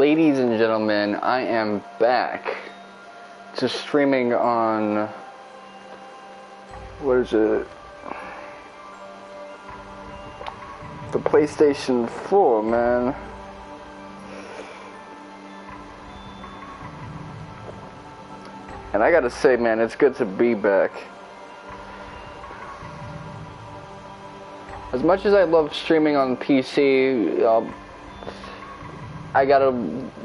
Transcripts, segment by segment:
Ladies and gentlemen, I am back to streaming on, what is it, the PlayStation 4, man. And I gotta say, man, it's good to be back. As much as I love streaming on PC, I gotta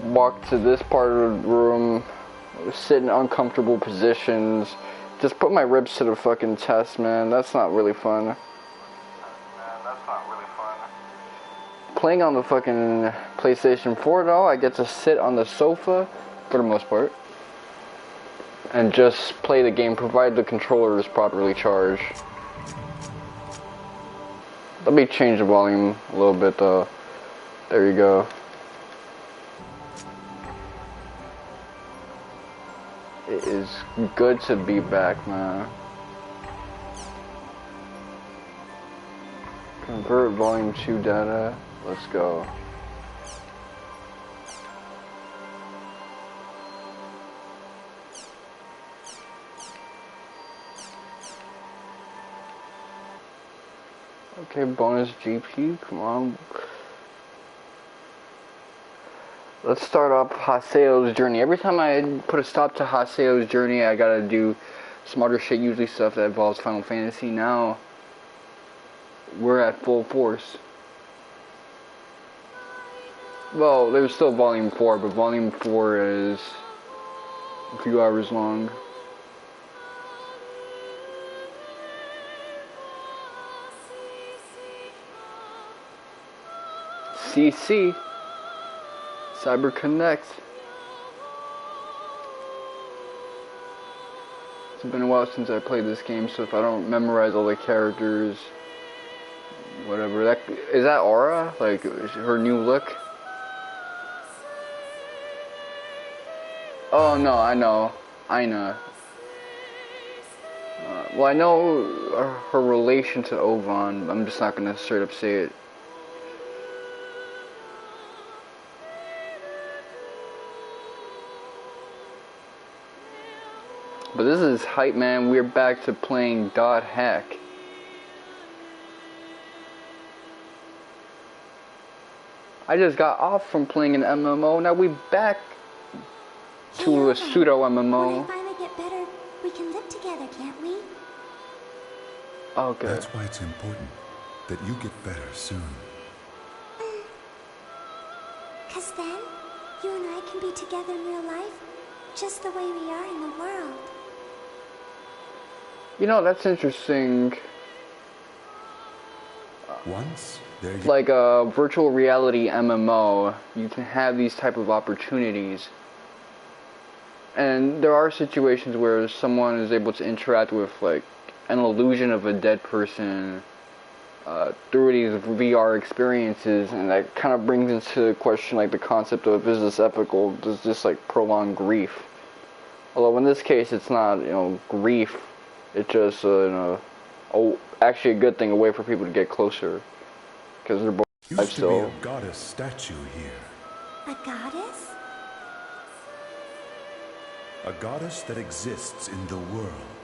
walk to this part of the room, sit in uncomfortable positions, just put my ribs to the fucking test, man. That's not really fun. Playing on the fucking PlayStation 4 though, I get to sit on the sofa, for the most part, and just play the game, provided the controller is properly charged. Let me change the volume a little bit though. There you go. It is good to be back, man. Convert volume to data. Let's go. Okay, bonus GP, come on. Let's start off Haseo's journey. Every time I put a stop to Haseo's journey, I gotta do some other shit, usually stuff that involves Final Fantasy. Now, we're at full force. Well, there's still Volume 4, but Volume 4 is a few hours long. CC Cyber Connect. It's been a while since I played this game, so if I don't memorize all the characters, whatever. That is that Aura? Like her new look? Oh no, I know, Aida. Well, I know her relation to Ovan. I'm just not gonna straight up say it. But this is hype, man. We're back to playing dot hack. I just got off from playing an MMO. Now we back to a pseudo MMO. When I finally get better, we can live together, can't we? Okay. That's why it's important that you get better soon. 'Cause then, you and I can be together in real life, just the way we are in the world. You know, that's interesting. Once there you Like a virtual reality MMO, you can have these type of opportunities. And there are situations where someone is able to interact with like an illusion of a dead person through these VR experiences, and that kind of brings into question like the concept of, is this ethical? Does this like prolong grief? Although in this case it's not, you know, grief. It's just actually a good thing, a way for people to get closer, because they're both alive still. used to be a goddess statue here. A goddess? A goddess that exists in the world.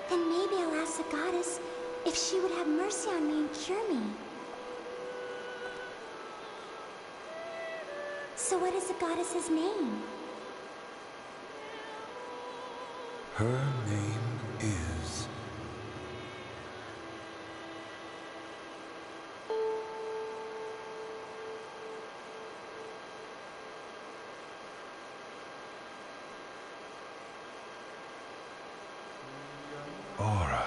Then maybe I'll ask the goddess if she would have mercy on me and cure me. So what is the goddess's name? Her name is... Aura.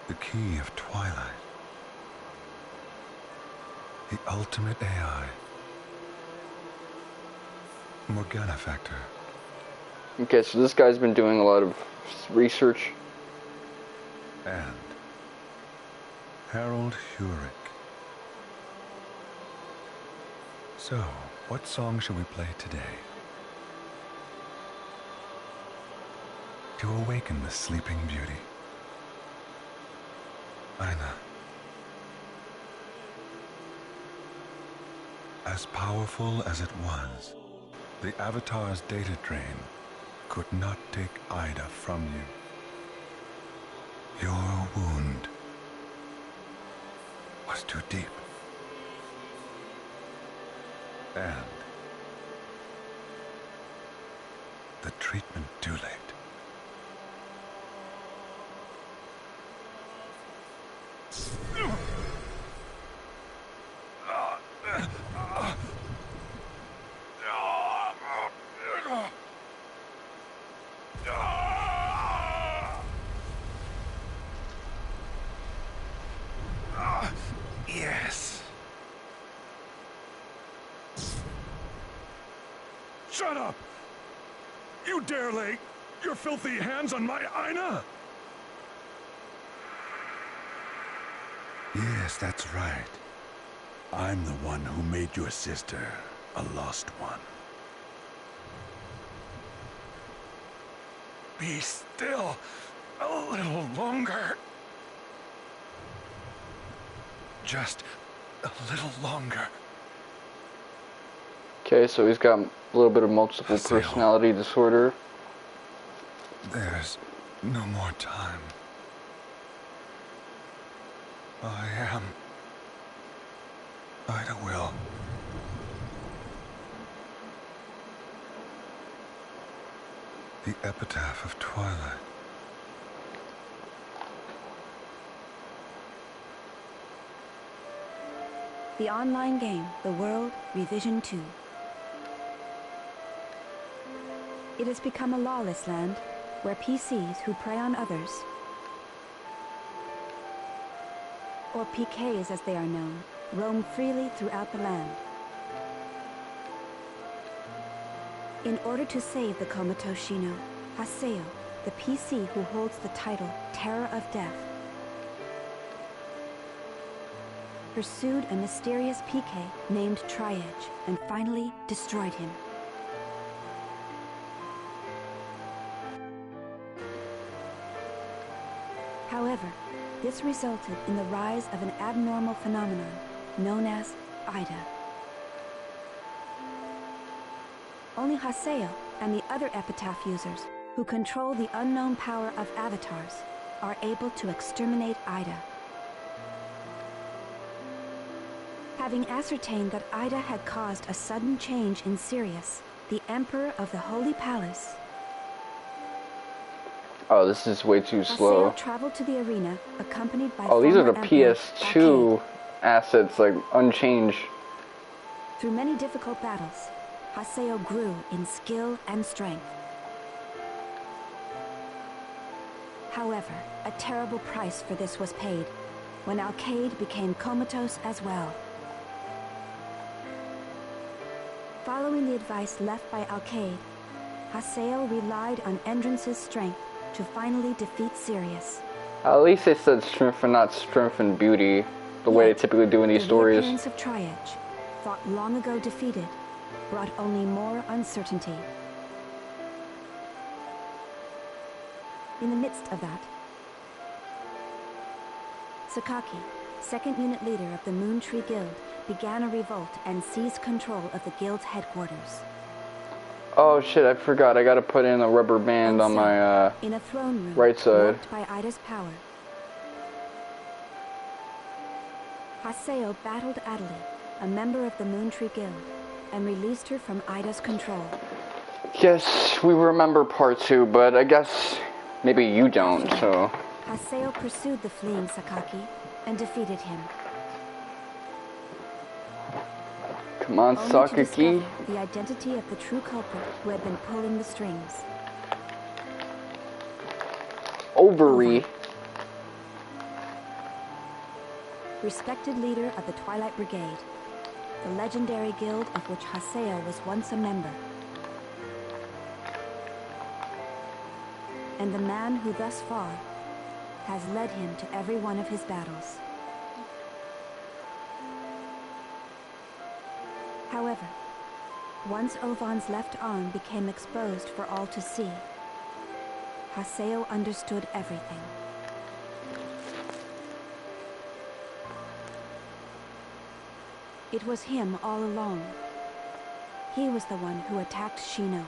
The key of Twilight. The ultimate AI. Morgana factor. Okay, so this guy's been doing a lot of research. And Harold Hurick. So, what song shall we play today? To awaken the sleeping beauty. Aina. As powerful as it was, the Avatar's data drain could not take Aida from you. Your wound was too deep. And the treatment too late. Yes. Shut up! You dare lay your filthy hands on my Aina? Yes, that's right. I'm the one who made your sister a lost one. Be still a little longer. Just a little longer. Okay, so he's got a little bit of multiple Haseo. personality disorder. There's no more time. Aida will. The epitaph of Twilight. The online game, The World, Revision 2. It has become a lawless land, where PCs who prey on others, or PKs as they are known, roam freely throughout the land. In order to save the comatose Shino, Haseo, the PC who holds the title Terror of Death, pursued a mysterious PK named Tri-Edge and finally destroyed him. However, this resulted in the rise of an abnormal phenomenon known as Aida. Only Haseo and the other epitaph users who control the unknown power of avatars are able to exterminate Aida. Having ascertained that Aida had caused a sudden change in Sirius, the Emperor of the Holy Palace, Oh, this is way too slow. Haseo traveled to the arena accompanied by Oh, these are the former Emperor PS2 Arcade. assets, like, unchanged. Through many difficult battles, Haseo grew in skill and strength. However, a terrible price for this was paid, when Arcade became comatose as well. Following the advice left by Arcade, Haseo relied on Endrance's strength to finally defeat Sirius. At least they said strength and not strength and beauty, the way they typically do in these The stories. reappearance of Tri-Edge, thought long ago defeated, brought only more uncertainty. In the midst of that, Sakaki, second unit leader of the Moon Tree Guild, began a revolt and seized control of the guild's headquarters. Oh shit, I forgot. I gotta put in a rubber band on my in a throne room, right side. warped by Aida's power, Haseo battled Adeli, a member of the Moon Tree Guild, and released her from Aida's control. Yes, we remember part 2, but I guess maybe you don't, so... Haseo pursued the fleeing Sakaki and defeated him. Come on, Only to Sakaki. discover the identity of the true culprit who had been pulling the strings. Ovary. Respected leader of the Twilight Brigade, the legendary guild of which Haseo was once a member. And the man who thus far has led him to every one of his battles. However, once Ovan's left arm became exposed for all to see, Haseo understood everything. It was him all along. He was the one who attacked Shino.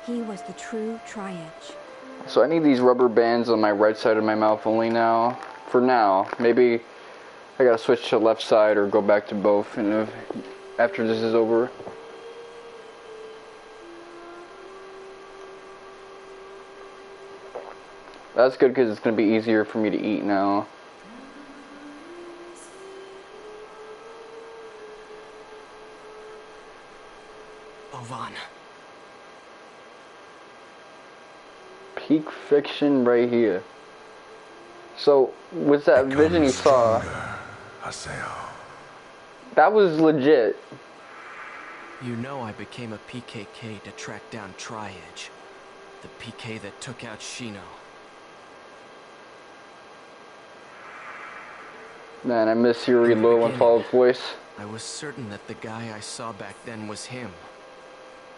He was the true Tri-Edge. So I need these rubber bands on my right side of my mouth only now. For now. Maybe I gotta switch to left side or go back to both and after this is over. That's good because it's gonna be easier for me to eat now. Ovan. Peak fiction right here. So, with that vision he saw, Haseo. that was legit. You know I became a PKK to track down Tri-Edge. The PK that took out Shino. Man, I miss Yuri Low and Fall's voice. I was certain that the guy I saw back then was him.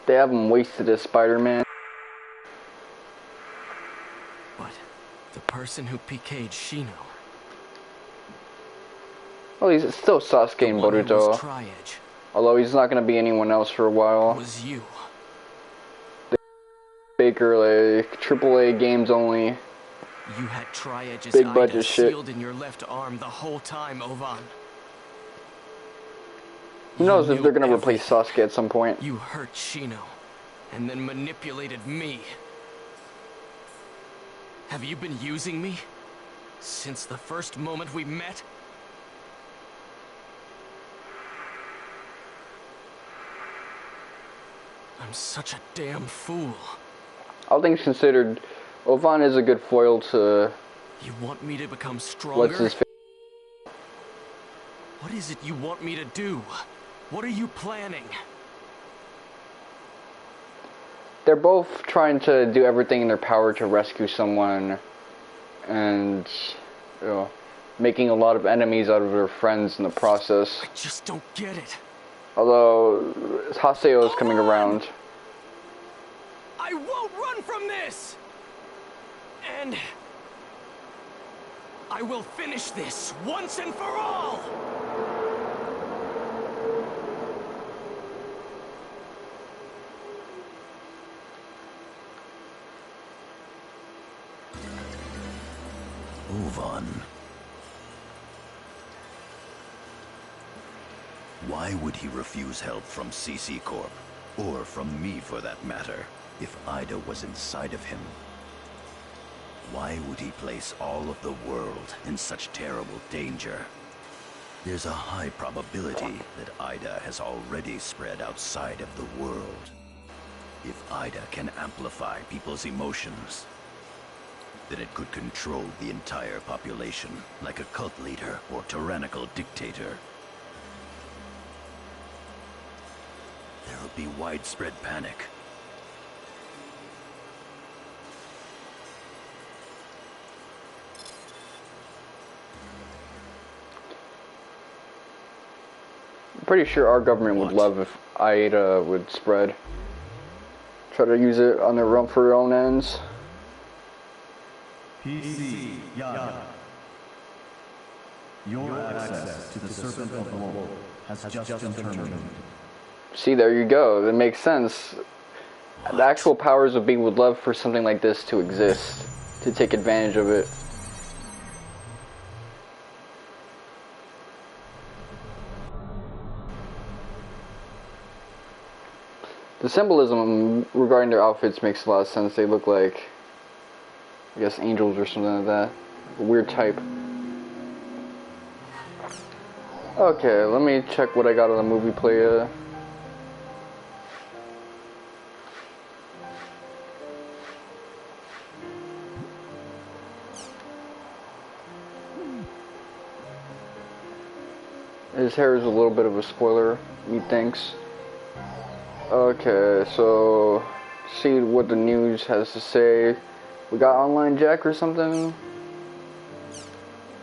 They haven't wasted as Spider-Man. But the person who PK'd Shino... Well, he's still Sasuke and Boruto. Tri-Edge Although he's not going to be anyone else for a while. was you. Baker, like, AAA games only. You had Tri-Edge's Big Aida budget shit. sealed in your left arm the whole time, Ovan. Who knows if they're going to replace Sasuke at some point. You hurt Shino, and then manipulated me. Have you been using me? Since the first moment we met? I'm such a damn fool. All things considered, Ovan is a good foil to... You want me to become stronger? What's his face? What is it you want me to do? What are you planning? They're both trying to do everything in their power to rescue someone. And, you know, making a lot of enemies out of their friends in the process. I just don't get it. Although, Haseo is coming around. I won't run from this! And... I will finish this once and for all! Ovan. Why would he refuse help from CC Corp? Or from me for that matter, if Aida was inside of him? Why would he place all of the world in such terrible danger? There's a high probability that Aida has already spread outside of the world. If Aida can amplify people's emotions, then it could control the entire population like a cult leader or tyrannical dictator. There will be widespread panic. I'm pretty sure our government would love if Aida would spread. Try to use it on their own for their own ends. PC, Yata. Your access to the Serpent of Lore has just been terminated. See, there you go. That makes sense. The actual powers of being would love for something like this to exist, to take advantage of it. The symbolism regarding their outfits makes a lot of sense. They look like, I guess, angels or something like that. A weird type. Okay, let me check what I got on the movie player. His hair is a little bit of a spoiler, methinks. Okay, so see what the news has to say. We got Online Jack or something?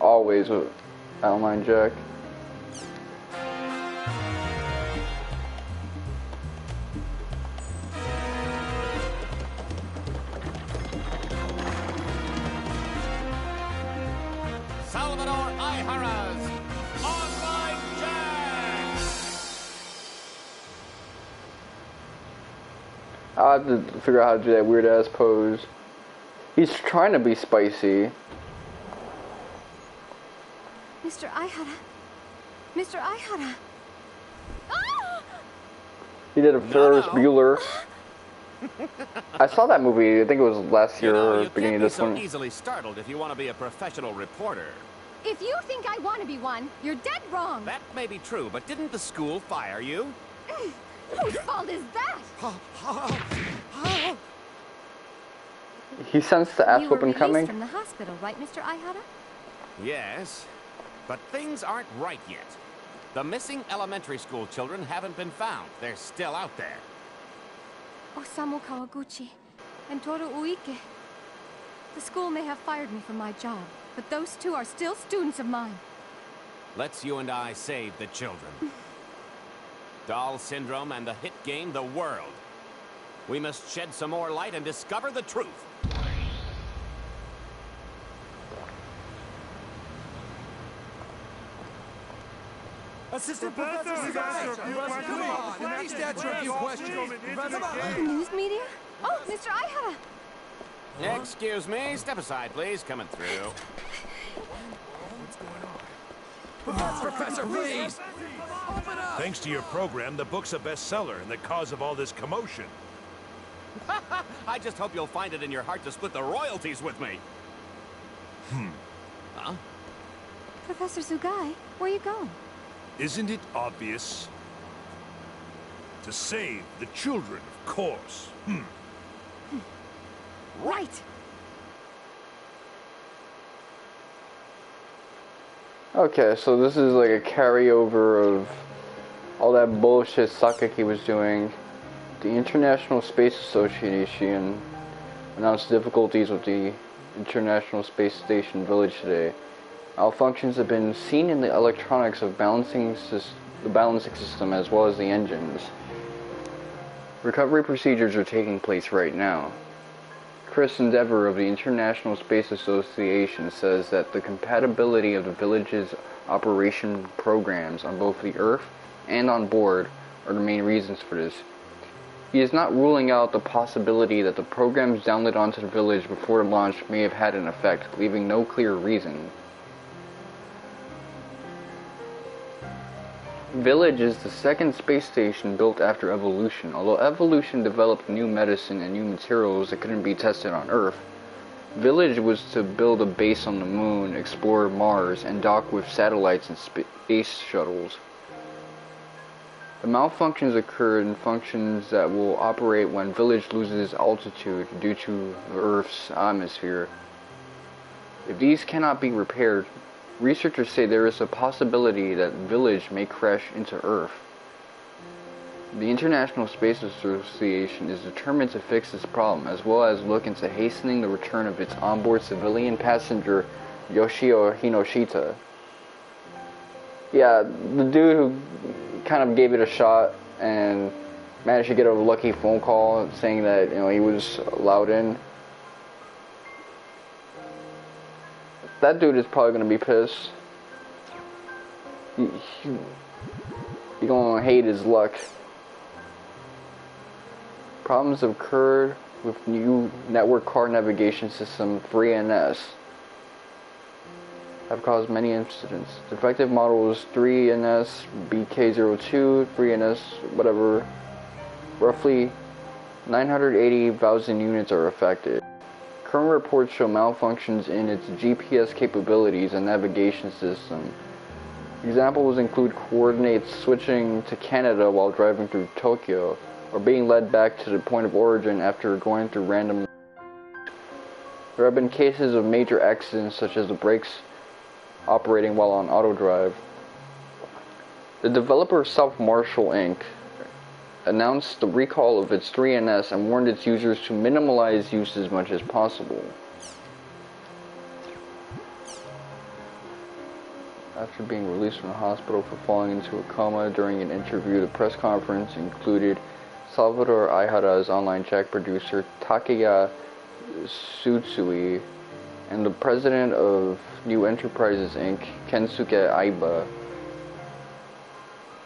Always with Online Jack. I'll have to figure out how to do that weird ass pose. He's trying to be spicy. Mr. Aihara. Mr. Aihara. Ah! He did a Ferris Bueller. I saw that movie. I think it was last year or beginning of this one. You can't be so easily startled if you want to be a professional reporter. If you think I want to be one, you're dead wrong. That may be true, but didn't the school fire you? Whose fault is that? He sensed the ass You were whooping released coming. from the hospital, right, Mr. Aihara? Yes, but things aren't right yet. The missing elementary school children haven't been found. They're still out there. Osamu Kawaguchi and Toru Uike. The school may have fired me from my job, but those two are still students of mine. Let's you and I save the children. Doll Syndrome and the hit game The World. We must shed some more light and discover the truth. Assistant Professor, come on, at least answer a few questions. News media? Oh, Mr. Aihara. Excuse me, step aside, please. Coming through. Professor, please! Open up! Thanks to your program, the book's a bestseller and the cause of all this commotion. I just hope you'll find it in your heart to split the royalties with me. Huh? Professor Sugai, where are you going? Isn't it obvious? To save the children, of course. Right! Okay, so this is like a carryover of all that bullshit Sakaki was doing. The International Space Association announced difficulties with the International Space Station Village today. Malfunctions have been seen in the electronics of the balancing system as well as the engines. Recovery procedures are taking place right now. Chris Endeavor of the International Space Association says that the compatibility of the village's operation programs on both the Earth and on board are the main reasons for this. He is not ruling out the possibility that the programs downloaded onto the village before launch may have had an effect, leaving no clear reason. Village is the second space station built after Evolution. Although Evolution developed new medicine and new materials that couldn't be tested on Earth, Village was to build a base on the Moon, explore Mars, and dock with satellites and space shuttles. The malfunctions occurred in functions that will operate when Village loses altitude due to the Earth's atmosphere. If these cannot be repaired, researchers say there is a possibility that Village may crash into Earth. The International Space Association is determined to fix this problem, as well as look into hastening the return of its onboard civilian passenger, Yoshio Hinoshita. Yeah, the dude who kind of gave it a shot and managed to get a lucky phone call saying that, he was allowed in. That dude is probably gonna be pissed. He gonna hate his luck. Problems have occurred with new network car navigation system 3NS. Have caused many incidents. Defective models 3NS, BK02, 3NS, whatever. Roughly 980,000 units are affected. Current reports show malfunctions in its GPS capabilities and navigation system. Examples include coordinates switching to Canada while driving through Tokyo, or being led back to the point of origin after going through random. There have been cases of major accidents such as the brakes operating while on auto drive. The developer South Marshall Inc. announced the recall of its 3NS and warned its users to minimize use as much as possible. After being released from the hospital for falling into a coma during an interview, the press conference included Salvador Aihara's online chat producer Takeya Tsutsui and the president of New Enterprises Inc., Kensuke Aiba.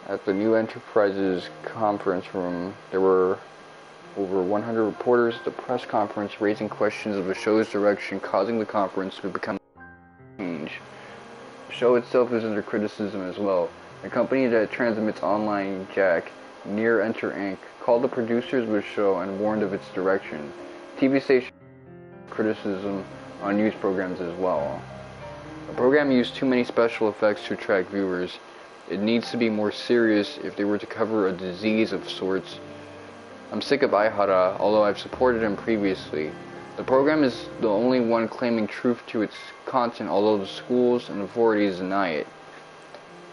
At the New Enterprises conference room, there were over 100 reporters at the press conference raising questions of the show's direction, causing the conference to become change. The show itself is under criticism as well. The company that transmits online Jack, Near Enter Inc., called the producers of the show and warned of its direction. TV station criticism on news programs as well. The program used too many special effects to attract viewers. It needs to be more serious if they were to cover a disease of sorts. I'm sick of Aida, although I've supported him previously. The program is the only one claiming truth to its content, although the schools and authorities deny it.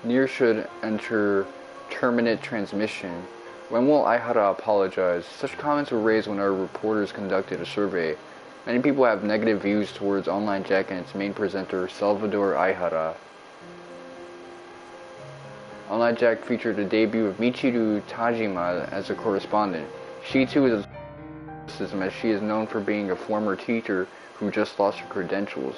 Near should enter terminate transmission. When will Aida apologize? Such comments were raised when our reporters conducted a survey. Many people have negative views towards Online Jack and its main presenter, Salvador Aida. Online Jack featured the debut of Michiru Tajima as a correspondent. She too is a criticism, as she is known for being a former teacher who just lost her credentials.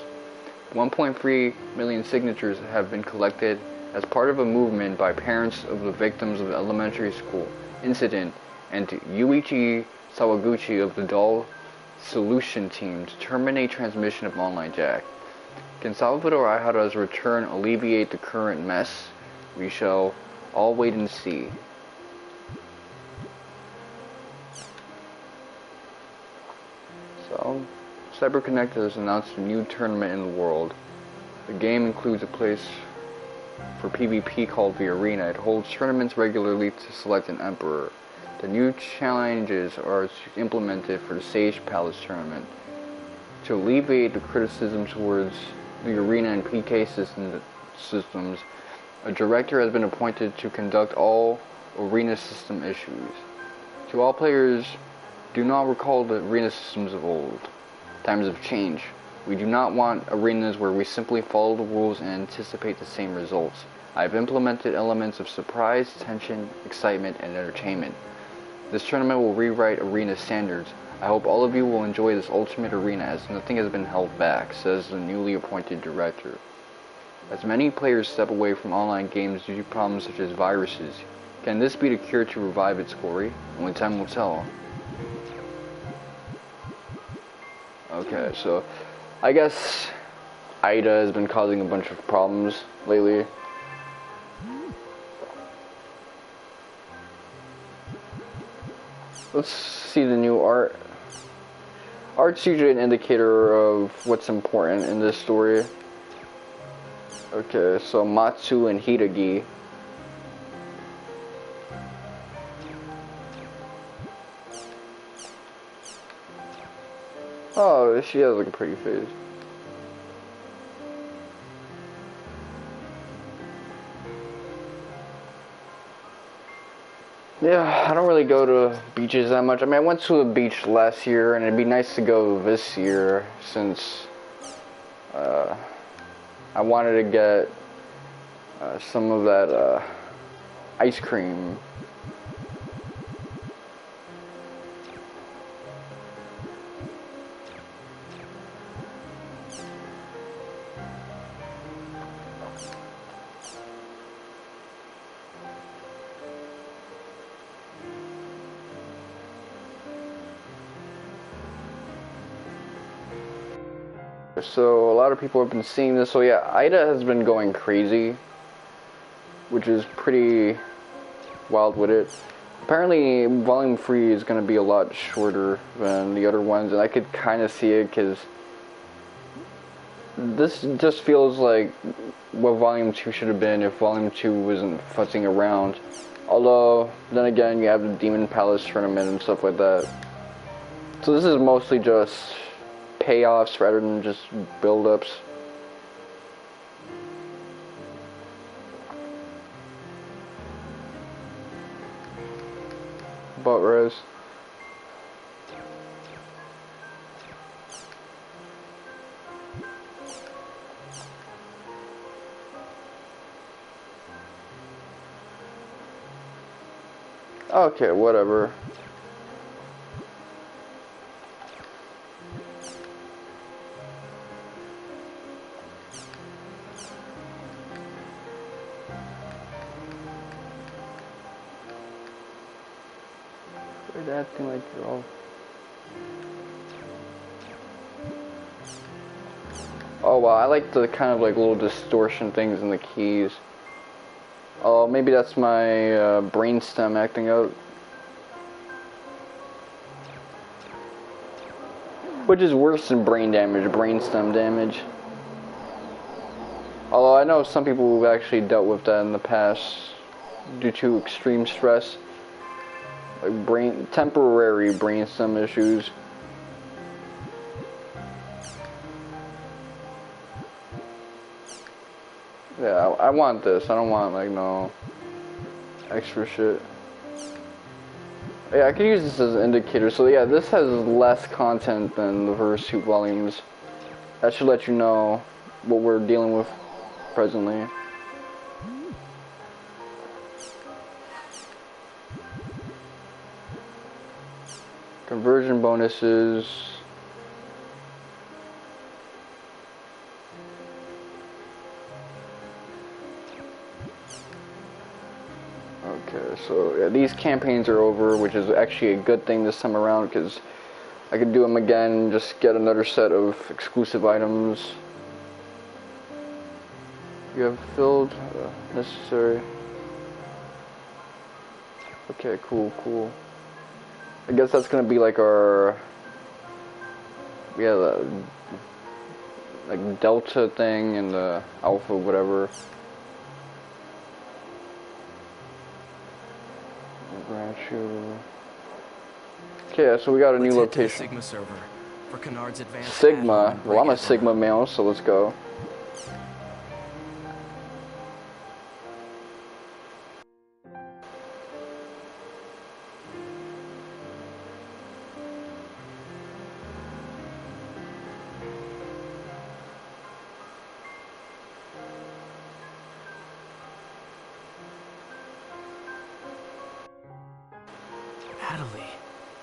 1.3 million signatures have been collected as part of a movement by parents of the victims of the elementary school incident and Yuichi Sawaguchi of the Doll Solution team to terminate transmission of Online Jack. Can Salvador Aida's return alleviate the current mess? We shall all wait and see. So, CyberConnect has announced a new tournament in the world. The game includes a place for PvP called the Arena. It holds tournaments regularly to select an emperor. The new challenges are implemented for the Sage Palace tournament. To alleviate the criticism towards the Arena and PK systems, a director has been appointed to conduct all Arena system issues. To all players, do not recall the Arena systems of old. Times have changed. We do not want arenas where we simply follow the rules and anticipate the same results. I have implemented elements of surprise, tension, excitement, and entertainment. This tournament will rewrite Arena standards. I hope all of you will enjoy this ultimate arena, as nothing has been held back, says the newly appointed director. As many players step away from online games due to problems such as viruses, can this be the cure to revive its glory? Only time will tell. Okay, so I guess Aida has been causing a bunch of problems lately. Let's see the new art. Art's usually an indicator of what's important in this story. Okay, so Matsu and Hidagi. Oh, she has like a pretty face. Yeah, I don't really go to beaches that much. I mean, I went to a beach last year, and it'd be nice to go this year since I wanted to get some of that ice cream. So a lot of people have been seeing this. So yeah, Aida has been going crazy, which is pretty wild with it. Apparently volume 3 is going to be a lot shorter than the other ones, and I could kind of see it because this just feels like what volume 2 should have been if volume 2 wasn't futzing around. Although then again, you have the Demon Palace tournament and stuff like that. So this is mostly just payoffs rather than just build-ups. But Rose. Okay, whatever. Quit acting like you're all... Oh wow, I like the kind of like little distortion things in the keys. Oh, maybe that's my brainstem acting out. Which is worse than brain damage, brainstem damage. Although I know some people who've actually dealt with that in the past due to extreme stress. Like temporary brainstem issues. Yeah, I want this. I don't want like no extra shit. Yeah, I could use this as an indicator. So yeah, this has less content than the first 2 volumes. That should let you know what we're dealing with presently. Conversion bonuses. Okay, so yeah, these campaigns are over, which is actually a good thing this time around because I could do them again and just get another set of exclusive items. You have filled necessary. Okay, cool. I guess that's gonna be like our the like Delta thing and the Alpha whatever. Okay, so we got a new location. Sigma server for Kennard's advanced Sigma? Well, I'm a Sigma male, so let's go.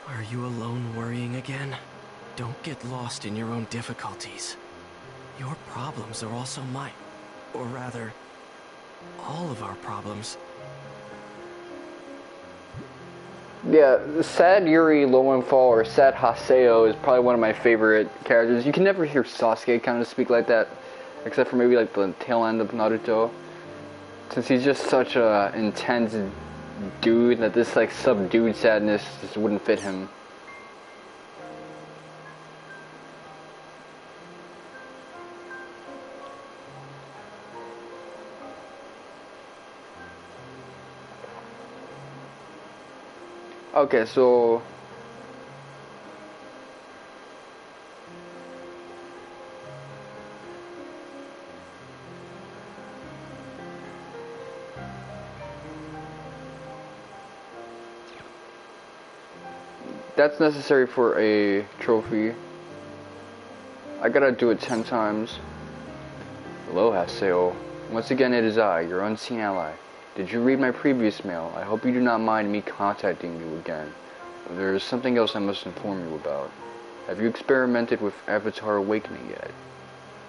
Are you alone worrying again? Don't get lost in your own difficulties. Your problems are also mine. Or rather, all of our problems. Yeah, Sad Yuri Lowenfall or Sad Haseo is probably one of my favorite characters. You can never hear Sasuke kind of speak like that, except for maybe like the tail end of Naruto. Since he's just such a intense dude that this like subdued sadness just wouldn't fit him. Okay, so that's necessary for a trophy. I gotta do it 10 times. Hello, Haseo. Once again, it is I, your unseen ally. Did you read my previous mail? I hope you do not mind me contacting you again. There is something else I must inform you about. Have you experimented with Avatar Awakening yet?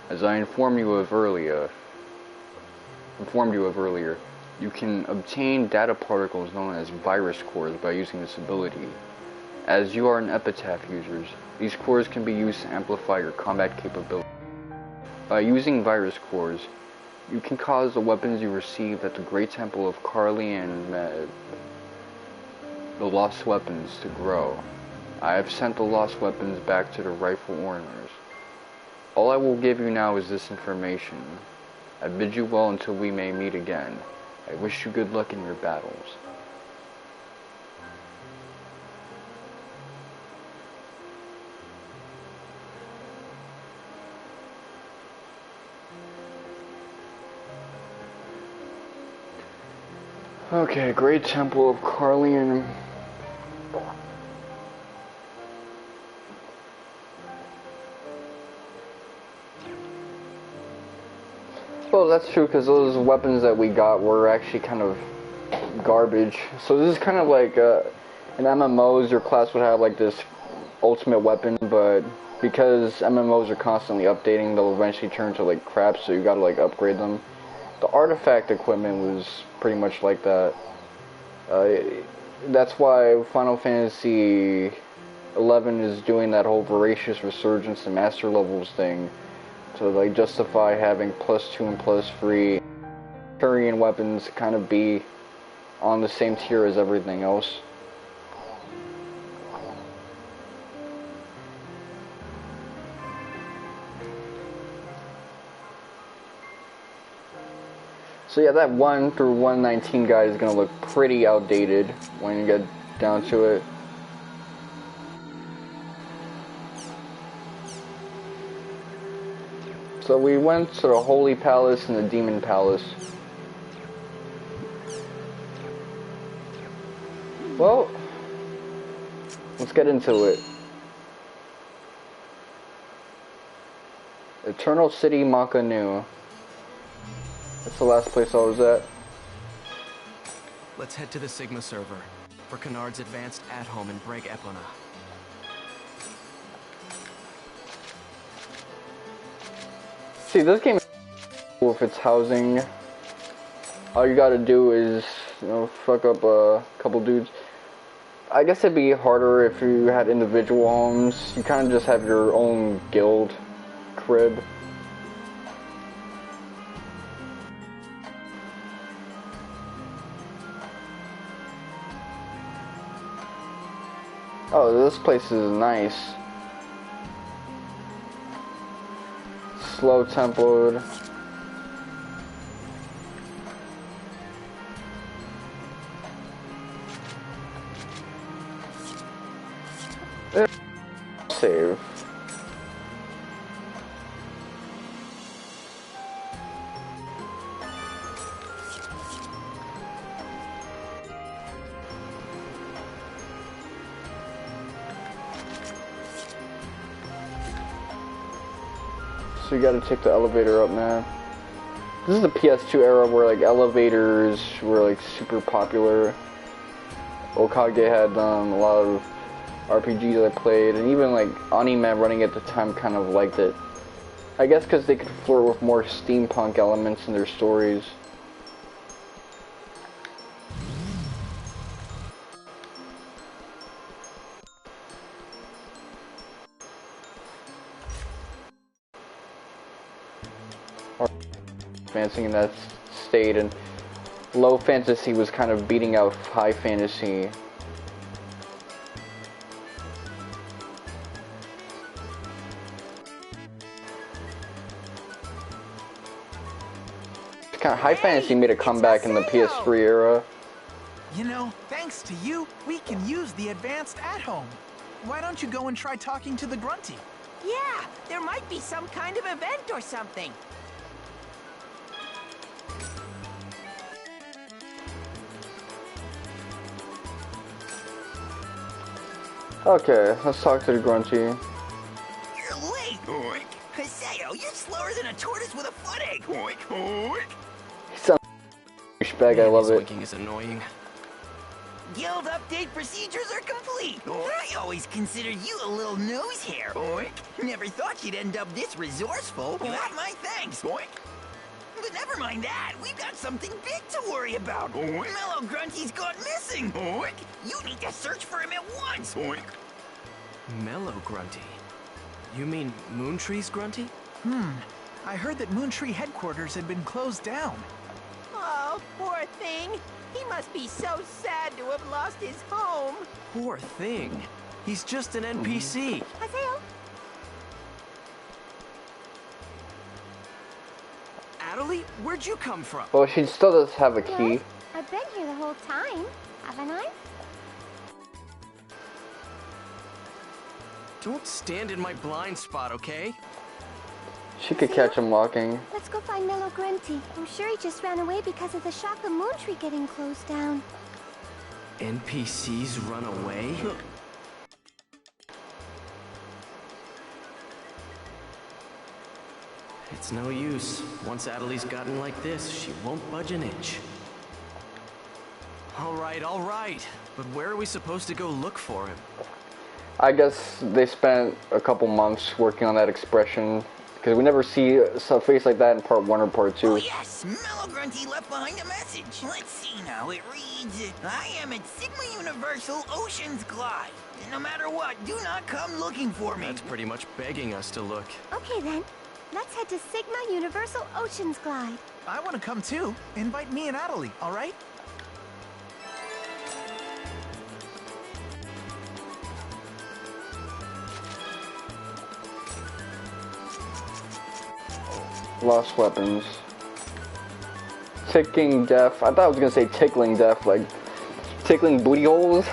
As I informed you of earlier, you can obtain data particles known as virus cores by using this ability. As you are an epitaph user, these cores can be used to amplify your combat capability. By using virus cores, you can cause the weapons you receive at the Great Temple of Carly and the lost weapons to grow. I have sent the lost weapons back to the rightful owners. All I will give you now is this information. I bid you well until we may meet again. I wish you good luck in your battles. Okay, Great Temple of Carlian. Well, that's true, because those weapons that we got were actually kind of garbage. So this is kind of like in MMOs, your class would have like this ultimate weapon, but because MMOs are constantly updating, they'll eventually turn to like crap, so you gotta like upgrade them. The artifact equipment was pretty much like that. that's why Final Fantasy 11 is doing that whole voracious resurgence and master levels thing to like justify having +2 and +3 carrying weapons kind of be on the same tier as everything else. So yeah, that 1 through 119 guide is gonna look pretty outdated when you get down to it. So we went to the Holy Palace and the Demon Palace. Well, let's get into it. Eternal City Makanu. That's the last place I was at. Let's head to the Sigma server for Kennard's advanced at-home in Breg, Epona. See, this game is cool with its housing. All you gotta do is, you know, fuck up a couple dudes. I guess it'd be harder if you had individual homes. You kind of just have your own guild crib. Oh, this place is nice. Slow tempoed. Save. So you gotta take the elevator up, man. This is the PS2 era where like elevators were like super popular. Okage had a lot of RPGs I played, and even like anime running at the time kind of liked it. I guess because they could flirt with more steampunk elements in their stories. Advancing in that state, and low fantasy was kind of beating out high fantasy. Kind of high fantasy made a comeback in the PS3 era. You know, thanks to you, we can use the advanced at-home. Why don't you go and try talking to the Grunty? Yeah, there might be some kind of event or something. Okay, let's talk to the Grunty. You're late! Oink. Haseo, you're slower than a tortoise with a footache! Oink, oink. He's a douchebag, I love it. Winking is annoying. Guild update procedures are complete! I always considered you a little nose hair! Oink. Never thought you'd end up this resourceful! You have my thanks! Oink. But never mind that, we've got something big to worry about! Oink. Mellow Grunty's gone missing! Oink. You need to search for him at once! Oink. Mellow Grunty? You mean Moontree's Grunty? I heard that Moontree headquarters had been closed down. Oh, poor thing! He must be so sad to have lost his home! Poor thing. He's just an NPC. Haseo, Adelie, where'd you come from? Well, she still does have a key. I've been here the whole time, haven't I? Don't stand in my blind spot, okay? She could catch him walking. Let's go find Mellow Grunty. I'm sure he just ran away because of the shock of Moontree getting closed down. NPCs run away? It's no use. Once Adelie's gotten like this, she won't budge an inch. All right. But where are we supposed to go look for him? I guess they spent a couple months working on that expression because we never see a face like that in part 1 or part 2. Oh yes, Mellow Grunty left behind a message. Let's see now, it reads, I am at Sigma Universal Oceans Glide. No matter what, do not come looking for me. That's pretty much begging us to look. Okay then, let's head to Sigma Universal Oceans Glide. I want to come too. Invite me and Adelie, all right? Lost weapons. Ticking death. I thought I was gonna say tickling death, like tickling booty holes.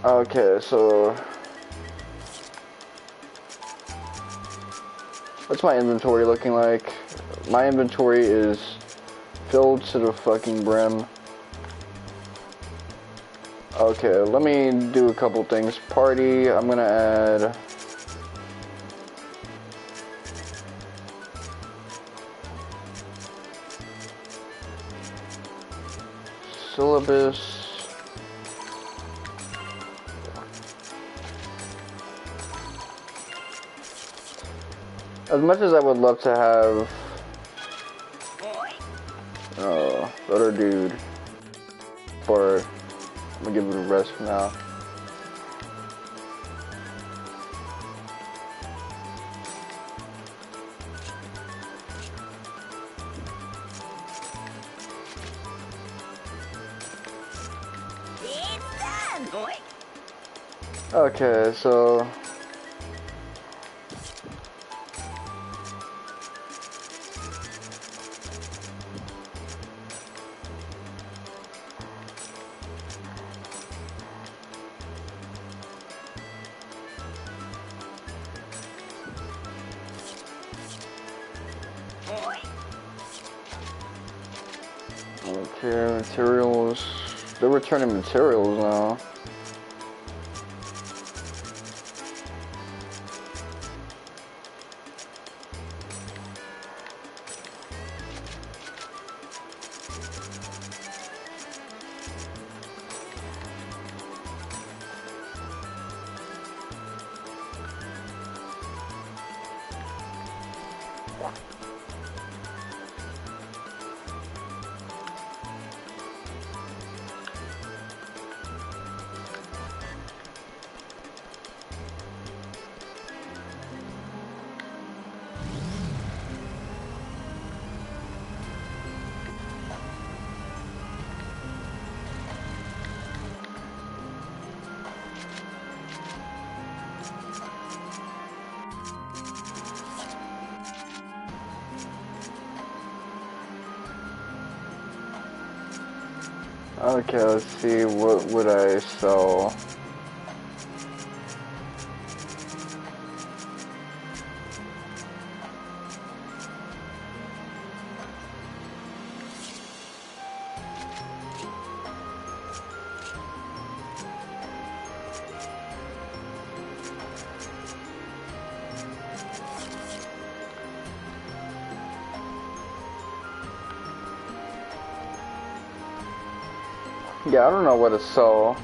Okay, so what's my inventory looking like? My inventory is filled to the fucking brim. Okay, let me do a couple things. Party, I'm gonna add syllabus. As much as I would love to have the other dude, for I'm gonna give it a rest for now. It's done, boy. Okay, so okay, materials. They're returning materials now. Okay, let's see, what would I sell? Yeah, I don't know what to sell.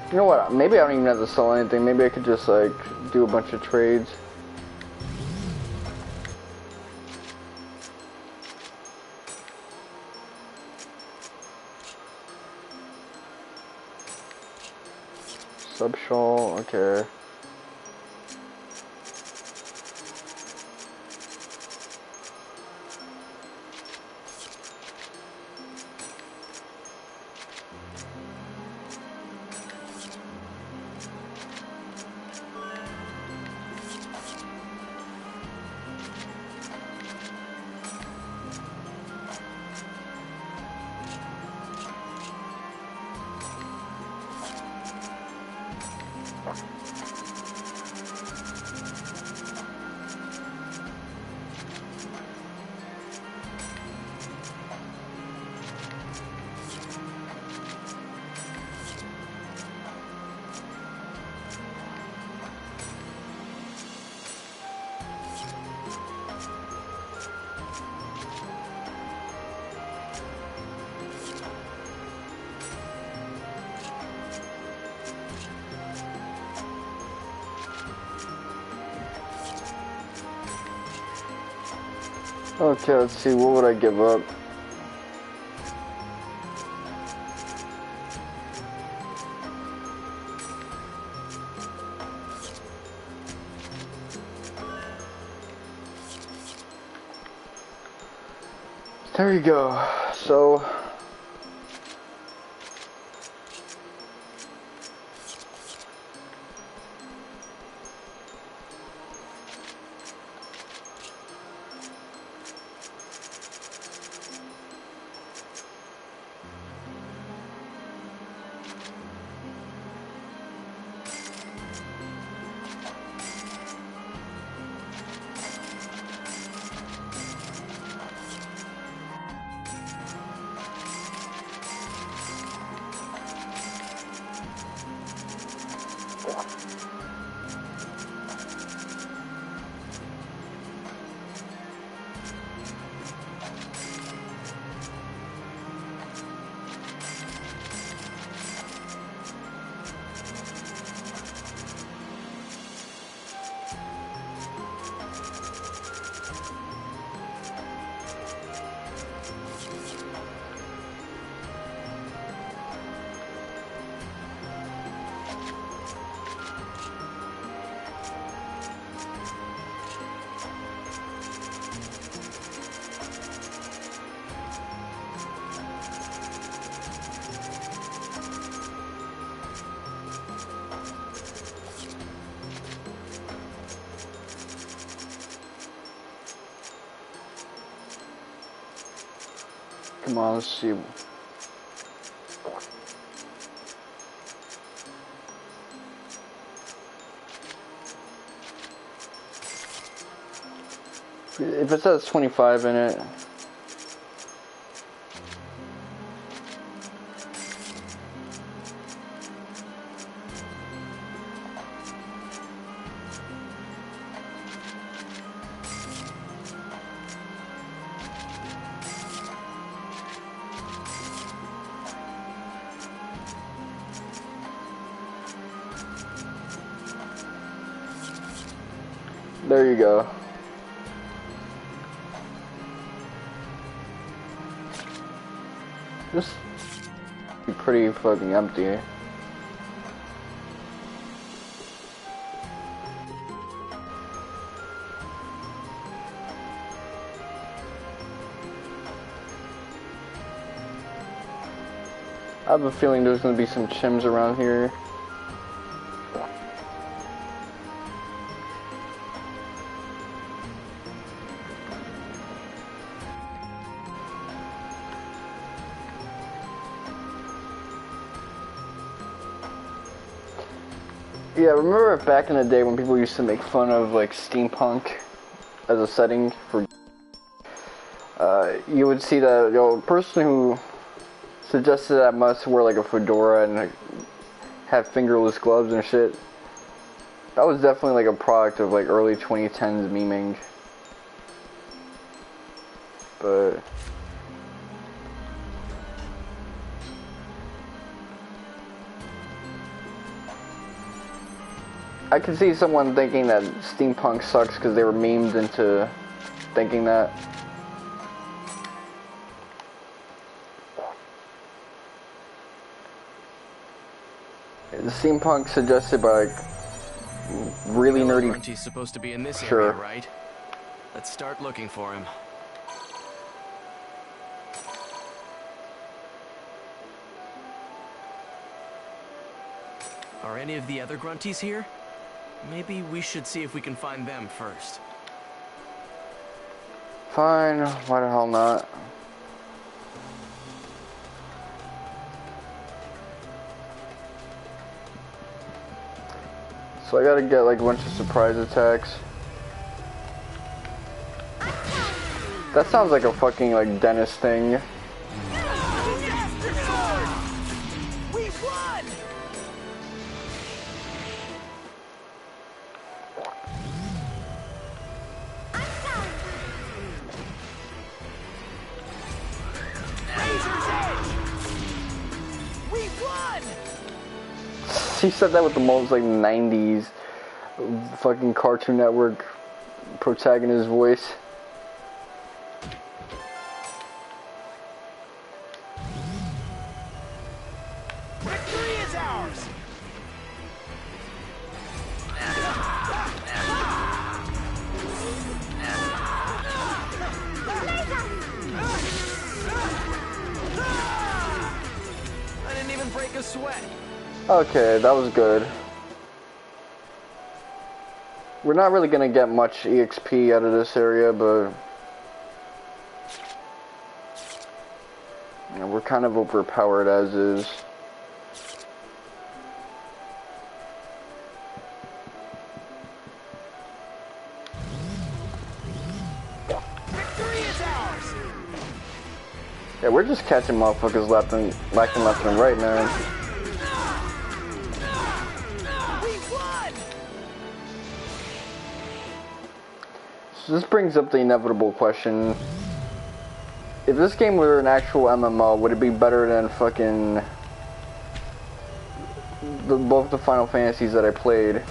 You know what, maybe I don't even have to sell anything. Maybe I could just like do a bunch of trades. Subshell, okay. Okay, let's see, what would I give up? There you go. So come on, let's see. If it says 25 in it. There you go. This is pretty fucking empty. I have a feeling there's gonna be some chims around here. Yeah, remember back in the day when people used to make fun of like steampunk as a setting for you would see that the person who suggested that must wear like a fedora and like, have fingerless gloves and shit. That was definitely like a product of like early 2010s memeing. But I can see someone thinking that steampunk sucks because they were memed into thinking that. The steampunk suggested by like really nerdy. He's supposed to be in this Sure. area, right? Let's start looking for him. Are any of the other grunties here? Maybe we should see if we can find them first. Fine, why the hell not? So I gotta get like a bunch of surprise attacks. That sounds like a fucking like dentist thing. We won! He said that with the most like 90s fucking Cartoon Network protagonist voice. Okay, that was good. We're not really gonna get much EXP out of this area, but you know, we're kind of overpowered as is. Yeah, we're just catching motherfuckers left and right, man. So this brings up the inevitable question. If this game were an actual MMO, would it be better than fucking both the Final Fantasies that I played?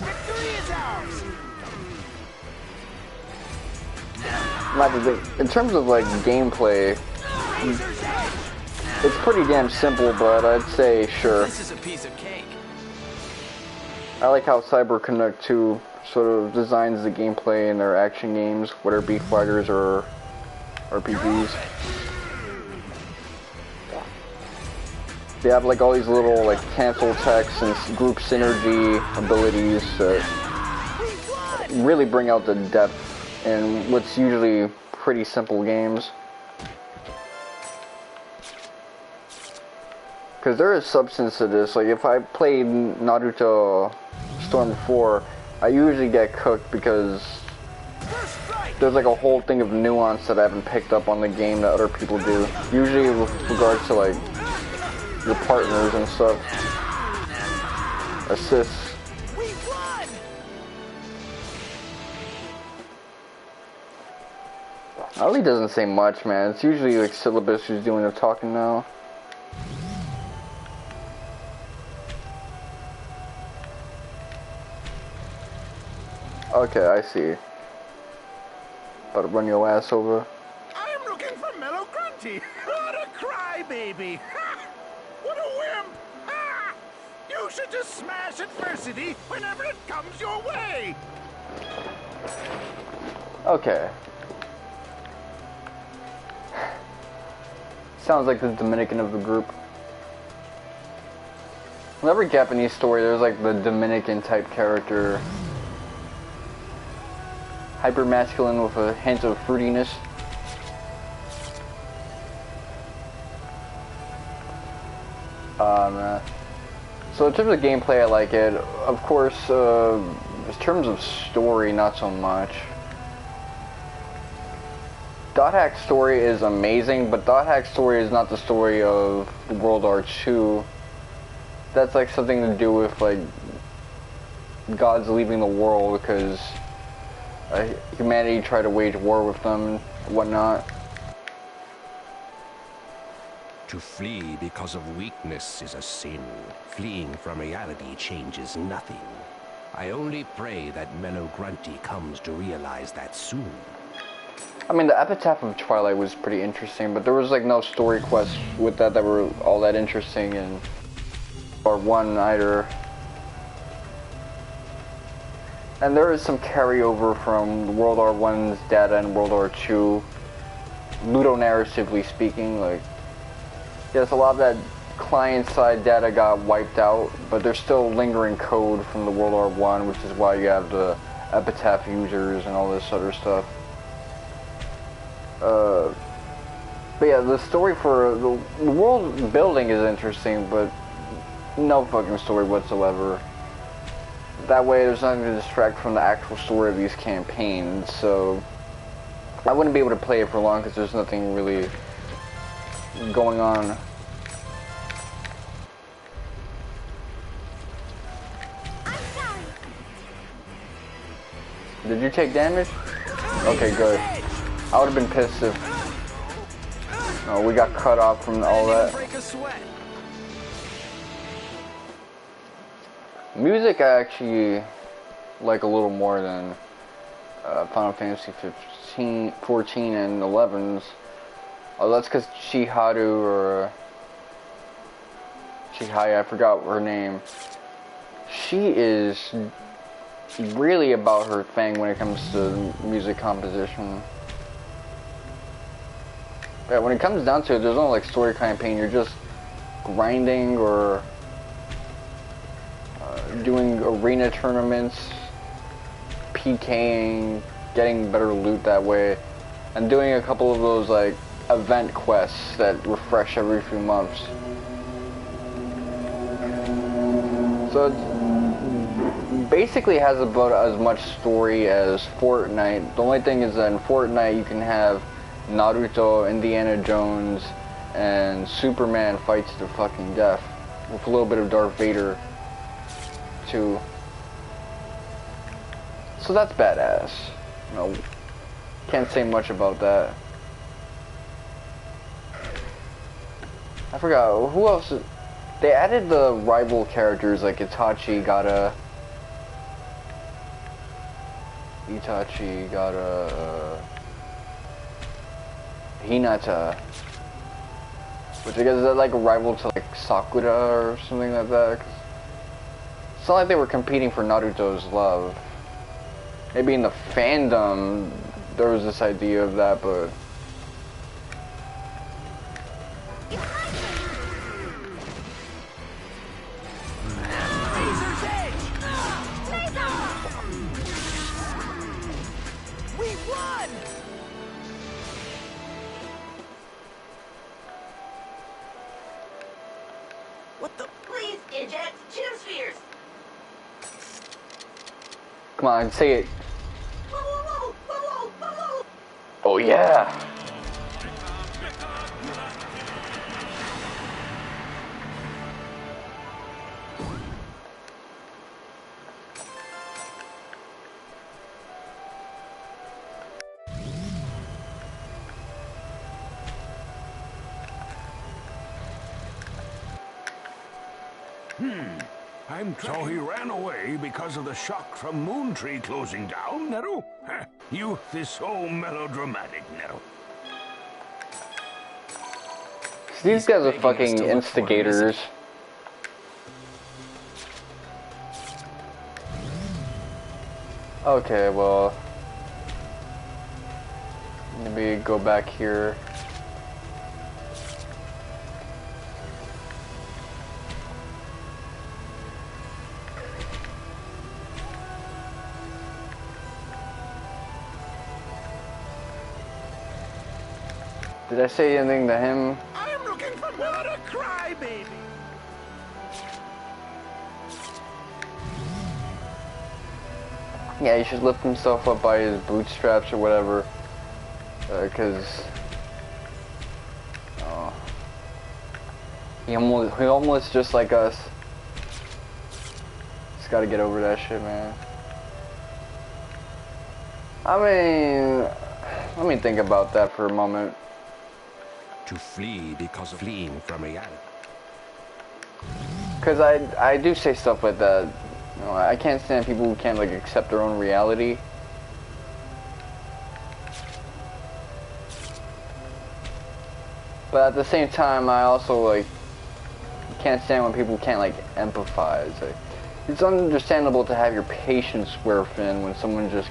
In terms of like gameplay, it's pretty damn simple, but I'd say sure. This is a piece of cake. I like how CyberConnect 2 sort of designs the gameplay in their action games, whether it be fighters or RPGs. They have like all these little like cancel text and group synergy abilities that really bring out the depth in what's usually pretty simple games. Because there is substance to this. Like if I played Naruto Storm 4, I usually get cooked because there's like a whole thing of nuance that I haven't picked up on the game that other people do. Usually with regards to like your partners and stuff. Assists. Ali doesn't say much, man. It's usually like Syllabus who's doing the talking now. Okay, I see. About to run your ass over. I am looking for Mellow Grunty. What a crybaby. What a wimp. You should just smash adversity whenever it comes your way. Okay. Sounds like the Dominican of the group. In every Japanese story, there's like the Dominican type character. Hyper masculine with a hint of fruitiness. So in terms of gameplay, I like it. Of course, in terms of story, not so much. Dot Hack's story is amazing, but Dot Hack's story is not the story of World War II. That's like something to do with like gods leaving the world because humanity tried to wage war with them and whatnot. To flee because of weakness is a sin. Fleeing from reality changes nothing. I only pray that Mellow Grunty comes to realize that soon. I mean, the Epitaph of Twilight was pretty interesting, but there was like no story quests with that were all that interesting in Part 1 either. And there is some carryover from World War I's data and World War II, ludonarratively speaking. Like, yes, a lot of that client-side data got wiped out, but there's still lingering code from the World War I, which is why you have the Epitaph users and all this other stuff. But yeah, the story for the world building is interesting, but no fucking story whatsoever. That way there's nothing to distract from the actual story of these campaigns, so I wouldn't be able to play it for long because there's nothing really going on. Did you take damage? Okay, good. I would have been pissed if we got cut off from all that. Music I actually like a little more than Final Fantasy 15, 14, and 11's. Oh, that's because Chiharu or Chihaya, I forgot her name. She is really about her thing when it comes to music composition. Yeah, when it comes down to it, there's no like story campaign. You're just grinding or doing arena tournaments, PKing, getting better loot that way, and doing a couple of those like event quests that refresh every few months. So it basically has about as much story as Fortnite. The only thing is that in Fortnite you can have Naruto, Indiana Jones, and Superman fights to fucking death, with a little bit of Darth Vader too. So that's badass. You know, can't say much about that. I forgot who else. They added the rival characters like Itachi, Gata, Hinata, which I guess is that like a rival to like Sakura or something like that. 'Cause it's not like they were competing for Naruto's love. Maybe in the fandom there was this idea of that, but What the? Please eject Chim Spheres! come on, say it. Oh yeah! So he ran away because of the shock from Moontree closing down, Nero? Youth is so melodramatic, Nero. These guys are fucking instigators. Okay, well, maybe go back here. Did I say anything to him? I'm looking for what a crybaby. Yeah, he should lift himself up by his bootstraps or whatever. Cause he almost just like us. Just gotta get over that shit, man. I mean, let me think about that for a moment. To flee because of fleeing from reality. Cause I do say stuff like that. You know, I can't stand people who can't like accept their own reality. But at the same time, I also like can't stand when people can't like empathize. Like, it's understandable to have your patience wear thin when someone's just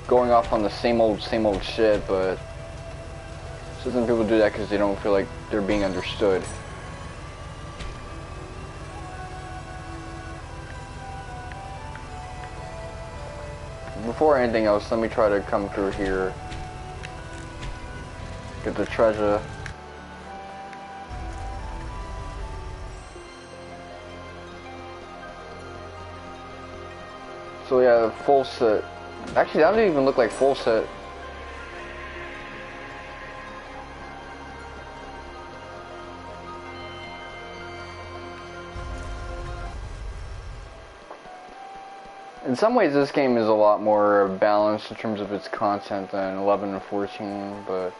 going off on the same old shit, but some people do that because they don't feel like they're being understood. Before anything else, let me try to come through here. Get the treasure. So yeah, full set. Actually, that doesn't even look like full set. In some ways, this game is a lot more balanced in terms of its content than 11 and 14, but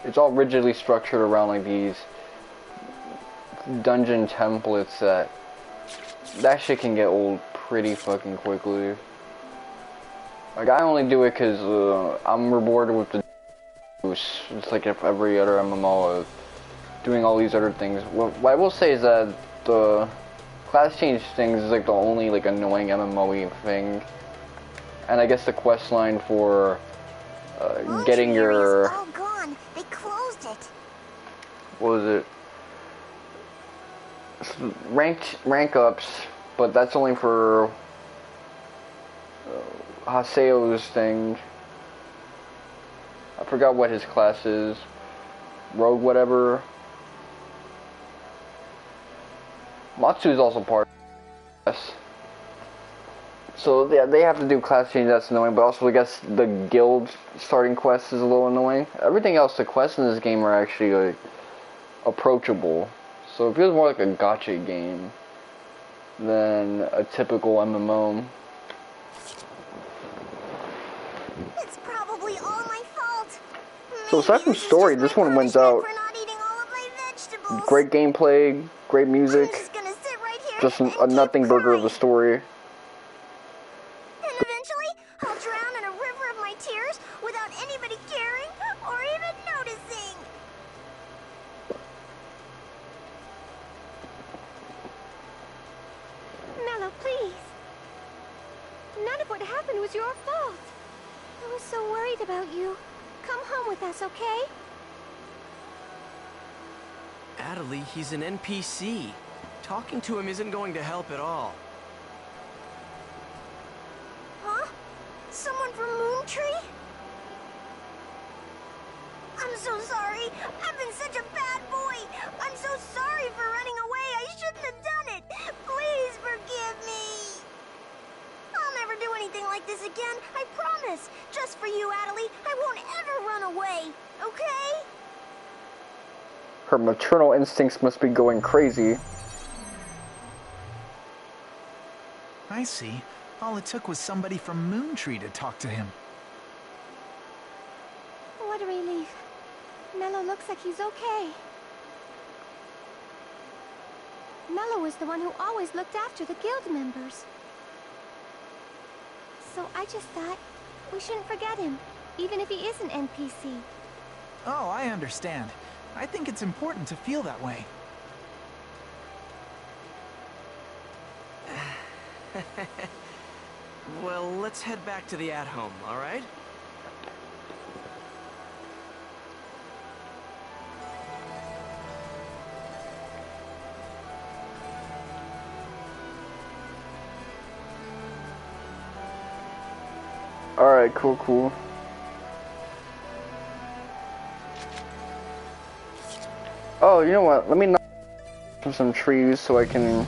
it's all rigidly structured around like these dungeon templates that shit can get old pretty fucking quickly. Like, I only do it because I'm rewarded with the it's like if every other MMO doing all these other things. What I will say is that the class change things is like the only like annoying MMO-y thing, and I guess the quest line for getting your all gone. They closed it. what was it? rank ups, but that's only for Haseo's thing. I forgot what his class is. Rogue whatever. Matsu's also part of this. So yeah, they have to do class change, that's annoying, but also I guess the guild starting quest is a little annoying. Everything else, the quests in this game are actually like approachable. So it feels more like a gacha game than a typical MMO. It's probably all my fault. So aside from story, this one wins out. Great gameplay, great music, just a nothing burger of a story. And eventually, I'll drown in a river of my tears without anybody caring or even noticing. Mello, please. None of what happened was your fault. I was so worried about you. Come home with us, okay? Adelie, he's an NPC. Talking to him isn't going to help at all. Huh? Someone from Moontree? I'm so sorry. I've been such a bad boy. I'm so sorry for running away. I shouldn't have done it. Please forgive me. I'll never do anything like this again. I promise. Just for you, Adelie, I won't ever run away. Okay? Her maternal instincts must be going crazy. I see. All it took was somebody from Moontree to talk to him. What a relief. Mello looks like he's okay. Mello was the one who always looked after the guild members. So I just thought we shouldn't forget him, even if he is an NPC. Oh, I understand. I think it's important to feel that way. Well, let's head back to the at-home, all right? Alright, cool. Oh, you know what? Let me knock some trees so I can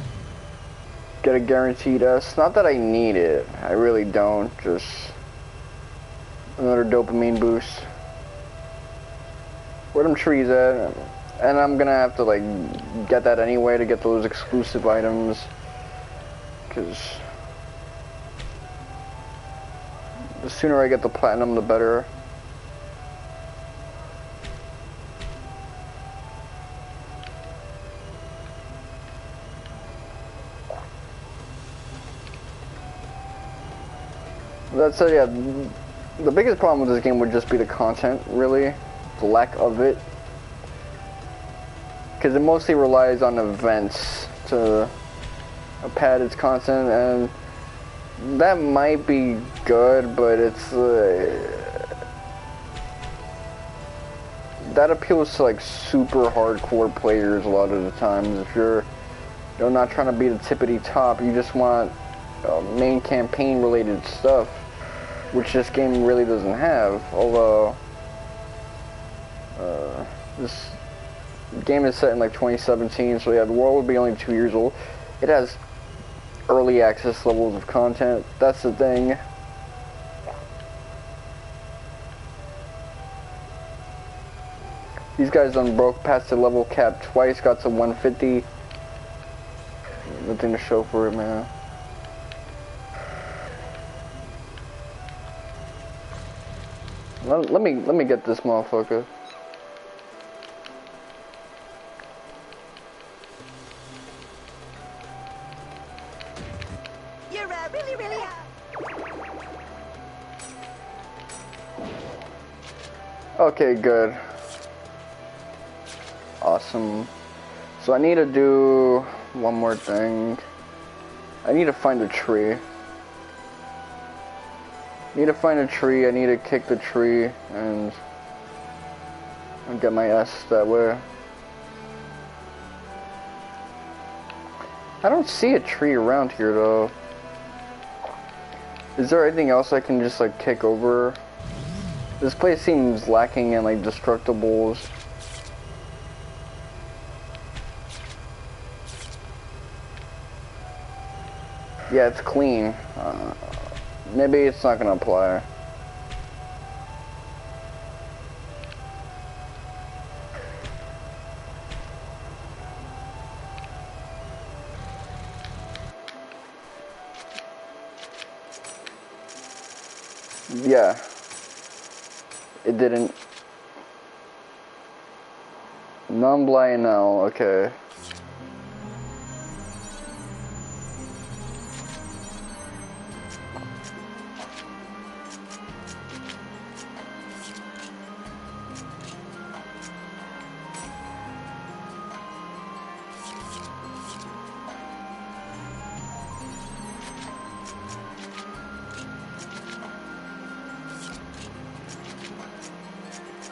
get a guaranteed S. Not that I need it. I really don't. Just another dopamine boost. Where them trees at? And I'm gonna have to like get that anyway to get those exclusive items. Cause the sooner I get the platinum, the better. That said, yeah, the biggest problem with this game would just be the content, really. The lack of it. Because it mostly relies on events to pad its content, and that might be good, but it's that appeals to like super hardcore players a lot of the times. If you're not trying to be the tippity top, you just want main campaign related stuff, which this game really doesn't have. Although this game is set in like 2017, so yeah, the world would be only 2 years old. It has early access levels of content. That's the thing. These guys done broke past the level cap twice, got to 150. Nothing to show for it, man. Let me get this motherfucker. You're really Okay, good. Awesome. So I need to do one more thing. I need to find a tree. I need to kick the tree and get my S that way. I don't see a tree around here though. Is there anything else I can just like kick over? This place seems lacking in like destructibles. Yeah, it's clean. Maybe it's not gonna apply. Yeah. It didn't. Non-blind now, okay.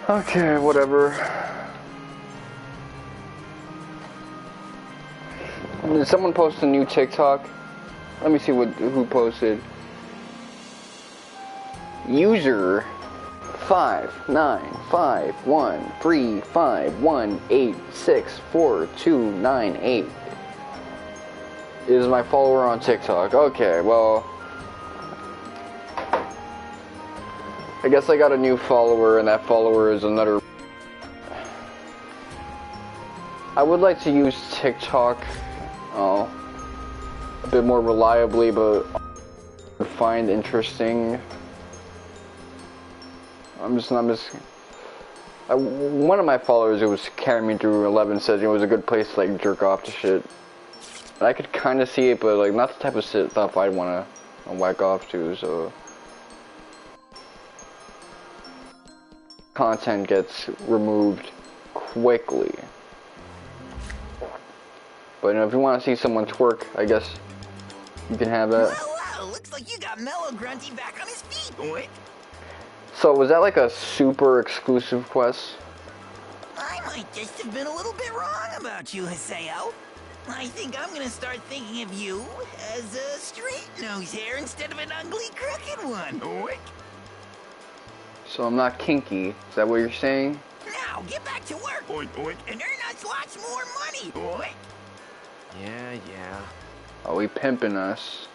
Okay, whatever. Did someone post a new TikTok? Let me see who posted. User 5951351864298 is my follower on TikTok. Okay, well, I guess I got a new follower, and that follower is another. I would like to use TikTok a bit more reliably, but find interesting. One of my followers who was carrying me through 11 says it was a good place to like jerk off to shit. And I could kind of see it, but like not the type of stuff I'd want to whack off to. So content gets removed quickly. But you know, if you want to see someone twerk, I guess you can have that. Whoa, looks like you got Mellow Grunty back on his feet, boy. So was that like a super exclusive quest? I might just have been a little bit wrong about you, Haseo. I think I'm gonna start thinking of you as a straight nose hair instead of an ugly crooked one. Oink. So I'm not kinky. Is that what you're saying? Now get back to work. Oink, oink. And earn us lots more money. Oink. Yeah. Are we pimping us?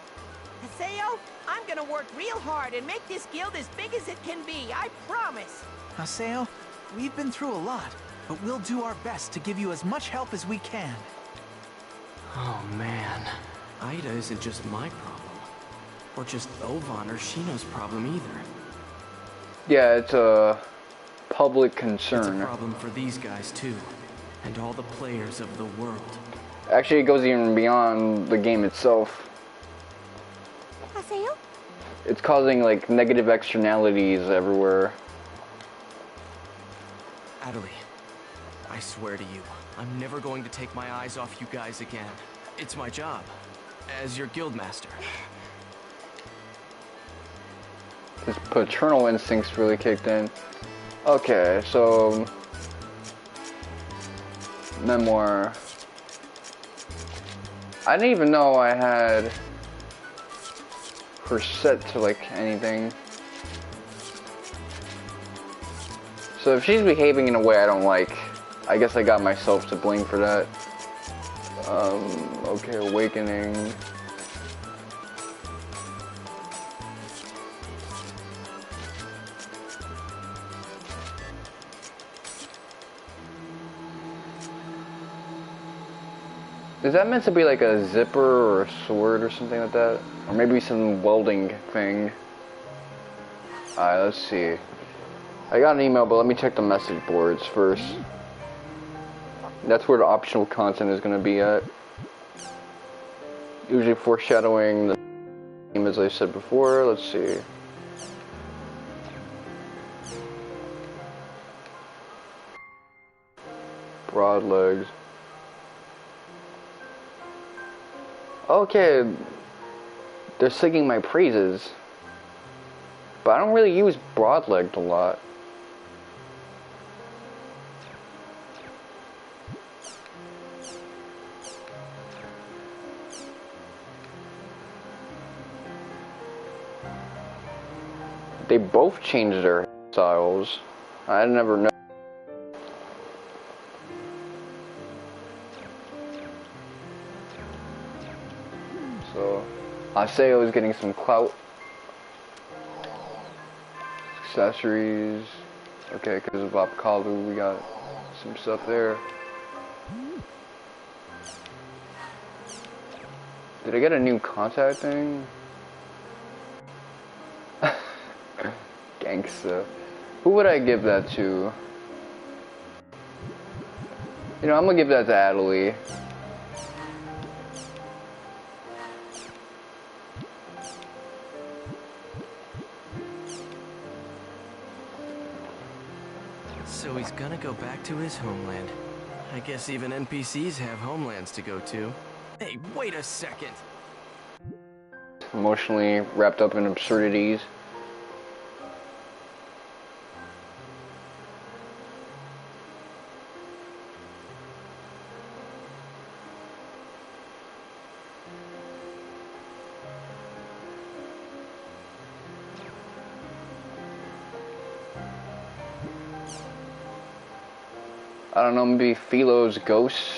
Haseo, I'm gonna work real hard and make this guild as big as it can be, I promise. Haseo, we've been through a lot, but we'll do our best to give you as much help as we can. Oh man, Aida isn't just my problem. Or just Ovan or Shino's problem either. Yeah, it's a public concern. It's a problem for these guys too, and all the players of the world. Actually, it goes even beyond the game itself. Haseo? It's causing like negative externalities everywhere. Adelie, I swear to you, I'm never going to take my eyes off you guys again. It's my job, as your guildmaster. His paternal instincts really kicked in. Okay, so memoir. I didn't even know I had her set to like anything. So if she's behaving in a way I don't like, I guess I got myself to blame for that. Okay, awakening. Is that meant to be like a zipper or a sword or something like that? Or maybe some welding thing? Alright, let's see. I got an email, but let me check the message boards first. That's where the optional content is going to be at. Usually foreshadowing the game, as I said before. Let's see. Broad legs. Okay, they're singing my praises, but I don't really use broad-legged a lot. They both changed their styles. I never know. So, Haseo is getting some clout. Accessories. Okay, because of Apakalu, we got some stuff there. Did I get a new contact thing? Gangsta. Who would I give that to? You know, I'm gonna give that to Adelie. So he's gonna go back to his homeland. I guess even NPCs have homelands to go to. Hey, wait a second! Emotionally wrapped up in absurdities. I don't know, maybe Philo's ghost.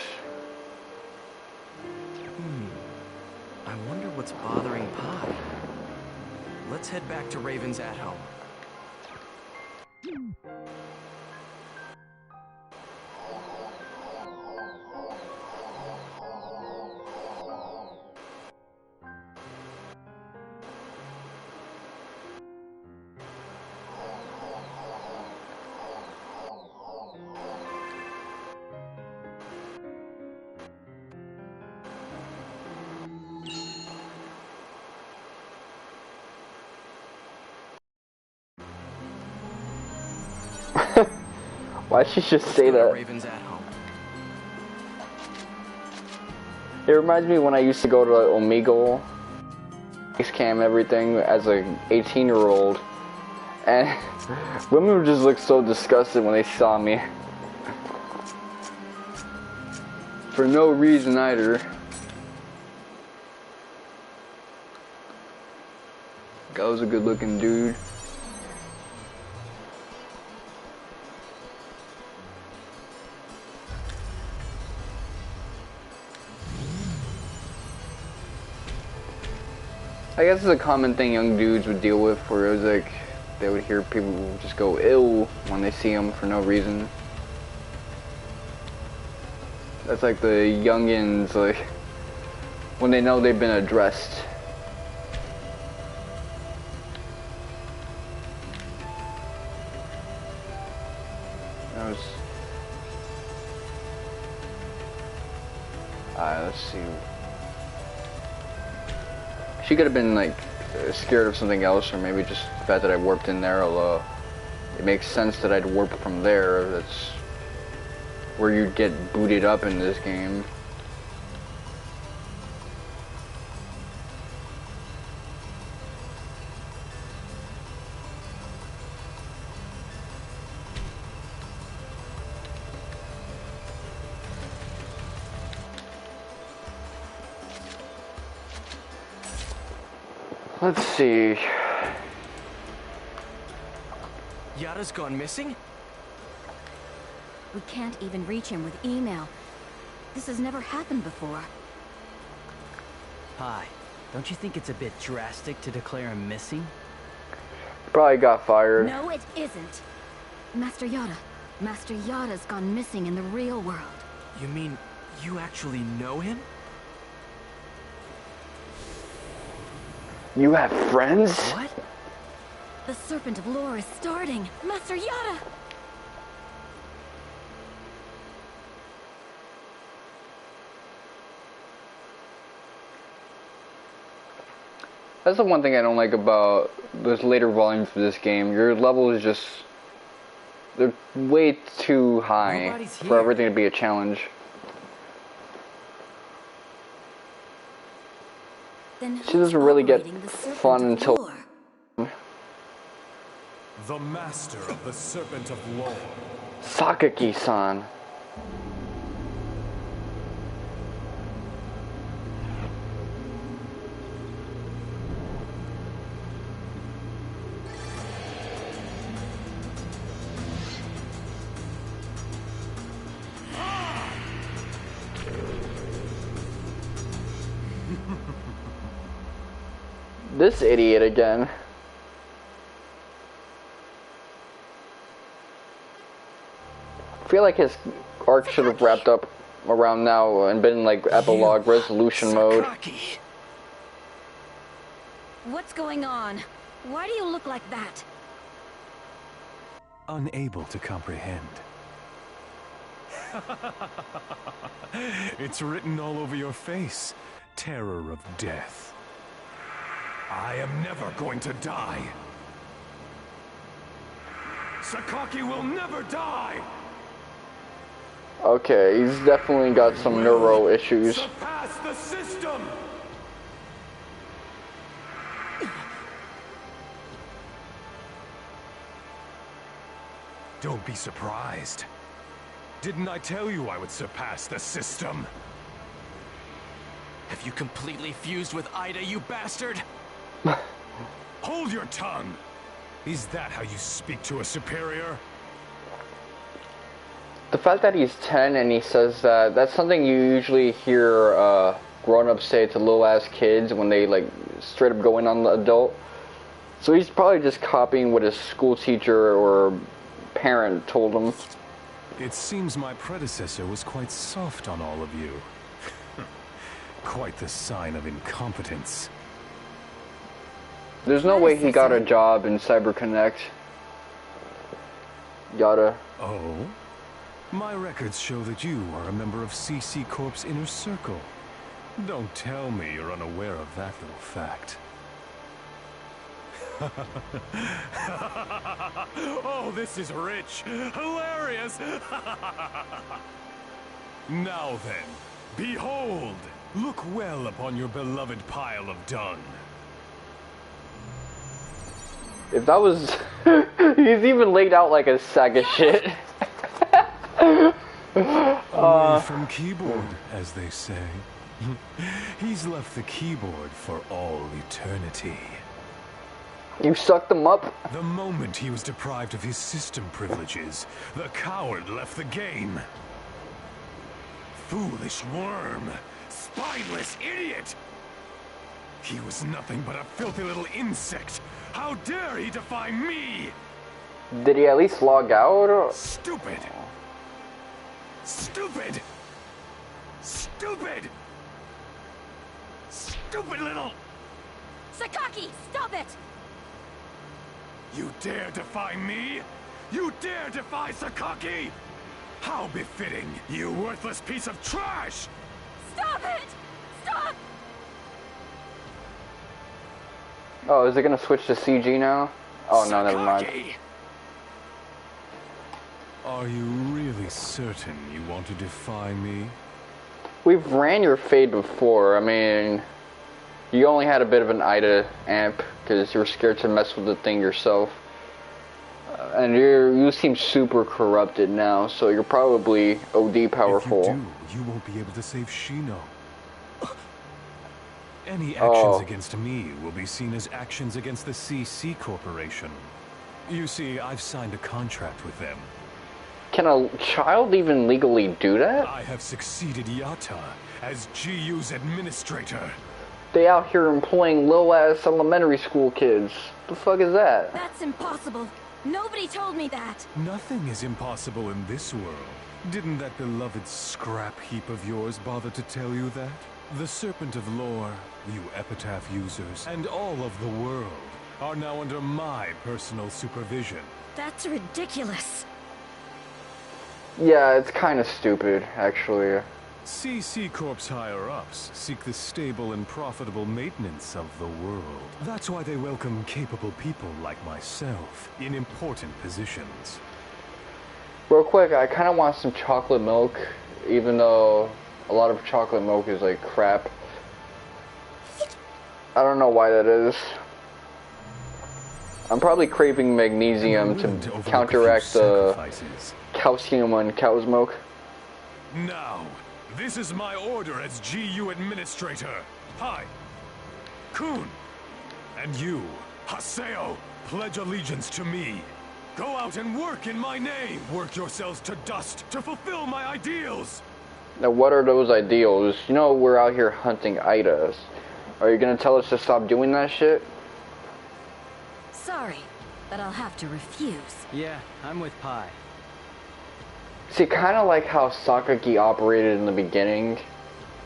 I wonder what's bothering Pi. Let's head back to Raven's at home. Why'd she just say that? Raven's at home. It reminds me when I used to go to Omegle, cam everything as a 18-year-old, and women would just look so disgusted when they saw me. For no reason either. Guy was a good-looking dude. I guess it's a common thing young dudes would deal with, where it was like they would hear people just go ill when they see them for no reason. That's like the youngins, like when they know they've been addressed. That was. Alright, let's see. She could have been like scared of something else, or maybe just the fact that I warped in there. Although it makes sense that I'd warp from there. That's where you'd get booted up in this game. Let's see. Yata's gone missing? We can't even reach him with email. This has never happened before. Hi. Don't you think it's a bit drastic to declare him missing? Probably got fired. No, it isn't. Master Yata. Master Yata's gone missing in the real world. You mean you actually know him? You have friends? What? The Serpent of Lore is starting. Master Yata! That's the one thing I don't like about those later volumes of this game. Your level is just... they're way too high for everything to be a challenge. She doesn't really get fun until... The master of the Serpent of Lore. Sakaki-san. This idiot again. I feel like his arc should have wrapped up around now and been like epilogue resolution mode. What's going on? Why do you look like that? Unable to comprehend. It's written all over your face. Terror of death. I am never going to die. Sakaki will never die! Okay, he's definitely got some neuro issues. Surpass the system! Don't be surprised. Didn't I tell you I would surpass the system? Have you completely fused with Aida, you bastard? Hold your tongue! Is that how you speak to a superior? The fact that he's 10 and he says that, that's something you usually hear grown-ups say to little-ass kids when they, like, straight up go in on the adult. So he's probably just copying what his school teacher or parent told him. It seems my predecessor was quite soft on all of you. Quite the sign of incompetence. There's no way he got a job in CyberConnect. Yata. Oh? My records show that you are a member of CC Corp's inner circle. Don't tell me you're unaware of that little fact. Oh, this is rich! Hilarious! Now then, behold! Look well upon your beloved pile of dung. If that was... he's even laid out like a sack of shit. Away from keyboard, as they say. He's left the keyboard for all eternity. You sucked him up? The moment he was deprived of his system privileges, the coward left the game. Foolish worm! Spineless idiot! He was nothing but a filthy little insect! How dare he defy me! Did he at least log out? Or? Stupid! Stupid! Stupid! Stupid little... Sakaki, stop it! You dare defy me? You dare defy Sakaki? How befitting, you worthless piece of trash! Stop it! Stop! Oh, is it gonna switch to CG now? Oh no, never mind. Are you really certain you want to defy me? We've ran your fade before. I mean, you only had a bit of an Aida amp because you were scared to mess with the thing yourself. And you seem super corrupted now, so you're probably OD powerful. If you do, you won't be able to save Shino. Any actions against me will be seen as actions against the CC Corporation. You see, I've signed a contract with them. Can a child even legally do that? I have succeeded Yata as GU's administrator. They out here employing little-ass elementary school kids. The fuck is that? That's impossible. Nobody told me that. Nothing is impossible in this world. Didn't that beloved scrap heap of yours bother to tell you that? The Serpent of Lore, you Epitaph users, and all of the world are now under my personal supervision. That's ridiculous. Yeah, it's kind of stupid, actually. CC Corp's higher-ups seek the stable and profitable maintenance of the world. That's why they welcome capable people like myself in important positions. Real quick, I kind of want some chocolate milk, even though a lot of chocolate milk is like crap. I don't know why that is. I'm probably craving magnesium to counteract the calcium on cow's milk. Now, this is my order as GU Administrator. Hi, Kun. And you, Haseo, pledge allegiance to me. Go out and work in my name. Work yourselves to dust to fulfill my ideals. Now, what are those ideals? You know, we're out here hunting Aidas. Are you gonna tell us to stop doing that shit? Sorry, but I'll have to refuse. Yeah, I'm with Pi. See, kind of like how Sakaki operated in the beginning,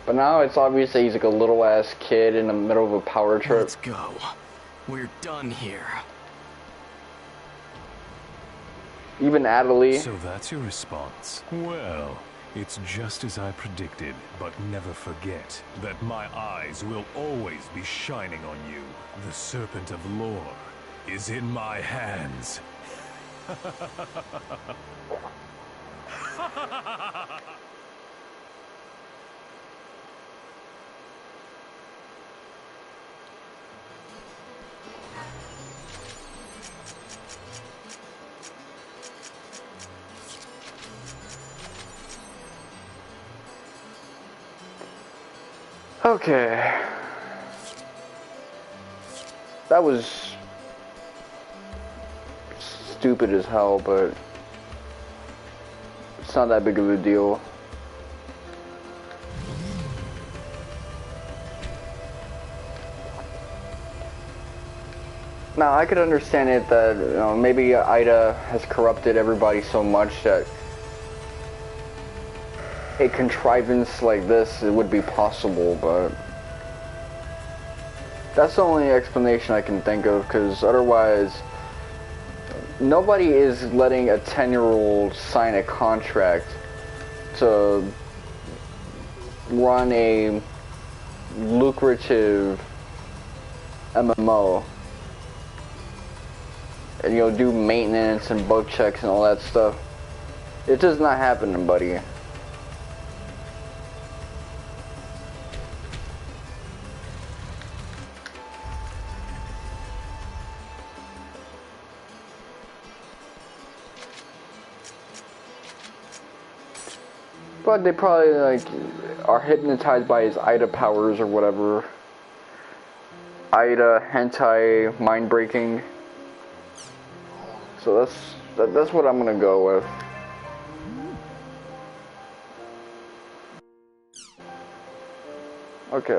but now it's obvious that he's like a little ass kid in the middle of a power trip. Let's go. We're done here. Even Adelie. So that's your response. Well, it's just as I predicted, but never forget that my eyes will always be shining on you. The Serpent of Lore is in my hands. Okay. That was stupid as hell, but it's not that big of a deal. Now, I could understand it that, you know, maybe Aida has corrupted everybody so much that a contrivance like this, it would be possible, but that's the only explanation I can think of, because otherwise nobody is letting a 10-year-old sign a contract to run a lucrative MMO and, you know, do maintenance and bug checks and all that stuff. It's just not happening, buddy. But they probably, like, are hypnotized by his Aida powers or whatever. Aida, hentai, mind breaking. So that's what I'm gonna go with. Okay.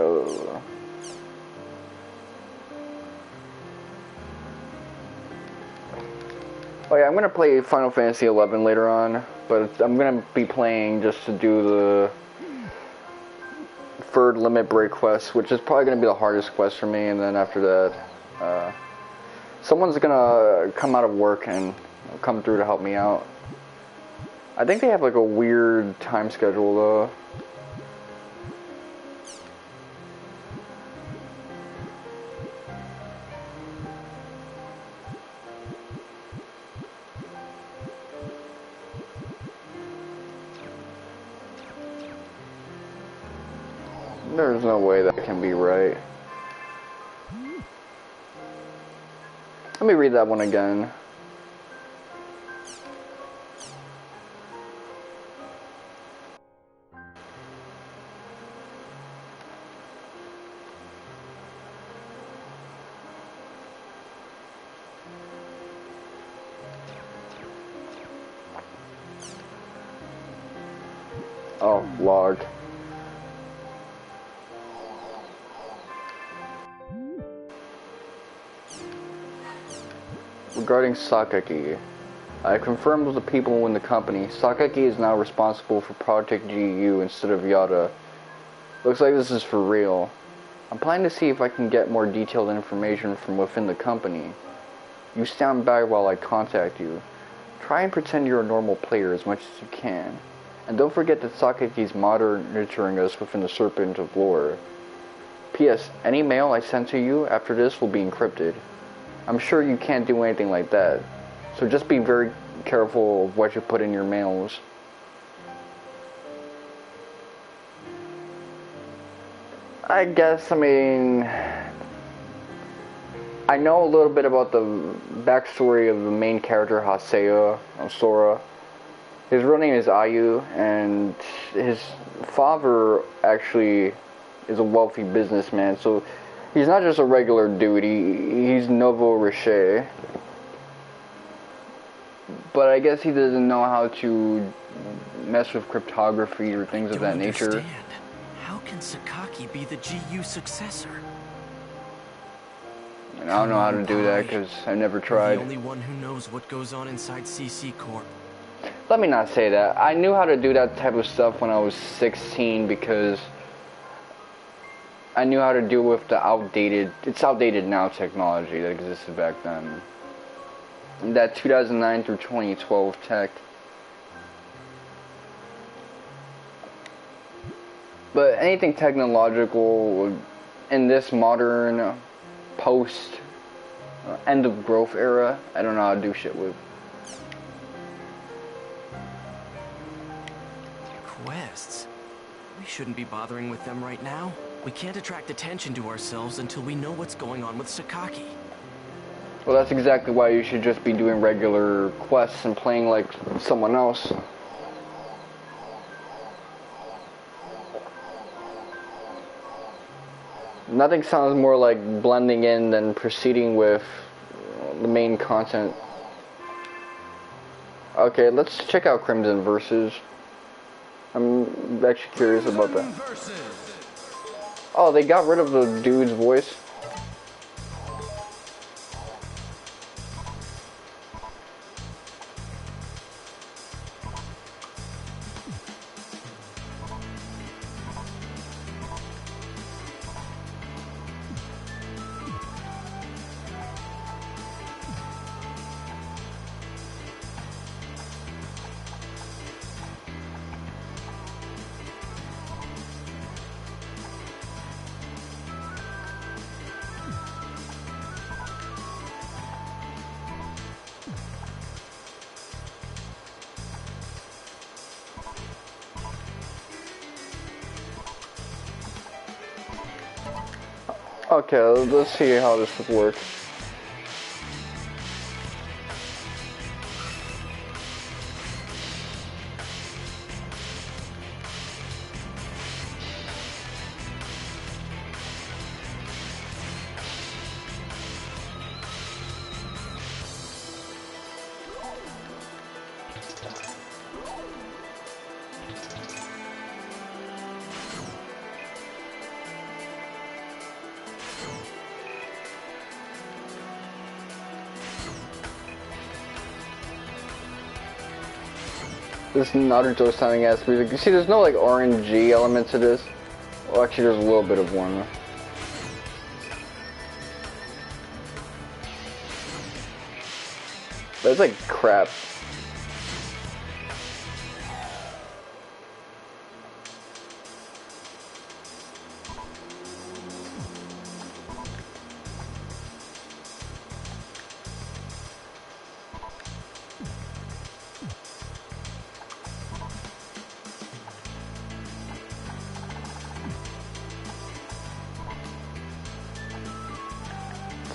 Oh yeah, I'm gonna play Final Fantasy XI later on, but I'm gonna be playing just to do the third limit break quest, which is probably gonna be the hardest quest for me, and then after that, someone's gonna come out of work and come through to help me out. I think they have like a weird time schedule though. There's no way that can be right. Let me read that one again. Oh, log. Regarding Sakaki, I confirmed with the people in the company. Sakaki is now responsible for Project GU instead of Yata. Looks like this is for real. I'm planning to see if I can get more detailed information from within the company. You stand by while I contact you. Try and pretend you're a normal player as much as you can. And don't forget that Sakaki's monitoring us within the Serpent of Lore. P.S. Any mail I send to you after this will be encrypted. I'm sure you can't do anything like that, so just be very careful of what you put in your mails. I guess, I mean, I know a little bit about the backstory of the main character, Haseo, Sora. His real name is Ayu, and his father actually is a wealthy businessman, so he's not just a regular dude, he's nouveau riche. But I guess he doesn't know how to mess with cryptography or things of that nature. How can Sakaki be the GU successor? And I don't know how to do that because I never tried. You're the only one who knows what goes on inside CC Corp. Let me not say that. I knew how to do that type of stuff when I was 16 because I knew how to deal with the it's outdated now technology that existed back then. That 2009 through 2012 tech. But anything technological in this modern post end of growth era, I don't know how to do shit with. Quests? We shouldn't be bothering with them right now. We can't attract attention to ourselves until we know what's going on with Sakaki. Well, that's exactly why you should just be doing regular quests and playing like someone else. Nothing sounds more like blending in than proceeding with the main content. Okay, let's check out Crimson Versus. I'm actually curious about that. Oh, they got rid of the dude's voice. Okay, let's see how this would work. This Naruto sounding ass music. You see, there's no like RNG element to this. Well, actually, there's a little bit of one. But it's like crap.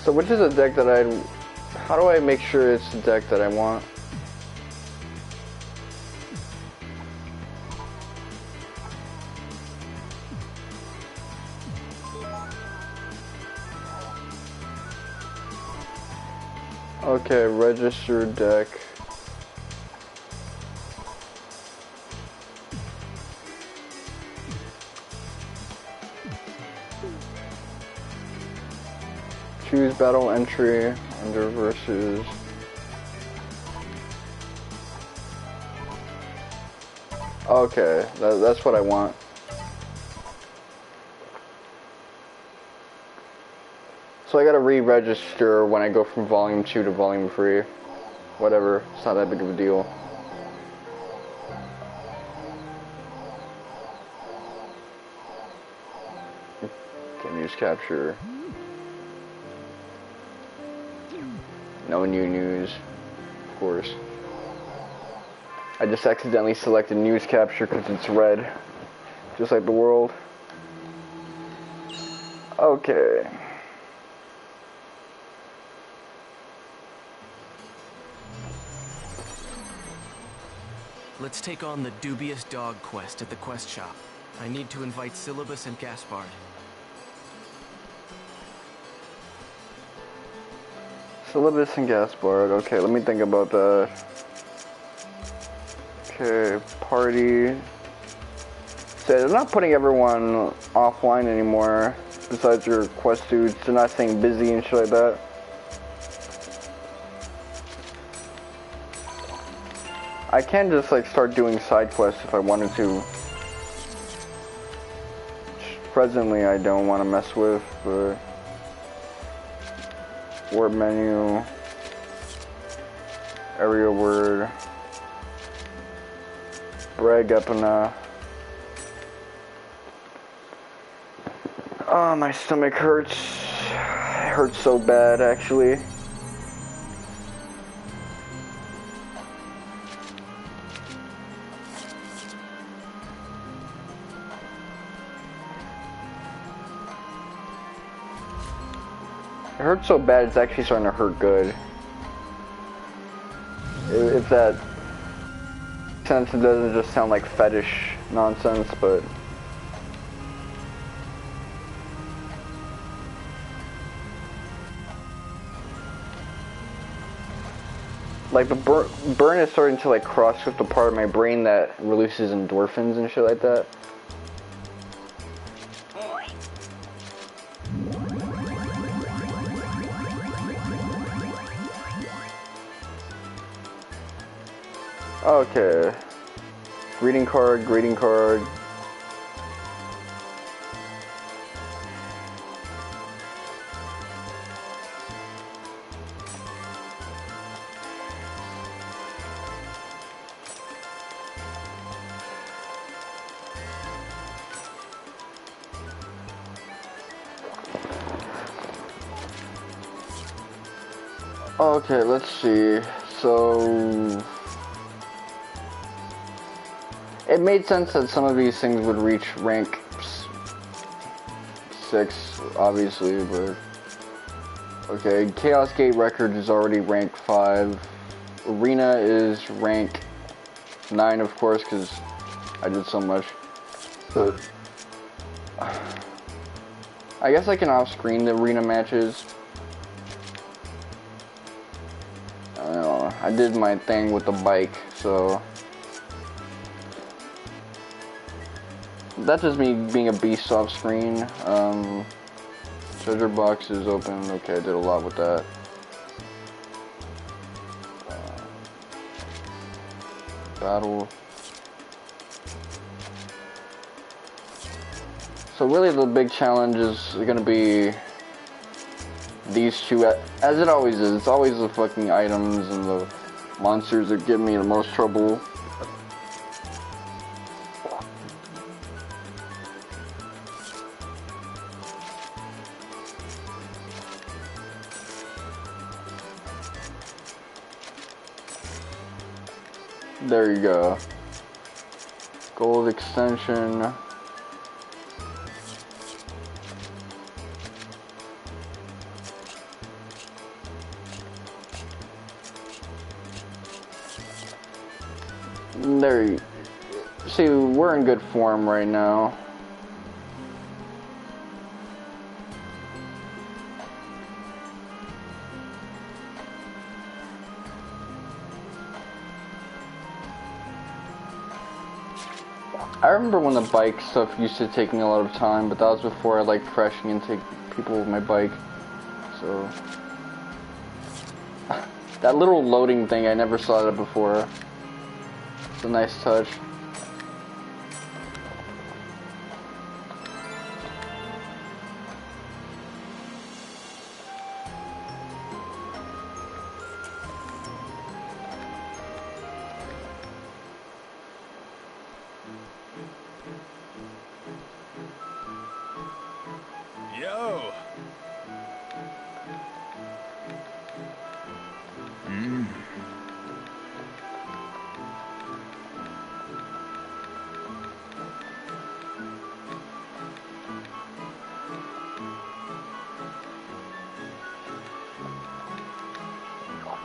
So which is a deck that how do I make sure it's the deck that I want? Okay, register deck. Choose battle entry under versus. Okay, that's what I want. So I gotta re-register when I go from volume 2 to volume 3. Whatever, it's not that big of a deal. Can use capture. No new news, of course. I just accidentally selected news capture because it's red, just like the world. Okay. Let's take on the dubious dog quest at the quest shop. I need to invite Syllabus and Gaspard. Syllabus and Gaspard. Okay, let me think about that. Okay, party. So they're not putting everyone offline anymore. besides your quest dudes. They're not staying busy and shit like that. I can just like start doing side quests if I wanted to. Presently, I don't want to mess with, but word menu, area word, Breg, Epona. Oh, my stomach hurts. It hurts so bad, actually. It hurts so bad, it's actually starting to hurt good. If that sense, it doesn't just sound like fetish nonsense, but... like the burn is starting to like cross with the part of my brain that releases endorphins and shit like that. Okay. Greeting card, greeting card. Okay, let's see. So it made sense that some of these things would reach rank 6, obviously, but okay. Chaos Gate Record is already rank 5. Arena is rank 9, of course, because I did so much. But I guess I can off-screen the arena matches. I don't know. I did my thing with the bike, so that's just me being a beast off screen. Treasure box is open. Okay, I did a lot with that. Battle. So really the big challenge is gonna be these two, as it always is. It's always the fucking items and the monsters that give me the most trouble. There you go. Gold extension. There you see, we're in good form right now. I remember when the bike stuff used to take me a lot of time, but that was before I liked crashing into people with my bike. So that little loading thing, I never saw that before. It's a nice touch. Yo.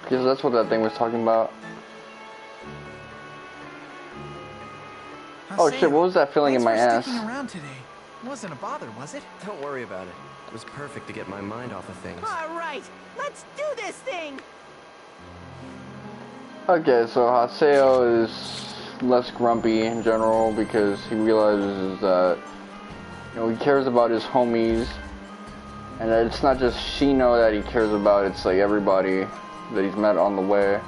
Because that's what that thing was talking about. Oh shit, what was that feeling in my ass? Sticking around today. Wasn't a bother, was it? Don't worry about it. It was perfect to get my mind off of things. All right, let's do this thing. Okay, so Haseo is less grumpy in general because he realizes that, you know, he cares about his homies. And it's not just Shino that he cares about, it's like everybody that he's met on the way.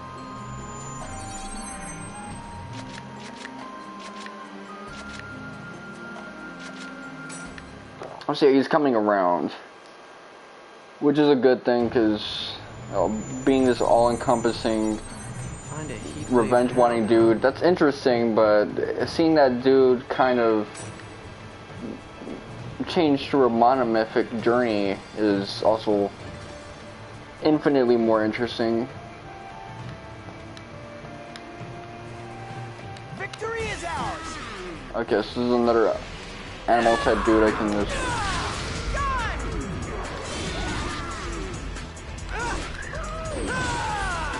I'll say he's coming around, which is a good thing, because being this all-encompassing, revenge-wanting dude, that's interesting, but seeing that dude kind of change through a monomythic journey is also infinitely more interesting. Victory is ours. Okay, so this is another animal type dude I can just...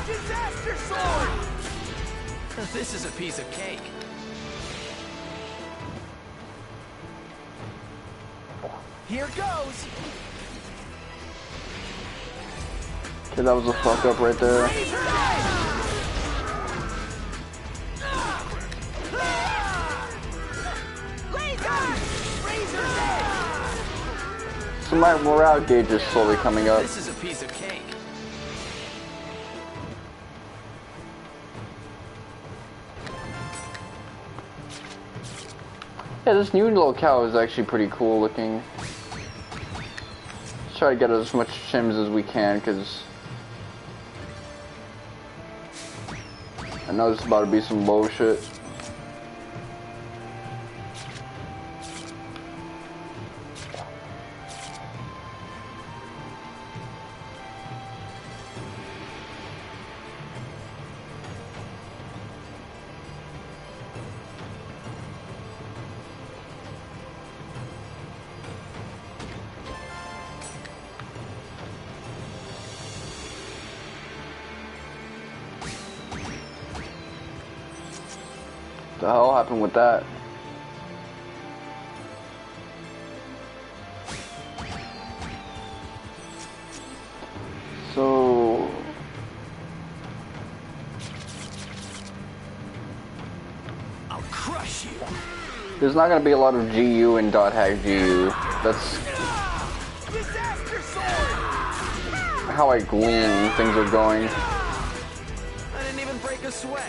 Disaster sword! This is a piece of cake. Here goes. Okay, that was a fuck up right there. So my morale gauge is slowly coming up. This is a piece of cake. Yeah, this new locale is actually pretty cool looking. Let's try to get as much shims as we can, because I know this is about to be some bullshit. What the hell happened with that? So I'll crush you. there's not gonna be a lot of GU and .hack GU. That's how I glean things are going. I didn't even break a sweat.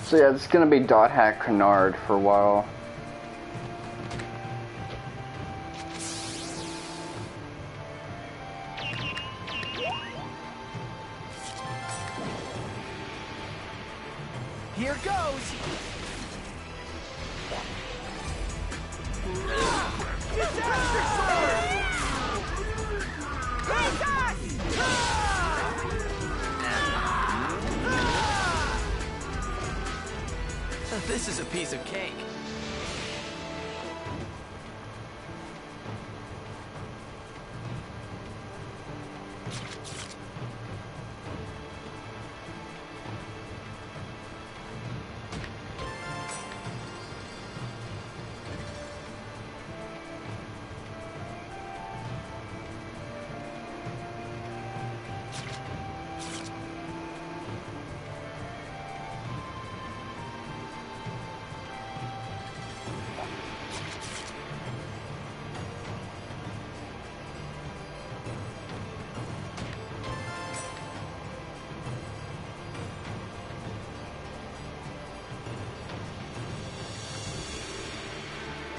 So yeah, it's gonna be .hack Canard for a while. Here goes. Disaster sword. This is a piece of cake.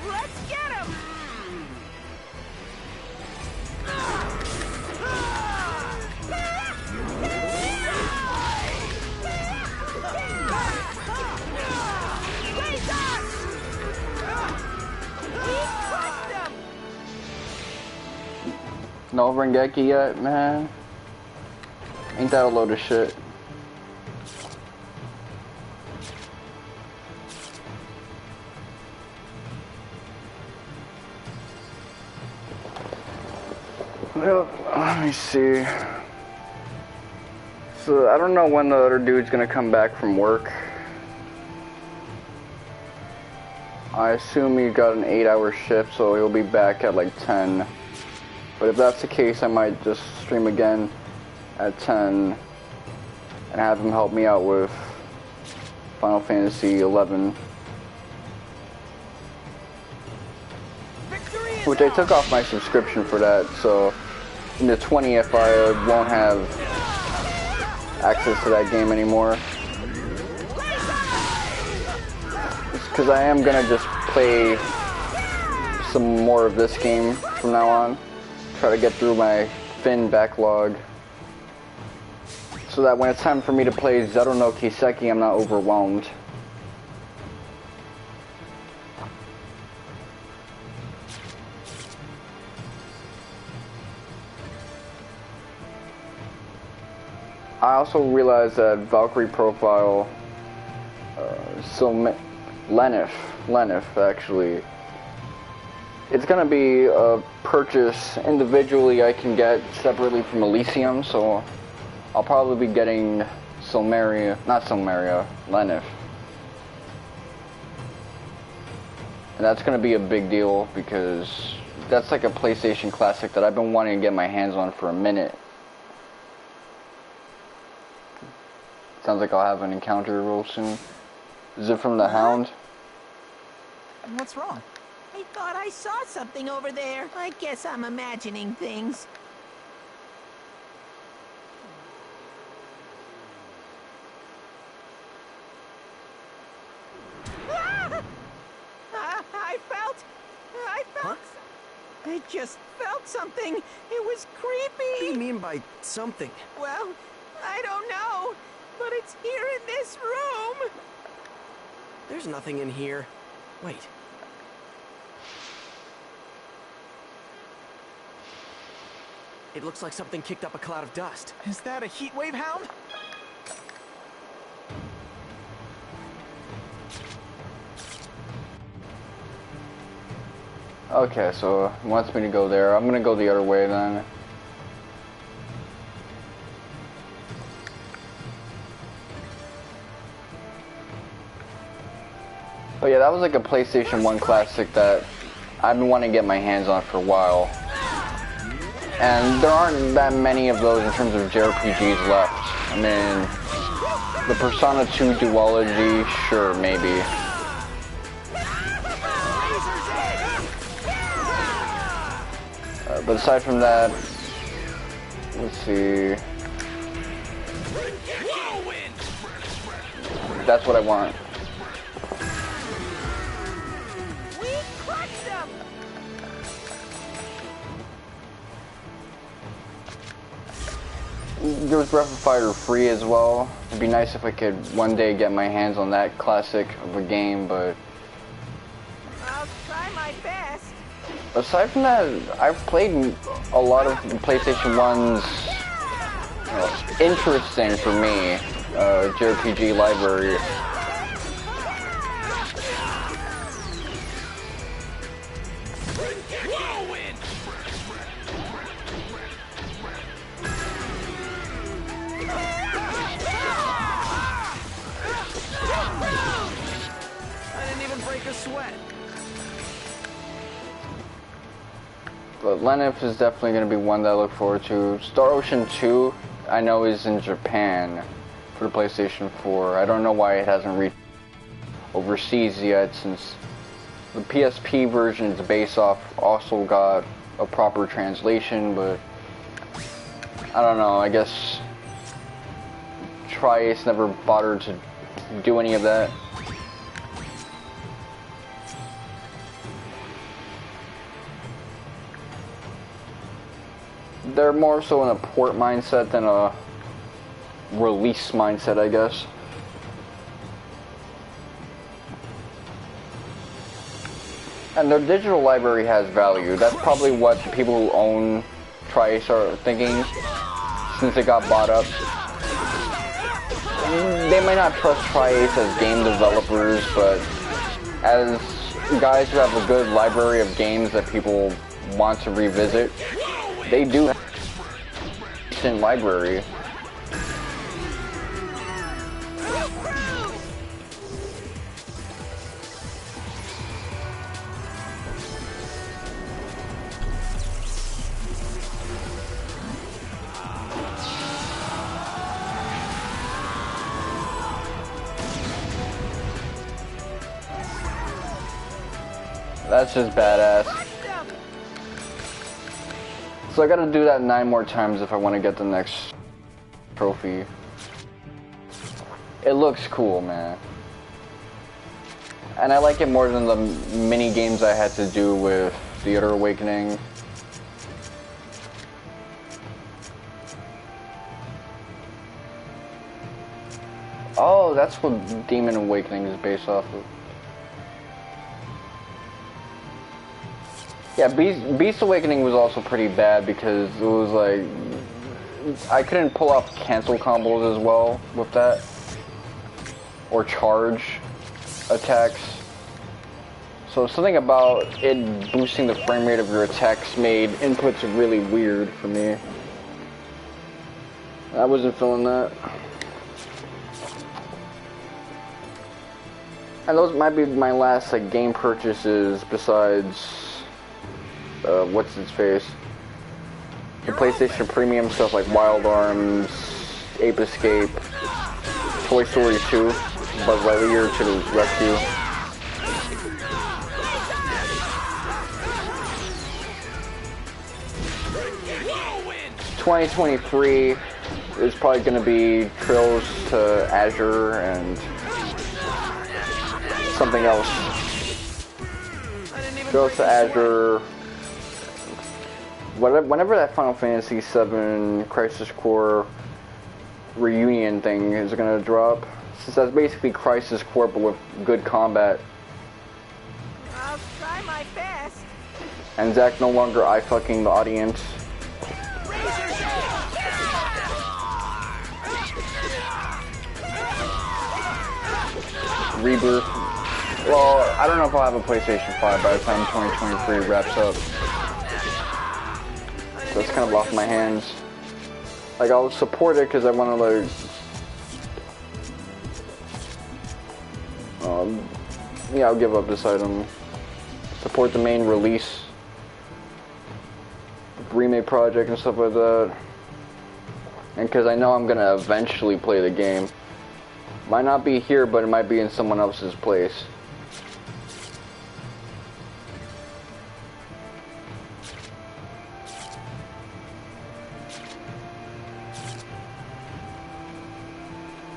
Let's get him! No Rengeki yet, man? Ain't that a load of shit? Well, let me see. So, I don't know when the other dude's gonna come back from work. I assume he got an 8-hour shift, so he'll be back at like 10. But if that's the case, I might just stream again at 10 and have him help me out with Final Fantasy 11. Which I took off my subscription for that, so in the 20th I won't have access to that game anymore. Because I am gonna just play some more of this game from now on. Try to get through my Finn backlog. So that when it's time for me to play Zero no Kiseki, I'm not overwhelmed. I also realized that Valkyrie profile, Lenif actually, it's gonna be a purchase individually I can get separately from Elysium, so I'll probably be getting Lenif. And that's gonna be a big deal because that's like a PlayStation classic that I've been wanting to get my hands on for a minute. Sounds like I'll have an encounter real soon. Is it from the Hound? What's wrong? I thought I saw something over there. I guess I'm imagining things. I just felt something. It was creepy. What do you mean by something? Well, I don't know, but it's here in this room. There's nothing in here. Wait. It looks like something kicked up a cloud of dust. Is that a heat wave hound? Okay, so he wants me to go there. I'm gonna go the other way then. But yeah, that was like a PlayStation 1 classic that I've been wanting to get my hands on for a while. And there aren't that many of those in terms of JRPGs left. I mean, the Persona 2 duology, sure, maybe. But aside from that, let's see. That's what I want. There's Breath of Fire free as well. It'd be nice if I could one day get my hands on that classic of a game, but I'll try my best. Aside from that, I've played a lot of PlayStation 1's interesting for me JRPG library. I didn't even break a sweat. But Lenif is definitely going to be one that I look forward to. Star Ocean 2, I know, is in Japan for the PlayStation 4. I don't know why it hasn't reached overseas yet, since the PSP version it's based off also got a proper translation, but I don't know, I guess Tri-Ace never bothered to do any of that. They're more so in a port mindset than a release mindset, I guess. And their digital library has value. That's probably what the people who own Tri-Ace are thinking, since it got bought up. They might not trust Tri-Ace as game developers, but as guys who have a good library of games that people want to revisit, they do have a decent library. That's just badass. So I gotta do that 9 more times if I want to get the next trophy. It looks cool, man. And I like it more than the mini games I had to do with Theater Awakening. Oh, that's what Demon Awakening is based off of. Yeah, Beast Awakening was also pretty bad because it was like I couldn't pull off cancel combos as well with that, or charge attacks. So something about it boosting the frame rate of your attacks made inputs really weird for me. I wasn't feeling that. And those might be my last like game purchases besides what's its face? The PlayStation Premium stuff like Wild Arms, Ape Escape, Toy Story 2, Buzz Lightyear to the rescue. $2023 is probably going to be Trails to Azure and something else. Trails to Azure. Whenever that Final Fantasy VII Crisis Core reunion thing is going to drop, since that's basically Crisis Core but with good combat. I'll try my best. And Zack no longer eye-fucking the audience. Rebirth. Well, I don't know if I'll have a PlayStation 5 by the time 2023 wraps up. So it's kind of off my hands. Like, I'll support it because I want to, like, yeah, I'll give up this item. Support the main release, remake project and stuff like that. And because I know I'm going to eventually play the game. Might not be here, but it might be in someone else's place.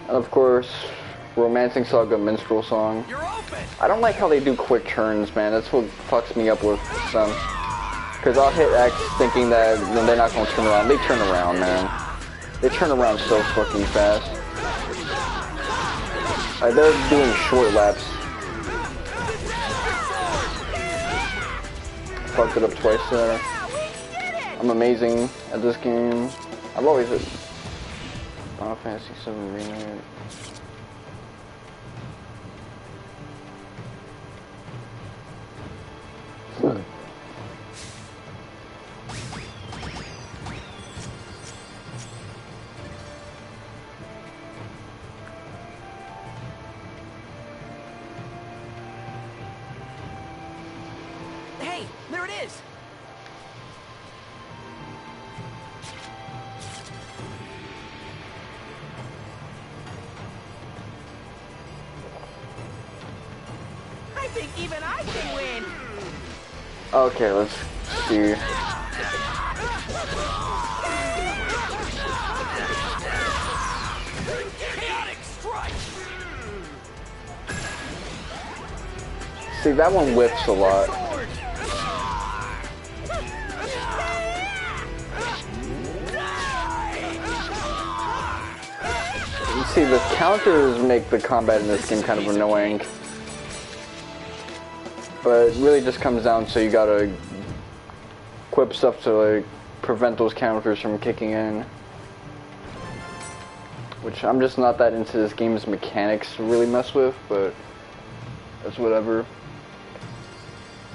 And of course, Romancing Saga Minstrel Song. I don't like how they do quick turns, man. That's what fucks me up with them. Because I'll hit X thinking that they're not going to turn around. They turn around, man. They turn around so fucking fast. Like, they're doing short laps. Fucked it up twice there. I'm amazing at this game. I've always hit Final Fantasy VII Remake. Hey, there it is. I think even I can win. Okay, let's see. Chaotic strike. See, that one whips a lot. You see, the counters make the combat in this game kind of annoying. But it really just comes down to you gotta equip stuff to like prevent those counters from kicking in. Which I'm just not that into this game's mechanics to really mess with, but that's whatever.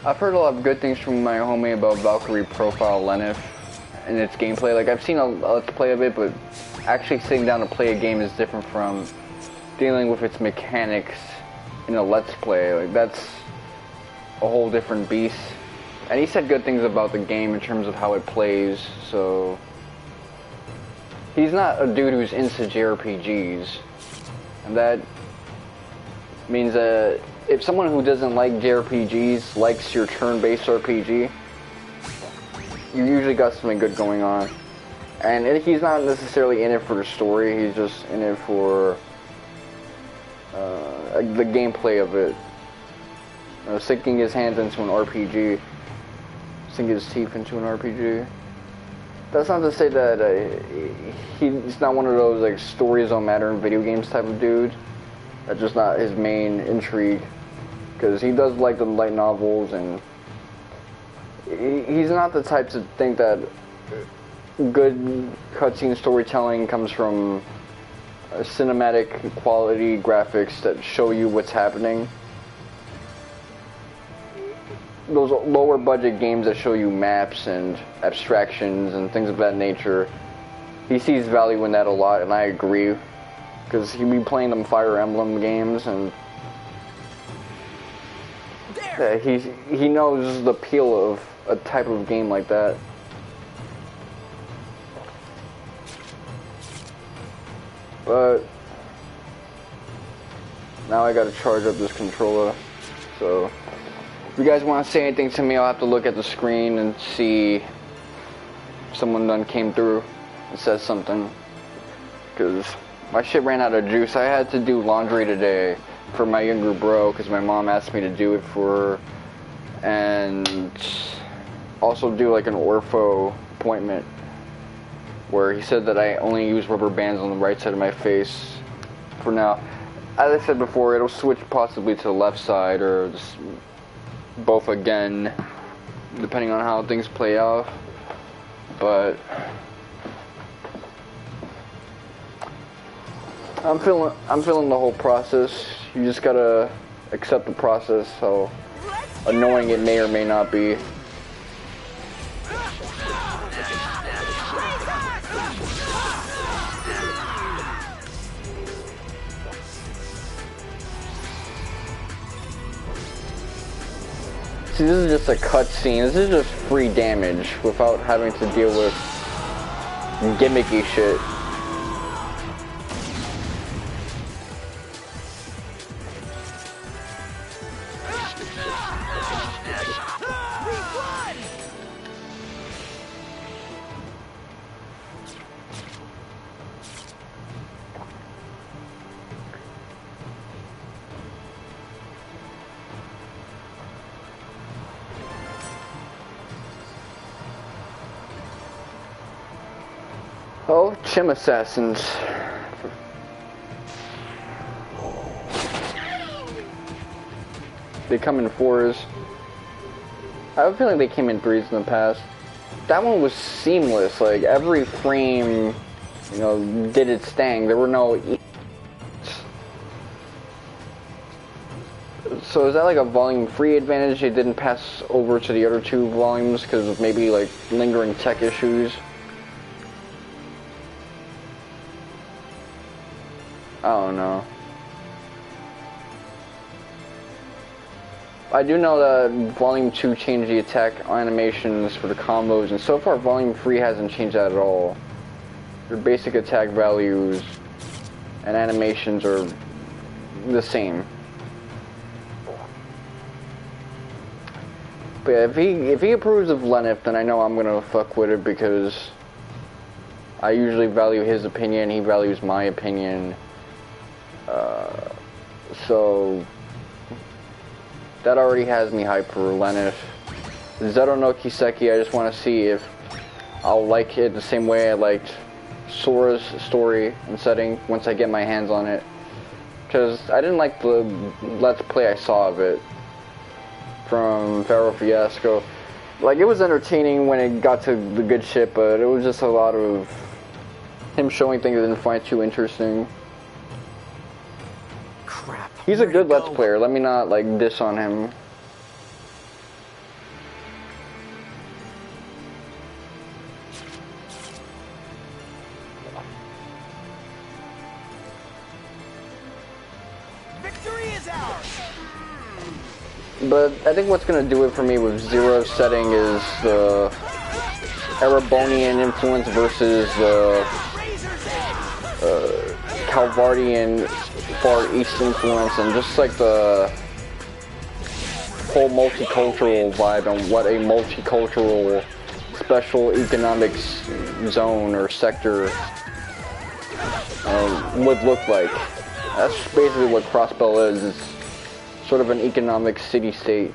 I've heard a lot of good things from my homie about Valkyrie Profile Lenif and its gameplay. Like, I've seen a let's play of it, but actually sitting down to play a game is different from dealing with its mechanics in a let's play. Like, that's a whole different beast. And he said good things about the game in terms of how it plays, so he's not a dude who's into JRPGs, and that means that if someone who doesn't like JRPGs likes your turn-based RPG, you usually got something good going on. And he's not necessarily in it for the story, he's just in it for the gameplay of it. Sinking his hands into an RPG, sinking his teeth into an RPG. That's not to say that he's not one of those like stories don't matter in video games type of dude. That's just not his main intrigue. Because he does like the light novels, and he's not the type to think that good cutscene storytelling comes from cinematic quality graphics that show you what's happening. Those lower budget games that show you maps and abstractions and things of that nature, he sees value in that a lot, and I agree. Because he'd be playing them Fire Emblem games, and yeah, he knows the appeal of a type of game like that. But now I gotta charge up this controller, so if you guys want to say anything to me, I'll have to look at the screen and see if someone done came through and says something, because my shit ran out of juice. I had to do laundry today for my younger bro, because my mom asked me to do it for her, and also do like an ortho appointment, where he said that I only use rubber bands on the right side of my face for now. As I said before, it'll switch possibly to the left side, or just both again, depending on how things play out. But I'm feeling the whole process. You just gotta accept the process, how annoying it may or may not be. See, this is just a cutscene. This is just free damage without having to deal with gimmicky shit. Oh, Chim Assassins. They come in 4s. I have a feeling they came in 3s in the past. That one was seamless, like every frame, you know, did its thing. There were no So is that like a volume free advantage? They didn't pass over to the other 2 volumes because of maybe like lingering tech issues? I don't know. I do know that Volume 2 changed the attack animations for the combos, and so far Volume 3 hasn't changed that at all. Your basic attack values and animations are the same. But yeah, if he approves of Lenneth, then I know I'm gonna fuck with it, because I usually value his opinion, he values my opinion. So that already has me hyped for Lenneth. Zero no Kiseki, I just want to see if I'll like it the same way I liked Sora's story and setting once I get my hands on it. Because I didn't like the Let's Play I saw of it from Pharaoh Fiasco. Like, it was entertaining when it got to the good shit, but it was just a lot of him showing things I didn't find too interesting. Crap. He's a good Let's Player, let me not, like, diss on him. Victory is ours! But I think what's gonna do it for me with Zero's setting is the Erebonian influence versus the Calvardian Far East influence, and just like the whole multicultural vibe and what a multicultural special economics zone or sector would look like. That's basically what Crossbell is. It's sort of an economic city-state.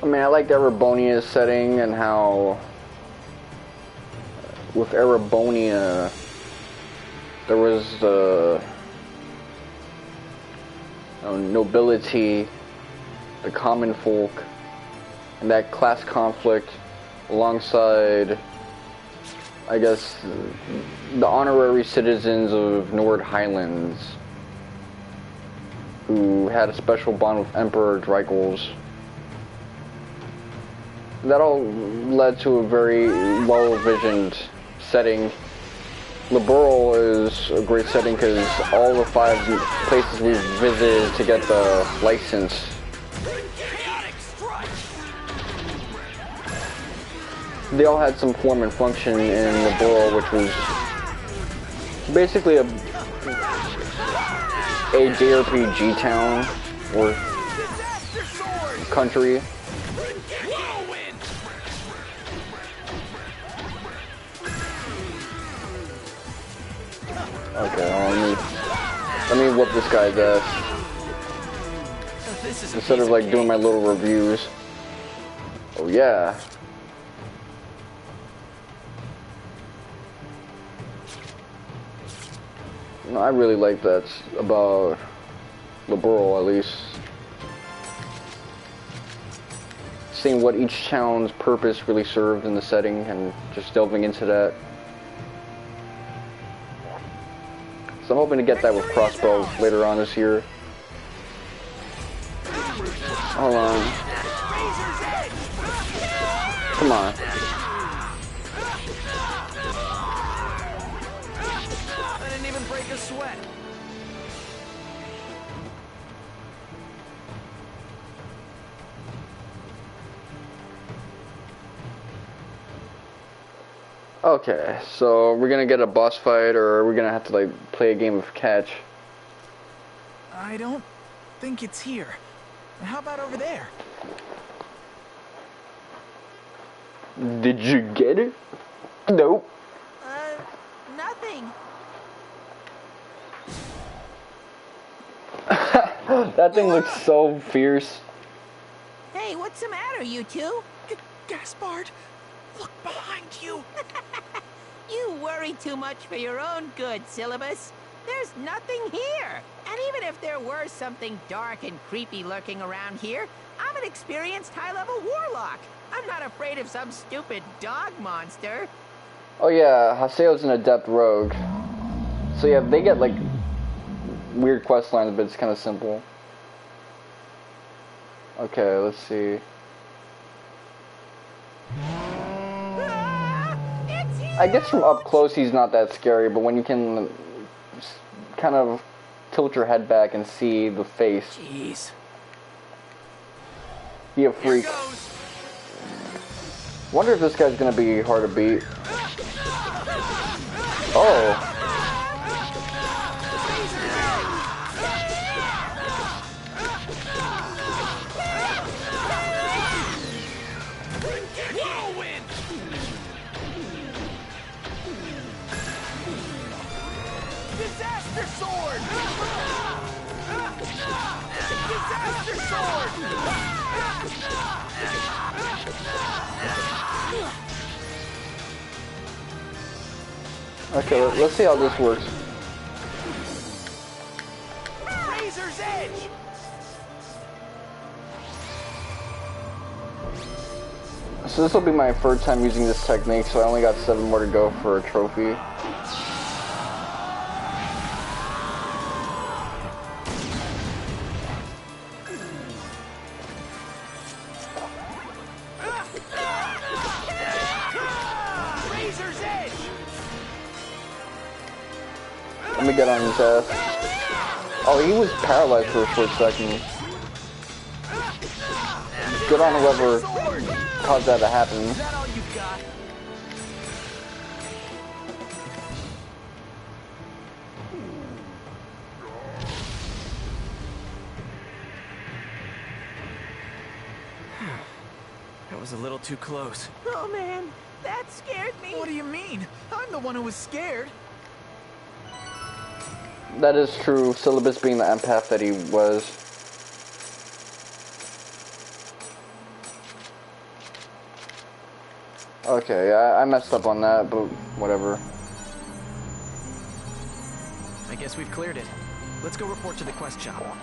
I mean, I like Erebonia's setting and how with Erebonia there was the nobility, the common folk, and that class conflict alongside, I guess, the honorary citizens of Nord Highlands who had a special bond with Emperor Dreigels. That all led to a very well-visioned setting. Liberal is a great setting because all the 5 places we've visited to get the license, they all had some form and function in Liberal, which was basically a JRPG town or country. Okay, let me whoop this guy's ass. Instead of like doing my little reviews. Oh yeah. No, I really like that about Liberal, at least. Seeing what each town's purpose really served in the setting and just delving into that. So I'm hoping to get that with Crossbow later on this year. Hold on. Come on. I didn't even break a sweat. Okay, so we're gonna get a boss fight, or we're gonna have to like play a game of catch. I don't think it's here. How about over there? Did you get it? Nope. Nothing. That thing looks so fierce. Hey, what's the matter, you two? Gaspard, look behind you. You worry too much for your own good, Syllabus. There's nothing here. And even if there were something dark and creepy lurking around here, I'm an experienced high-level warlock. I'm not afraid of some stupid dog monster. Oh yeah, Haseo's an adept rogue. So yeah, they get like weird quest lines, but it's kind of simple. Okay, let's see. I guess from up close he's not that scary, but when you can kind of tilt your head back and see the face. Jeez. Be a freak. Wonder if this guy's gonna be hard to beat. Oh. Disaster sword! Disaster sword! Okay, let's see how this works. Razor's edge! So this will be my third time using this technique, so I only got 7 more to go for a trophy. Let me get on his ass. Oh, he was paralyzed for a short second. Good on whoever caused that to happen. Is that all you got? That was a little too close. Oh man, that scared me. What do you mean? I'm the one who was scared. That is true, Syllabus being the empath that he was. Okay, I messed up on that, but whatever. I guess we've cleared it. Let's go report to the quest shop.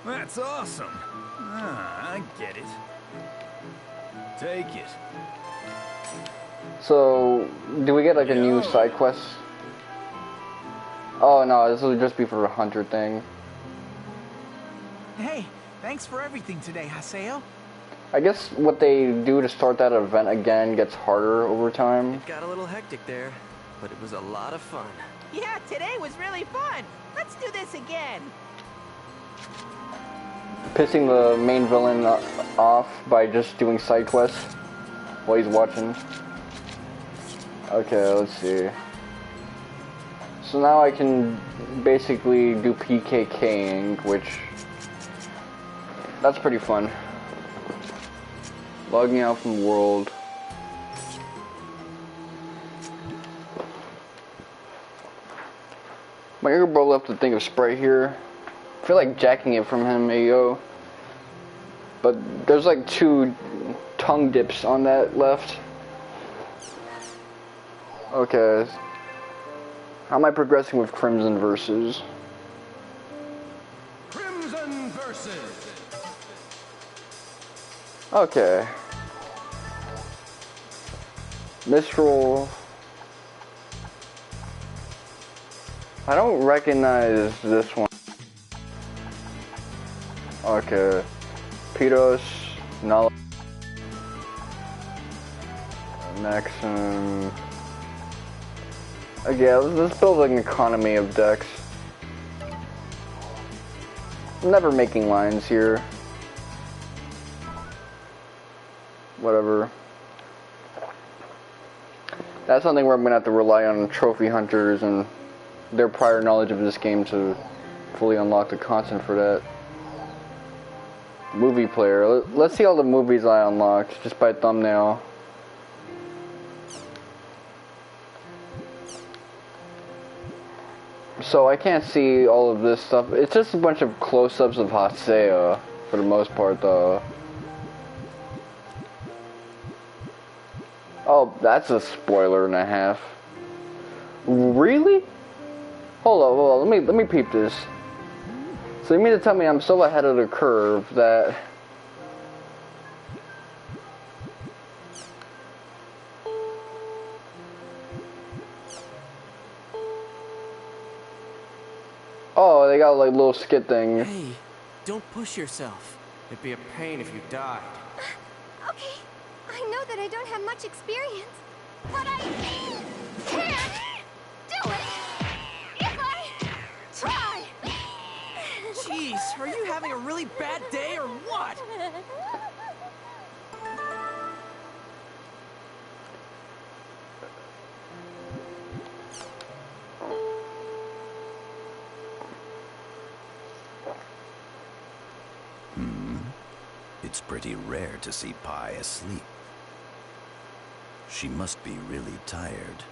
That's awesome. Ah, I get it. Take it. So, do we get like a new side quest? Oh no, this will just be for a hunter thing. Hey, thanks for everything today, Haseo. I guess what they do to start that event again gets harder over time. It got a little hectic there, but it was a lot of fun. Yeah, today was really fun. Let's do this again. Pissing the main villain off by just doing side quests while he's watching. Okay, let's see. So now I can basically do PKKing, which that's pretty fun. Logging out from world. My younger bro left a thing of Sprite here. I feel like jacking it from him, ayo. But there's like 2 tongue dips on that left. Okay. How am I progressing with Crimson Versus? Crimson Versus. Okay. Mistral. I don't recognize this one. Okay. Pitos, Null, Maxim. Again, let's build like an economy of decks. I'm never making lines here. Whatever. That's something where I'm gonna have to rely on trophy hunters and their prior knowledge of this game to fully unlock the content for that. Movie player. Let's see all the movies I unlocked just by thumbnail. So I can't see all of this stuff. It's just a bunch of close-ups of Haseo for the most part though. Oh, that's a spoiler and a half. Really? Hold on, let me peep this. So you mean to tell me I'm so ahead of the curve that oh, they got like little skit thing. Hey, don't push yourself. It'd be a pain if you died. Okay, I know that I don't have much experience, but I can do it if I try. Jeez, are you having a really bad day or what? It's pretty rare to see Pai asleep. She must be really tired.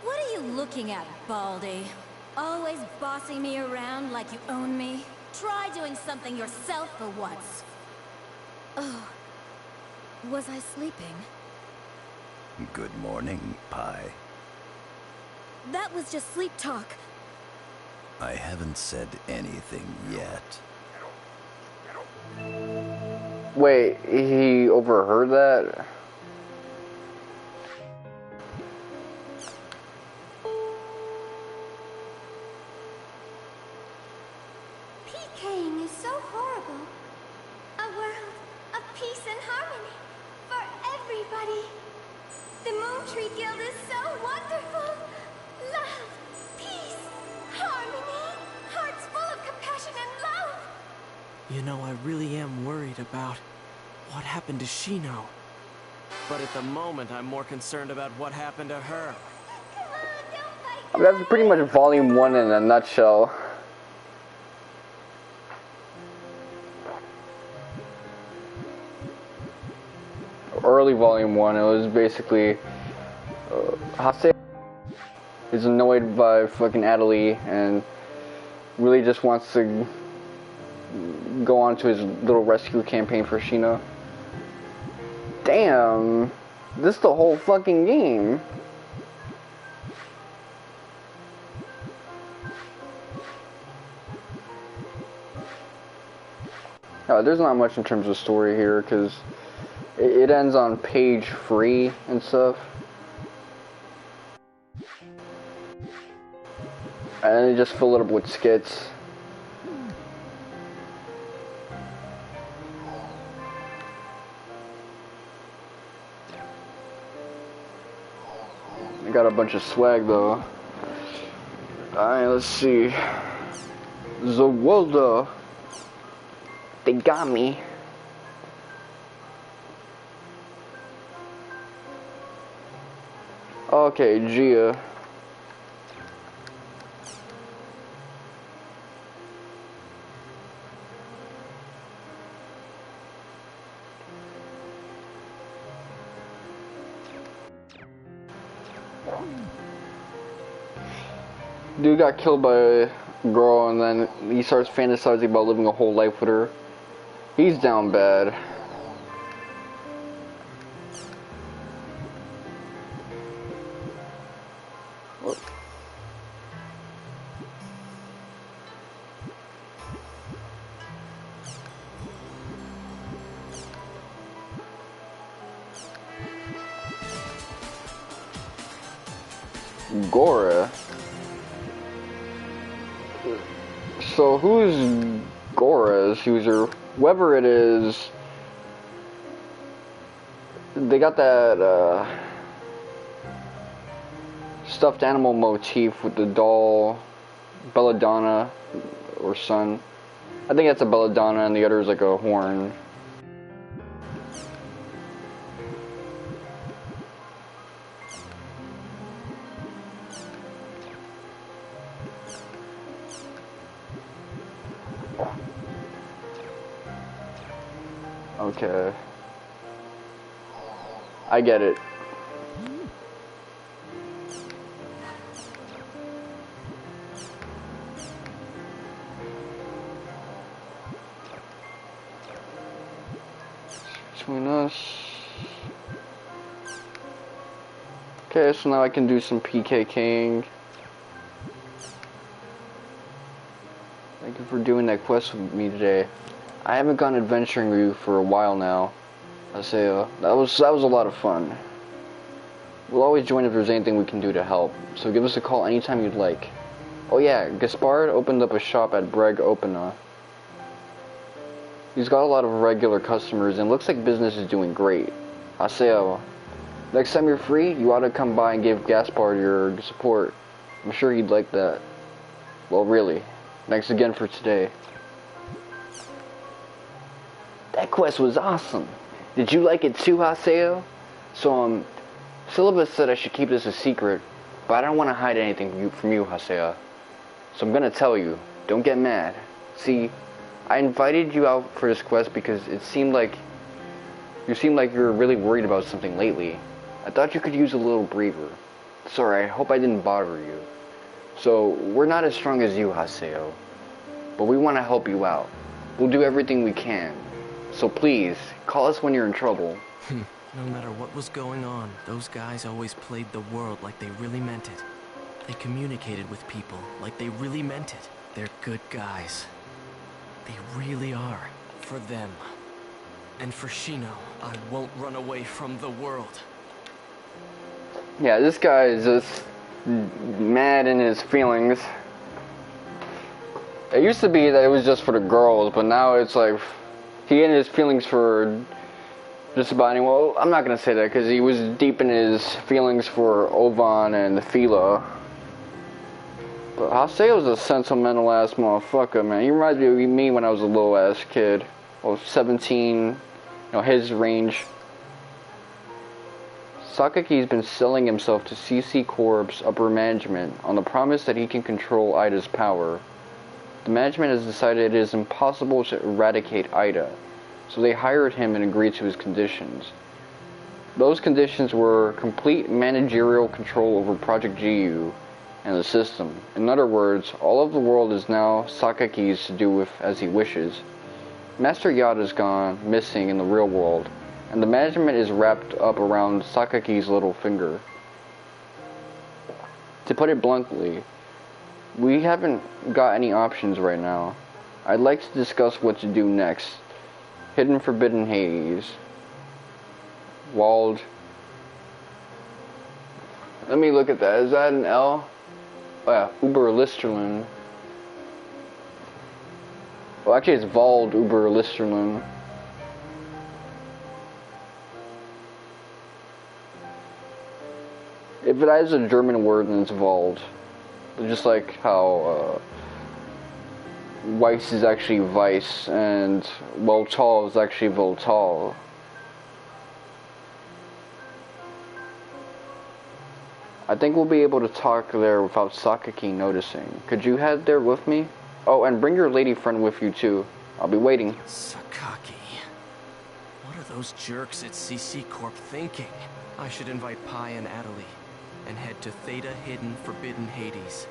What are you looking at, Baldy? Always bossing me around like you own me? Try doing something yourself for once. Oh, was I sleeping? Good morning, Pai. That was just sleep talk. I haven't said anything yet. Wait, he overheard that? PKing is so horrible. A world of peace and harmony. everybody. The Moon Tree Guild is so wonderful. Love, peace, harmony, hearts full of compassion and love. You know, I really am worried about what happened to Shino. But at the moment, I'm more concerned about what happened to her. That's pretty much volume 1 in a nutshell. Early volume 1, it was basically Haseo is annoyed by fucking Adelie and really just wants to go on to his little rescue campaign for Shino. Damn, this is the whole fucking game. There's not much in terms of story here because it ends on page 3 and stuff. And then they just fill it up with skits. I got a bunch of swag though. Alright, let's see. Zawolda. They got me. Okay, Gia. Dude got killed by a girl and then he starts fantasizing about living a whole life with her. He's down bad. Gora. So who's Gora's user? Whoever it is, they got that stuffed animal motif with the doll Belladonna or son. I think that's a Belladonna and the other is like a horn. Okay. I get it. Between us. Okay, so now I can do some PK King. Thank you for doing that quest with me today. I haven't gone adventuring with you for a while now, Haseo. That was a lot of fun. We'll always join if there's anything we can do to help, so give us a call anytime you'd like. Oh yeah, Gaspard opened up a shop at Breg, Epona. He's got a lot of regular customers and looks like business is doing great. Haseo, next time you're free, you ought to come by and give Gaspard your support. I'm sure he'd like that. Well, really. Thanks again for today. That quest was awesome. Did you like it too, Haseo? So, Syllabus said I should keep this a secret, but I don't want to hide anything from you, Haseo. So I'm gonna tell you. Don't get mad. See, I invited you out for this quest because it seemed like you were really worried about something lately. I thought you could use a little breather. Sorry, I hope I didn't bother you. So, we're not as strong as you, Haseo, but we want to help you out. We'll do everything we can. So please, call us when you're in trouble. No matter what was going on, those guys always played the world like they really meant it. They communicated with people like they really meant it. They're good guys. They really are. For them. And for Shino, I won't run away from the world. Yeah, this guy is just mad in his feelings. It used to be that it was just for the girls, but now it's like he in his feelings for Just about anyone. Well, I'm not gonna say that because he was deep in his feelings for Ovan and Phila. But Haseo's a sentimental ass motherfucker, man. He reminds me of me when I was a little ass kid. Well, 17, you know, his range. Sakaki's been selling himself to CC Corp's upper management on the promise that he can control Aida's power. The management has decided it is impossible to eradicate Aida, so they hired him and agreed to his conditions. Those conditions were complete managerial control over Project GU and the system. In other words, all of the world is now Sakaki's to do with as he wishes. Master Yata is gone missing in the real world, and the management is wrapped up around Sakaki's little finger. To put it bluntly, we haven't got any options right now. I'd like to discuss what to do next. Hidden Forbidden Hades. Walled. Let me look at that. Is that an L? Oh yeah, Uber Listerlin. Well, actually it's Vald Uber Listerlin. If it has a German word, then it's Wald. Just like how Weiss is actually Weiss and Voltal is actually Voltal. I think we'll be able to talk there without Sakaki noticing. Could you head there with me? Oh, and bring your lady friend with you too. I'll be waiting. Sakaki. What are those jerks at CC Corp thinking? I should invite Pai and Adelie and head to Theta Hidden Forbidden Hades.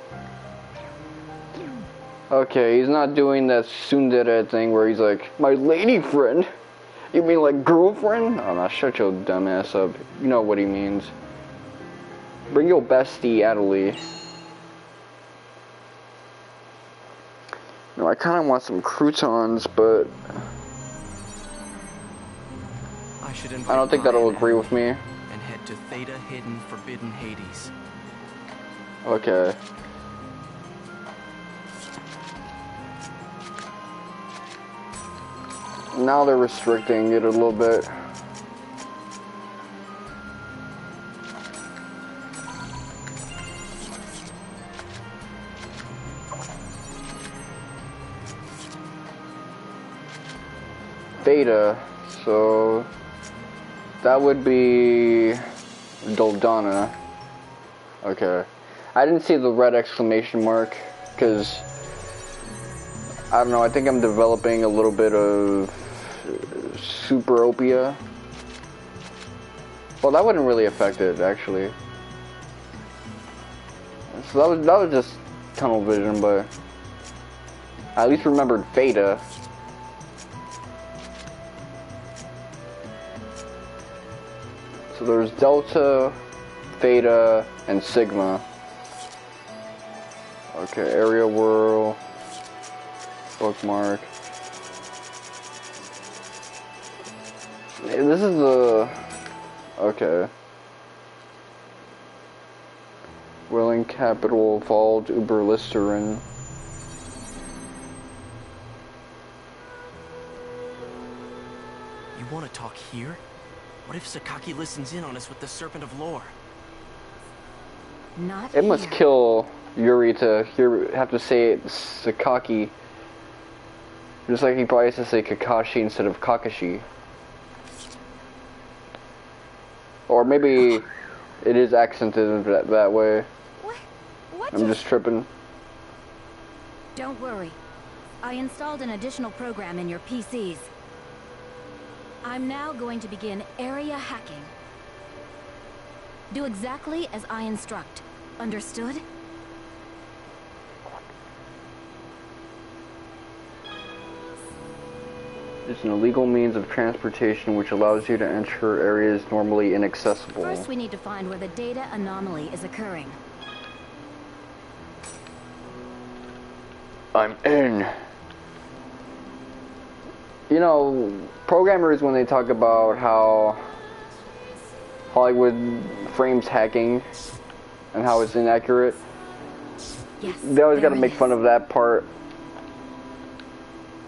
Okay, he's not doing that tsundere thing where he's like, my lady friend? You mean like girlfriend? Oh no, shut your dumb ass up. You know what he means. Bring your bestie, Adelie. No, I kind of want some croutons, but I don't think that'll agree with me. And head to Theta Hidden Forbidden Hades. Okay. Now they're restricting it a little bit. Beta, so that would be Doldana. Okay. I didn't see the red exclamation mark because I don't know, I think I'm developing a little bit of superopia. Well, that wouldn't really affect it actually. So that was just tunnel vision, but I at least remembered Theta. So there's Delta, Theta, and Sigma. Okay, area whirl, bookmark. This is the, okay. Willing Capital, Vald, Uberlisterin. You want to talk here? What if Sakaki listens in on us with the Serpent of Lore? Not It must kill Yuri to have to say it Sakaki. Just like he probably has to say Kakashi instead of Kakashi. Or maybe it is accented that way. What I'm just tripping. Don't worry. I installed an additional program in your PCs. I'm now going to begin area hacking. Do exactly as I instruct. Understood? It's an illegal means of transportation which allows you to enter areas normally inaccessible. First, we need to find where the data anomaly is occurring. I'm in. You know, programmers, when they talk about how Hollywood frames hacking and how it's inaccurate, yes, they always gotta make fun of that part.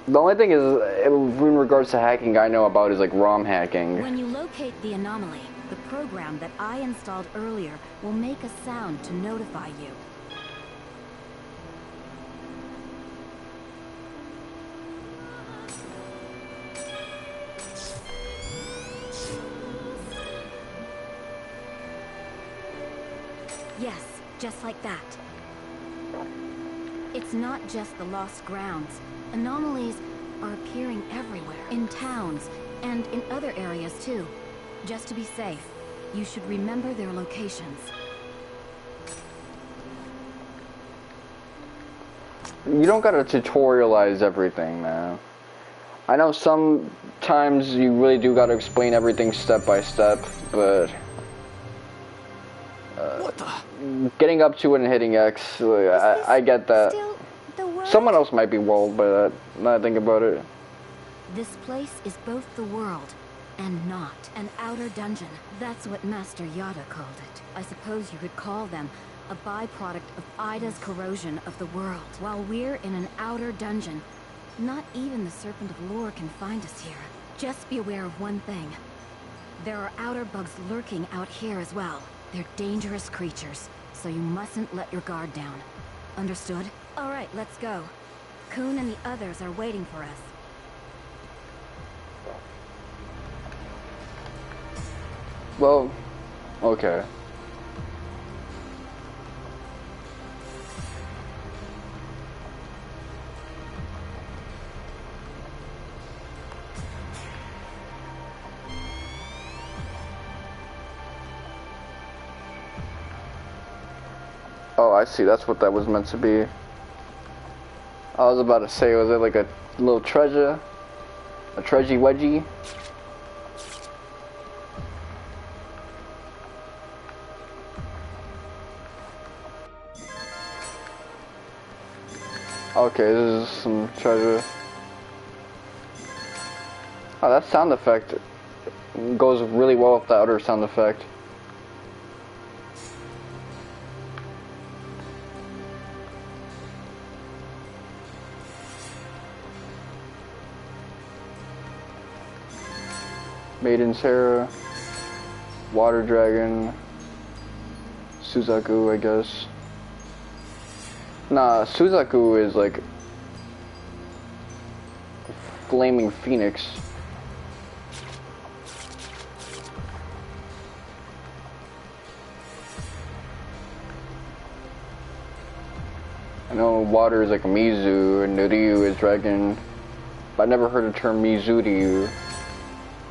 The only thing is, in regards to hacking, I know about is like ROM hacking. When you locate the anomaly, the program that I installed earlier will make a sound to notify you. Yes, just like that. It's not just the lost grounds. Anomalies are appearing everywhere, in towns, and in other areas too. Just to be safe, you should remember their locations. You don't gotta tutorialize everything, man. I know sometimes you really do gotta explain everything step by step, but... what the? Getting up to it and hitting X, I get that. Someone else might be walled by that, now that I think about it. This place is both the world and not an outer dungeon. That's what Master Yata called it. I suppose you could call them a byproduct of Aida's corrosion of the world. While we're in an outer dungeon, not even the Serpent of Lore can find us here. Just be aware of one thing. There are outer bugs lurking out here as well. They're dangerous creatures, so you mustn't let your guard down. Understood? All right, let's go. Kun and the others are waiting for us. Well, okay. Oh, I see. That's what that was meant to be. I was about to say, was it like a little treasure? A treasure wedgie? Okay, this is some treasure. Oh, that sound effect goes really well with the other sound effect. Maiden Sarah, Water Dragon, Suzaku, I guess. Nah, Suzaku is like Flaming Phoenix. I know Water is like Mizu and Ryu is Dragon, but I never heard the term Mizu-Ryu.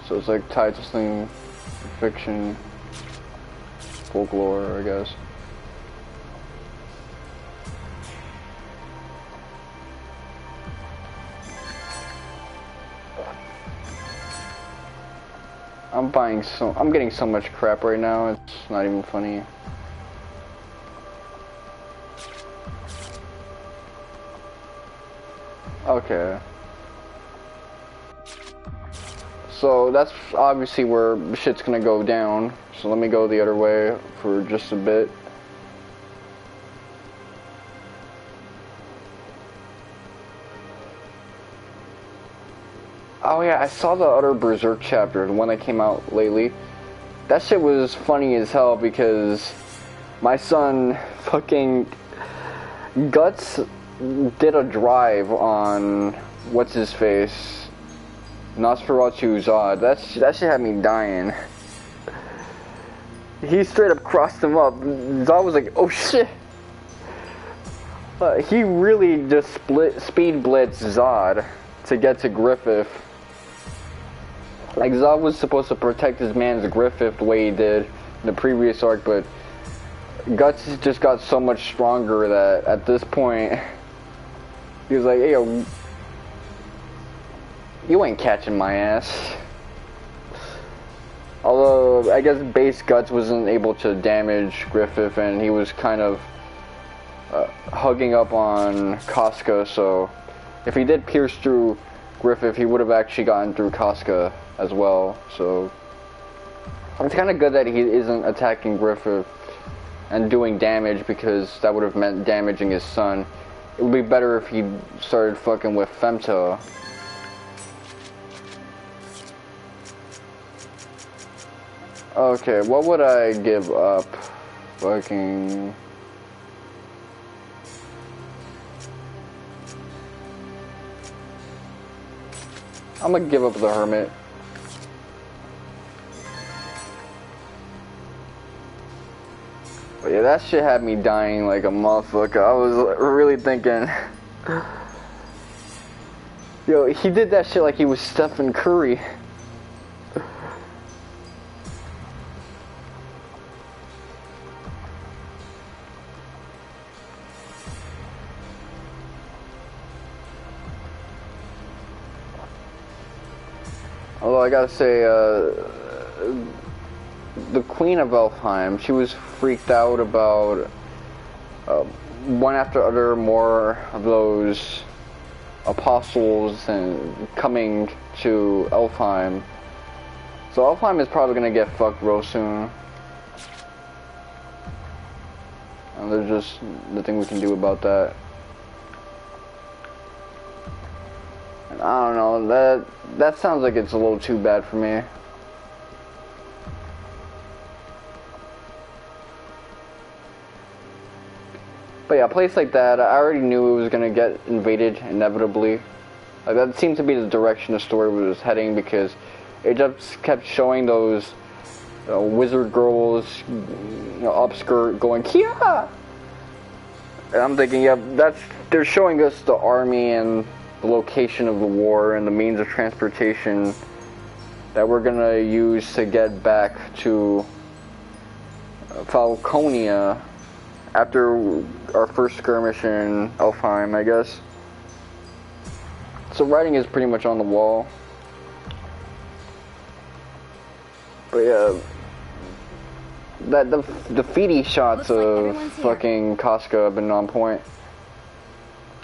So it's like tied to something fiction, folklore, I guess. I'm getting so much crap right now, it's not even funny. Okay. So that's obviously where shit's gonna go down. So let me go the other way for just a bit. Oh yeah, I saw the other Berserk chapter, the one that came out lately. That shit was funny as hell because my son fucking Guts did a drive on what's his face? Nosferatu Zod. That shit had me dying. He straight up crossed him up. Zod was like, oh shit. He really just speed blitzed Zod to get to Griffith. Like, Zod was supposed to protect his man's Griffith the way he did in the previous arc, but Guts just got so much stronger that at this point, he was like, hey, yo, you ain't catching my ass. Although, I guess base Guts wasn't able to damage Griffith, and he was kind of hugging up on Casca, so if he did pierce through Griffith, he would have actually gotten through Casca as well, so it's kind of good that he isn't attacking Griffith and doing damage, because that would have meant damaging his son. it would be better if he started fucking with Femta. Okay, what would I give up? Fucking... I'm gonna give up the Hermit. But yeah, that shit had me dying like a motherfucker. I was really thinking... Yo, he did that shit like he was Stephen Curry. Although I gotta say, the Queen of Elfheim, she was freaked out about one after other more of those apostles and coming to Elfheim. So Elfheim is probably gonna get fucked real soon. And there's just nothing we can do about that. And I don't know, that sounds like it's a little too bad for me. But yeah, a place like that, I already knew it was gonna get invaded inevitably. Like, that seemed to be the direction the story was heading, because it just kept showing those wizard girls, upskirt going Kia! And I'm thinking, yeah, they're showing us the army and the location of the war and the means of transportation that we're gonna use to get back to Falconia after our first skirmish in Elfheim, I guess. So writing is pretty much on the wall. But yeah, the feety shots of fucking Casca have been on point.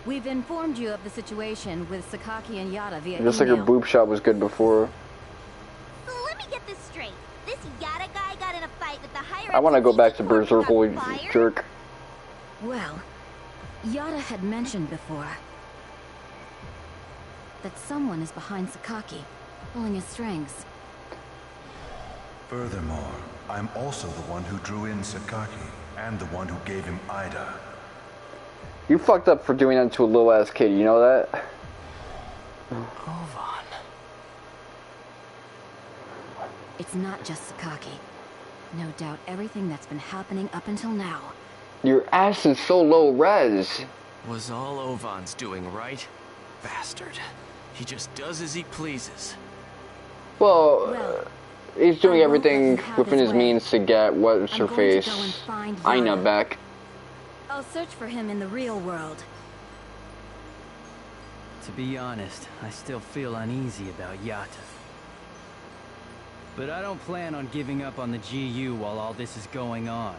We've informed you of the situation with Sakaki and Yata via Just like her boob shot was good before. Let me get this straight. This Yata guy got in a fight with the higher... I want to go back to Berserker, jerk. Well, Yata had mentioned before that someone is behind Sakaki, pulling his strings. Furthermore, I'm also the one who drew in Sakaki, and the one who gave him Aida. You fucked up for doing that to a little ass kid, you know that? Ovan. It's not just Sakaki. No doubt everything that's been happening up until now. Your ass is so low res. Was all Ovan's doing, right? Bastard. He just does as he pleases. Well, he's doing everything within his means to get what's her face, Aina, back. I'll search for him in the real world. To be honest, I still feel uneasy about Yata. But I don't plan on giving up on the GU while all this is going on.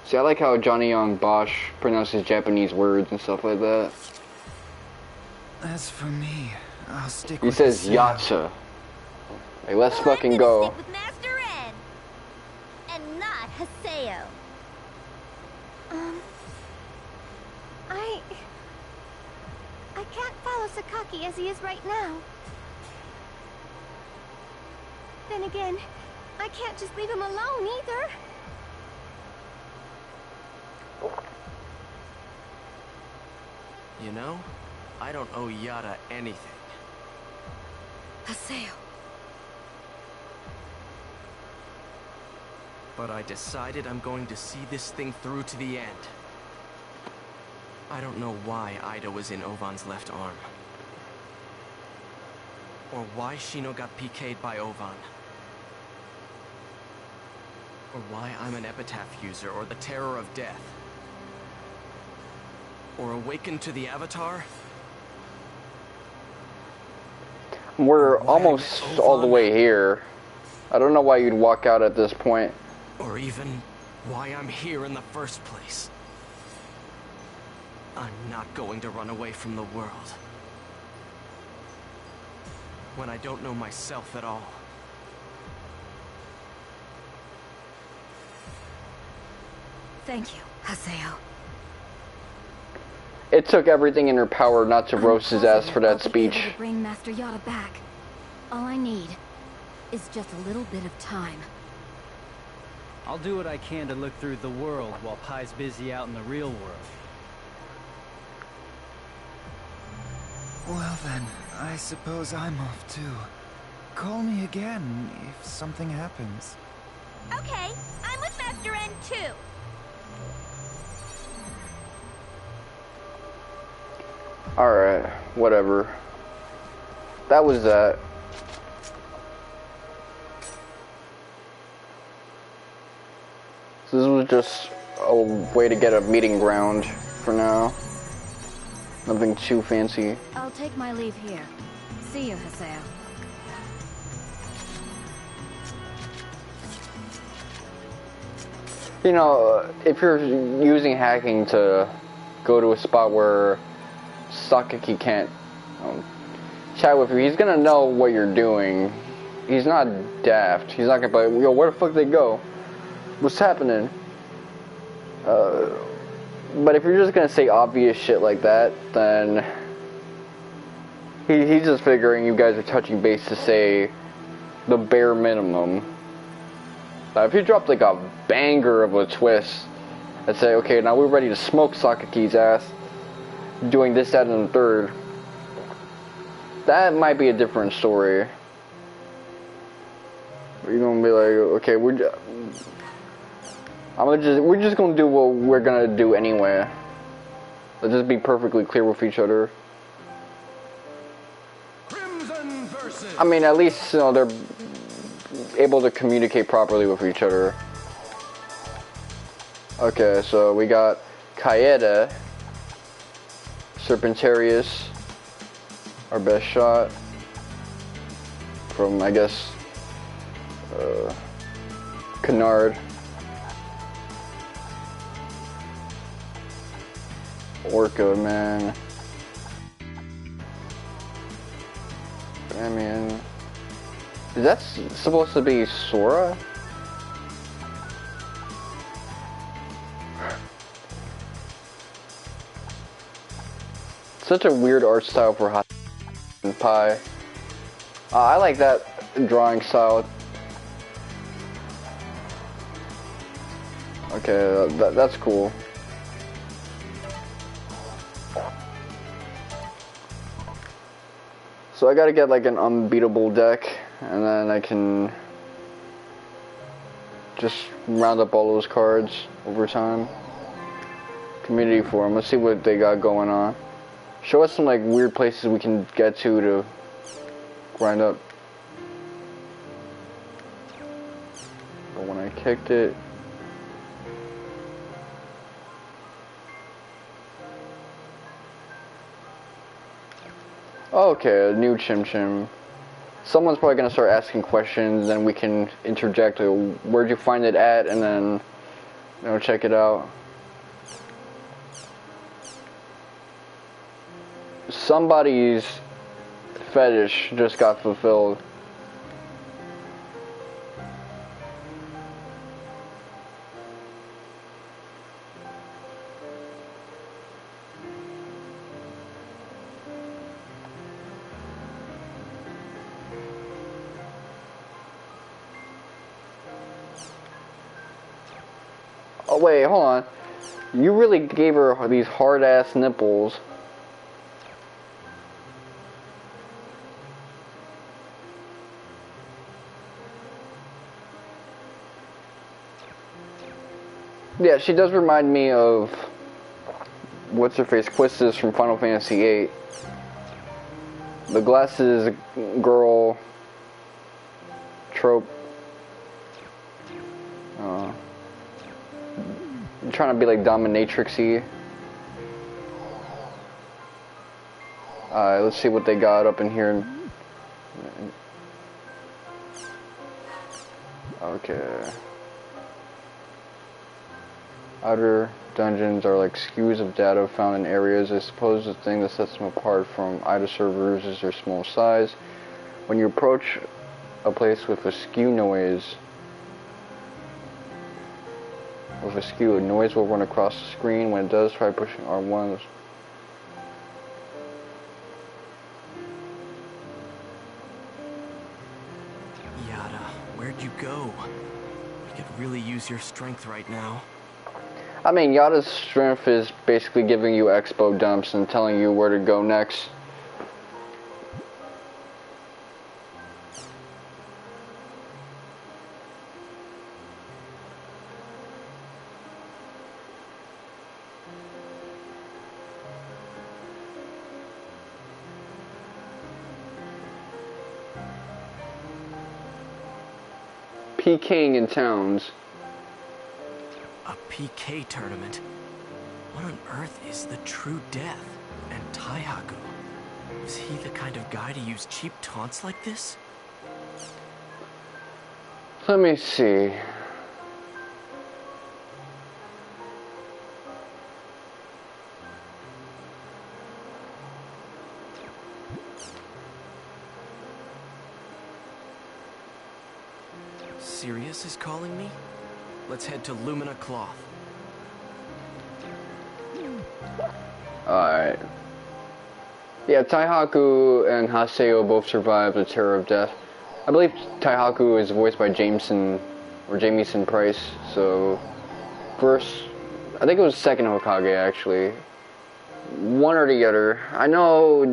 See, I like how Johnny Young Bosch pronounces Japanese words and stuff like that. As for me, I'll stick He with says Yata. Like, let's fucking go. Stick with Master Red. And not Haseo. I can't follow Sakaki as he is right now. Then again, I can't just leave him alone either. You know, I don't owe Yata anything. Haseo. But I decided I'm going to see this thing through to the end. I don't know why Aida was in Ovan's left arm. Or why Shino got PK'd by Ovan. Or why I'm an epitaph user or the terror of death. Or awakened to the Avatar. We're almost all the way here. I don't know why you'd walk out at this point. Or even why I'm here in the first place. I'm not going to run away from the world. When I don't know myself at all. Thank you, Haseo. it took everything in her power not to roast his ass for that I'll be speech. able to bring Master Yata back. All I need is just a little bit of time. I'll do what I can to look through the world while Pai's busy out in the real world. Well then, I suppose I'm off too. Call me again if something happens. Okay, I'm with Master N too. Alright, whatever. That was that. So this was just a way to get a meeting ground for now. Nothing too fancy. I'll take my leave here. See you, Haseo. You know, if you're using hacking to go to a spot where Sakaki can't chat with you, he's gonna know what you're doing. He's not daft. He's not gonna be like, yo, where the fuck they go? What's happening? But if you're just gonna say obvious shit like that, then he's just figuring you guys are touching base to say the bare minimum. If you dropped like a banger of a twist and say, okay, now we're ready to smoke Sakaki's ass, doing this, that, and the third, that might be a different story. You're gonna be like, okay, we're just gonna do what we're gonna do anyway. Let's just be perfectly clear with each other. I mean, at least, you know, they're able to communicate properly with each other. Okay, so we got Aida, Serpentarius, our best shot from, I guess, Canard. Orca, man. I mean, is that supposed to be Sora? Such a weird art style for Hot and Pie. I like that drawing style. Okay, that's cool. So I gotta get like an unbeatable deck, and then I can just round up all those cards over time. Community forum, let's see what they got going on. Show us some like weird places we can get to grind up. But when I kicked it, okay, a new Chim Chim. Someone's probably gonna start asking questions, then we can interject. Where'd you find it at? And then, you know, check it out. Somebody's fetish just got fulfilled. Oh wait, hold on. You really gave her these hard-ass nipples. Yeah, she does remind me of what's-her-face Quistis from Final Fantasy VIII. The glasses girl trope. I'm trying to be like dominatrixy. Alright, let's see what they got up in here. Okay. Outer dungeons are like skews of data found in areas. I suppose the thing that sets them apart from Aida servers is their small size. When you approach a place with a skew noise, a noise will run across the screen. When it does, try pushing R1. Where'd you go? We could really use your strength right now. I mean, Yata's strength is basically giving you expo dumps and telling you where to go next. PKing in towns. A PK tournament? What on earth is the true death? And Taihaku? Is he the kind of guy to use cheap taunts like this? Let me see. Sirius is calling me? Let's head to Lumina Cloth. Alright. Yeah, Taihaku and Haseo both survived the Terror of Death. I believe Taihaku is voiced by Jameson Price, so first, I think it was second Hokage actually. One or the other. I know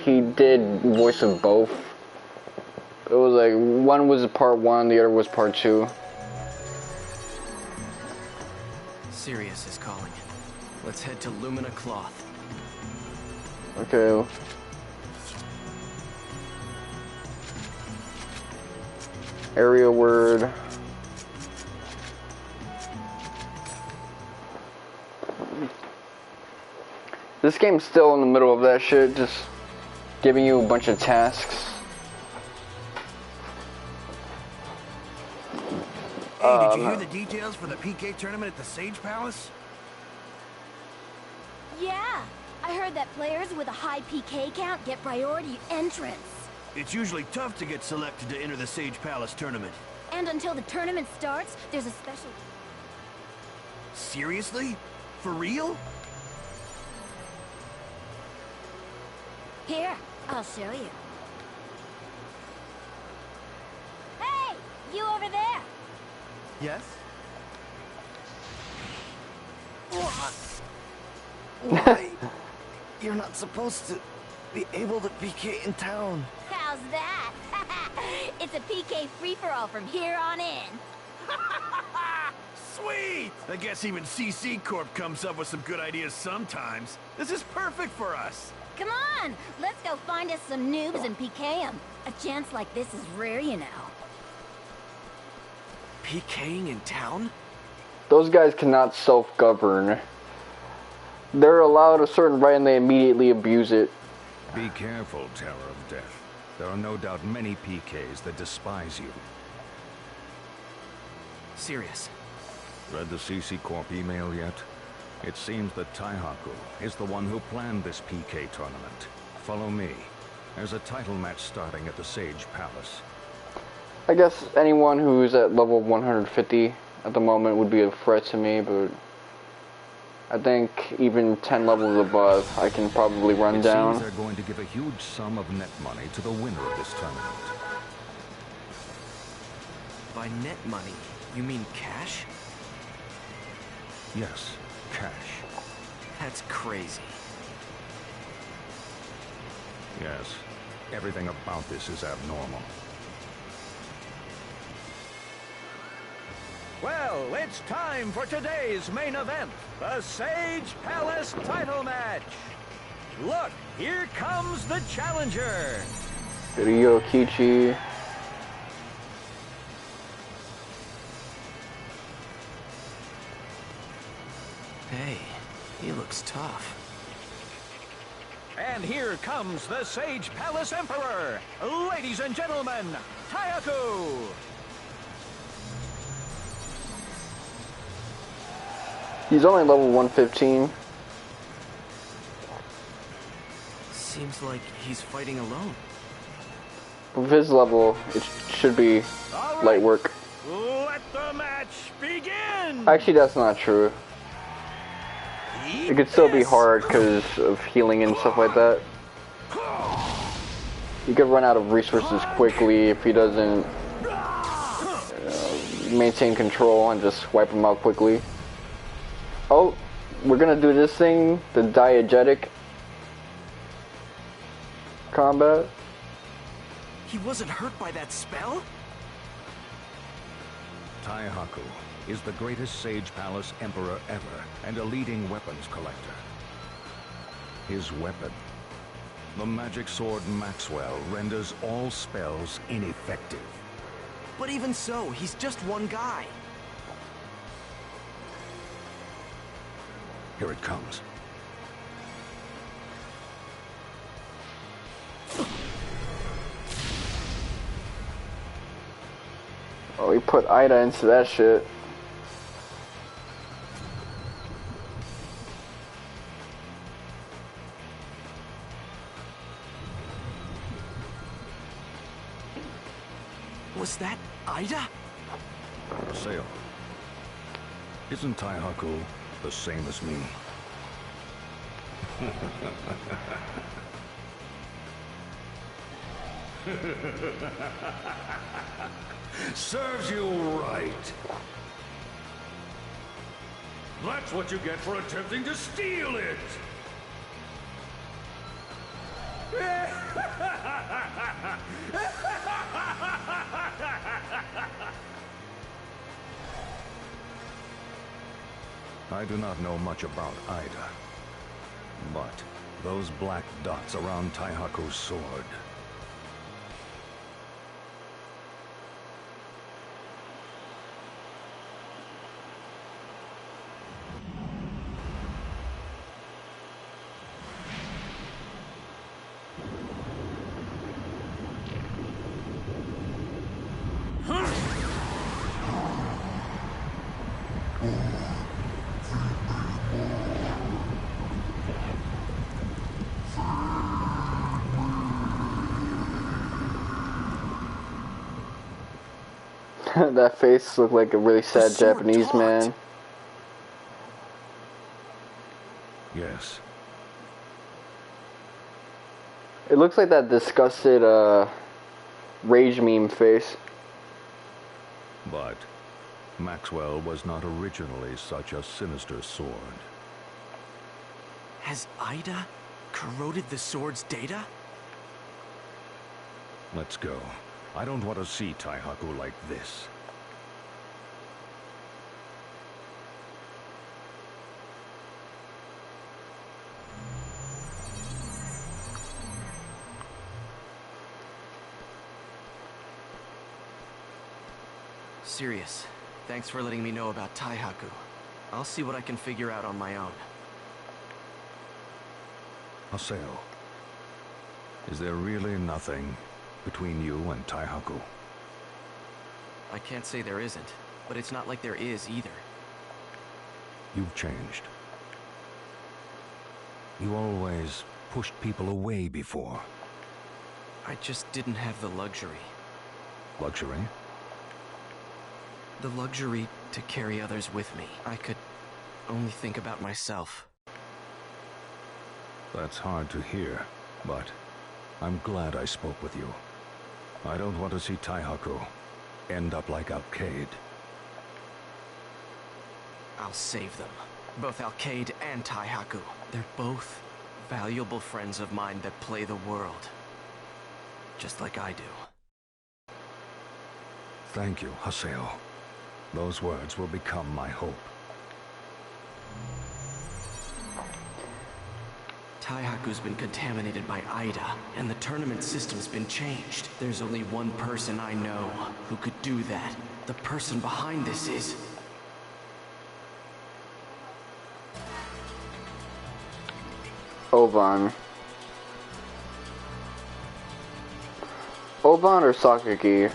he did voice of both. It was like, one was part 1, the other was part 2. Sirius is calling. Let's head to Lumina Cloth. Okay. Area word. This game's still in the middle of that shit, just giving you a bunch of tasks. Hey, did you hear the details for the PK tournament at the Sage Palace? Yeah, I heard that players with a high PK count get priority entrance. It's usually tough to get selected to enter the Sage Palace tournament. And until the tournament starts, there's a special... Seriously? For real? Here, I'll show you. Hey, you over there! Yes? Why? You're not supposed to be able to PK in town. How's that? It's a PK free-for-all from here on in. Sweet! I guess even CC Corp comes up with some good ideas sometimes. This is perfect for us. Come on, let's go find us some noobs and PK 'em. A chance like this is rare, you know. PKing in town? Those guys cannot self-govern. They're allowed a certain right and they immediately abuse it. Be careful, Terror of Death. There are no doubt many PKs that despise you. Serious. Read the CC Corp email yet? It seems that Taihaku is the one who planned this PK tournament. Follow me. There's a title match starting at the Sage Palace. I guess anyone who's at level 150 at the moment would be a threat to me, but I think even 10 levels above I can probably run down. It seems they're going to give a huge sum of net money to the winner of this tournament. By net money, you mean cash? Yes, cash. That's crazy. Yes, everything about this is abnormal. Well, it's time for today's main event, the Sage Palace title match. Look, here comes the challenger. Ryokichi. Hey, he looks tough. And here comes the Sage Palace Emperor. Ladies and gentlemen, Taihaku. He's only level 115. Seems like he's fighting alone. With his level, it should be light work. Let the match begin. Actually, that's not true. It could still be hard because of healing and stuff like that. You could run out of resources quickly if he doesn't maintain control and just wipe them out quickly. Oh, we're gonna do this thing, the diegetic combat. He wasn't hurt by that spell? Taihaku is the greatest Sage Palace Emperor ever and a leading weapons collector. His weapon, the magic sword Maxwell, renders all spells ineffective. But even so, he's just one guy. Here it comes. Oh, we put Aida into that shit. Was that Aida? Haseo, isn't Taihaku the same as me? Serves you right. That's what you get for attempting to steal it. I do not know much about Aida, but those black dots around Taihaku's sword. That face looked like a really sad Japanese man. Yes. It looks like that disgusted rage meme face. But Maxwell was not originally such a sinister sword. Has Aida corroded the sword's data? Let's go. I don't want to see Taihaku like this. Serious. Thanks for letting me know about Taihaku. I'll see what I can figure out on my own. Haseo, is there really nothing between you and Taihaku? I can't say there isn't, but it's not like there is either. You've changed. You always pushed people away before. I just didn't have the luxury. Luxury? The luxury to carry others with me. I could only think about myself. That's hard to hear, but I'm glad I spoke with you. I don't want to see Taihaku end up like Alkaid. I'll save them. Both Alkaid and Taihaku. They're both valuable friends of mine that play the world. Just like I do. Thank you, Haseo. Those words will become my hope. Taihaku's been contaminated by Aida, and the tournament system's been changed. There's only one person I know who could do that. The person behind this is... Oban. Oban or Sakaki?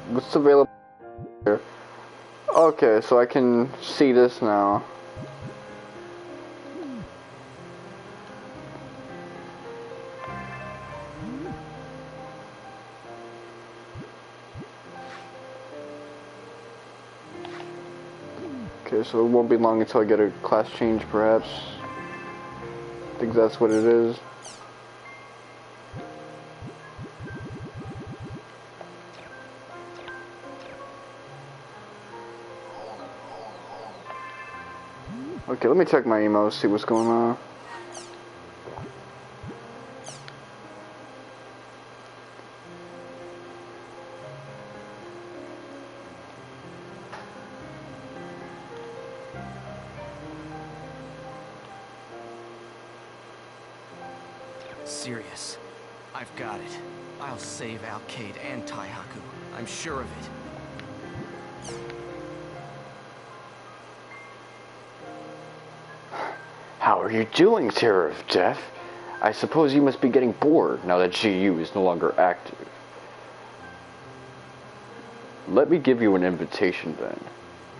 What's available here? Okay, so I can see this now. Okay, so it won't be long until I get a class change, perhaps. I think that's what it is. Okay, let me check my emails, see what's going on. Serious. I've got it. I'll save Alcade and Taihaku. I'm sure of it. How are you doing, Terror of Death? I suppose you must be getting bored now that GU is no longer active. Let me give you an invitation then.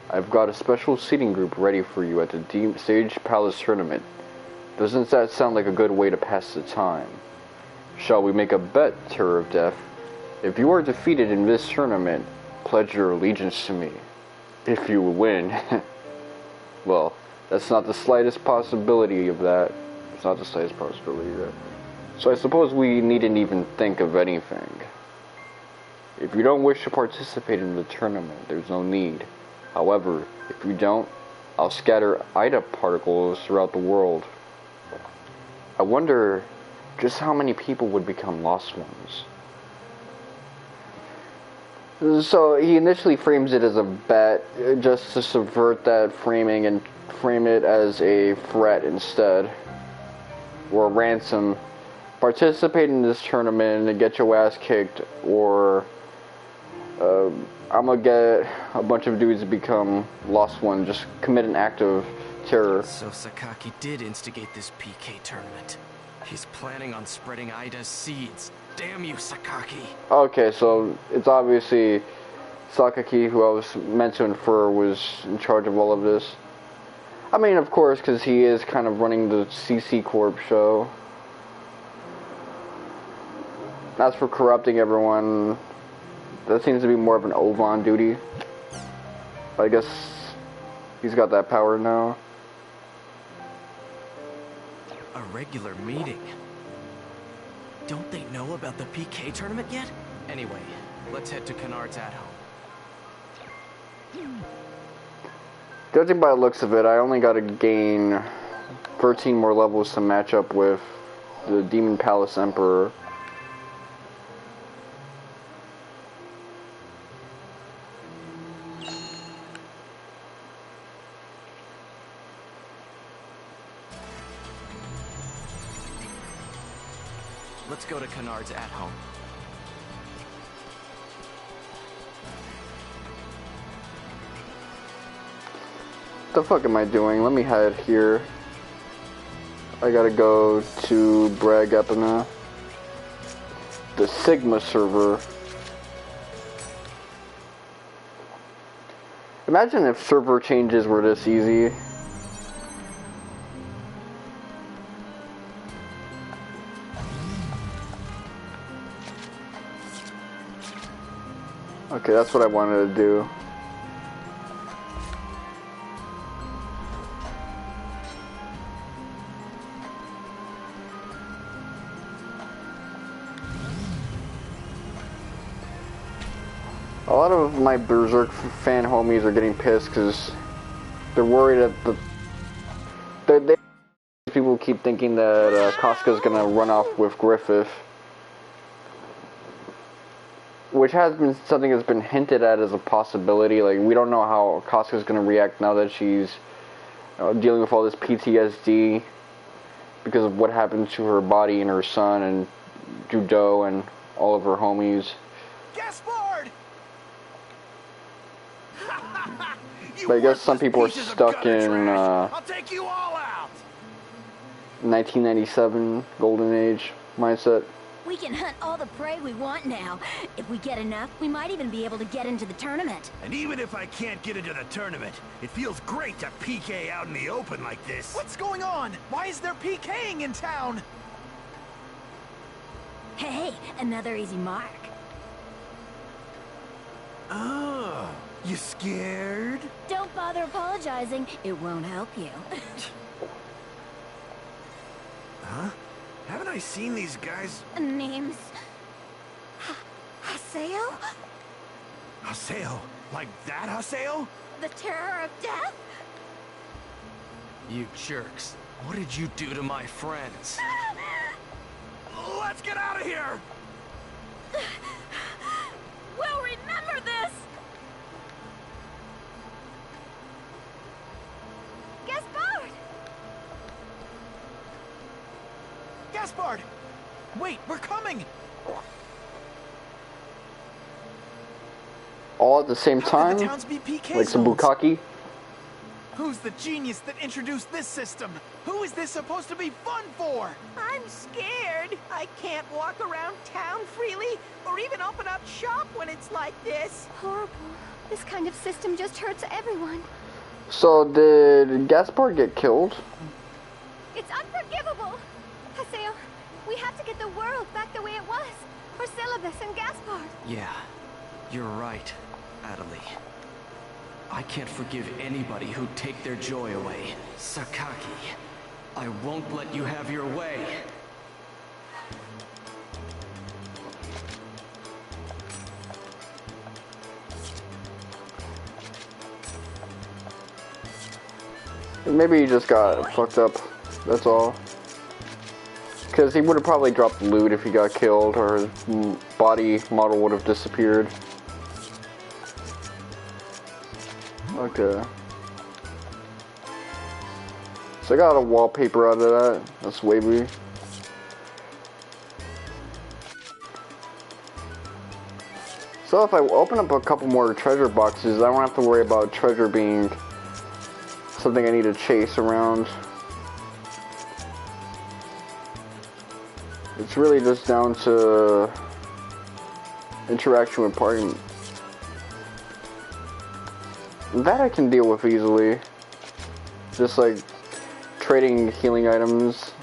I've got a special seating group ready for you at the Sage Palace tournament. Doesn't that sound like a good way to pass the time? Shall we make a bet, Terror of Death? If you are defeated in this tournament, pledge your allegiance to me. If you win, well, that's not the slightest possibility of that. It's not the slightest possibility of that. So I suppose we needn't even think of anything. If you don't wish to participate in the tournament, there's no need. However, if you don't, I'll scatter Aida particles throughout the world. I wonder just how many people would become lost ones. So he initially frames it as a bet, just to subvert that framing and frame it as a threat instead. Or a ransom. Participate in this tournament and get your ass kicked, or I'm gonna get a bunch of dudes to become lost ones. Just commit an act of terror. So Sakaki did instigate this PK tournament. He's planning on spreading Aida's seeds. Damn you, Sakaki. Okay, so it's obviously Sakaki, who I was meant to infer was in charge of all of this. I mean, of course, because he is kind of running the CC Corp show. As for corrupting everyone, that seems to be more of an Ovan duty. But I guess he's got that power now. A regular meeting. Don't they know about the PK tournament yet? Anyway, let's head to Kennard's at home. Judging by the looks of it, I only gotta gain 13 more levels to match up with the Demon Palace Emperor. Let's go to Kennard's at home. What the fuck am I doing? Let me head here. I gotta go to Breg, Epona. The Sigma server. Imagine if server changes were this easy. Okay, that's what I wanted to do. A lot of my Berserk fan homies are getting pissed because they're worried that people keep thinking that Casca's gonna run off with Griffith. Which has been something that's been hinted at as a possibility. Like, we don't know how Casca's going to react now that she's dealing with all this PTSD because of what happened to her body and her son and Judo and all of her homies. Guest board! But I guess some people are stuck in I'll take you all out. 1997 Golden Age mindset. We can hunt all the prey we want now. If we get enough, we might even be able to get into the tournament. And even if I can't get into the tournament, it feels great to PK out in the open like this. What's going on? Why is there PKing in town? Hey, another easy mark. Oh, You scared? Don't bother apologizing. It won't help you. Huh? Haven't I seen these guys? Name's... Haseo? Haseo? Like that Haseo? The terror of death? You jerks. What did you do to my friends? Let's get out of here! We'll remember this! Gaspard! Gaspard! Wait, we're coming! All at the same time? The towns be PK Like some zones? bukkake? Who's the genius that introduced this system? Who is this supposed to be fun for? I'm scared. I can't walk around town freely or even open up shop when it's like this. Horrible. This kind of system just hurts everyone. So did Gaspard get killed? It's unforgivable. Haseo, we have to get the world back the way it was. For Syllabus and Gaspard. Yeah, you're right, Adelie. I can't forgive anybody who'd take their joy away. Sakaki, I won't let you have your way. Maybe he just got fucked up, that's all. Because he would have probably dropped loot if he got killed, or his body model would have disappeared. Okay. So I got a wallpaper out of that. That's wavy. So if I open up a couple more treasure boxes, I don't have to worry about treasure being something I need to chase around. It's really just down to interaction with party. That I can deal with easily. Just like trading healing items.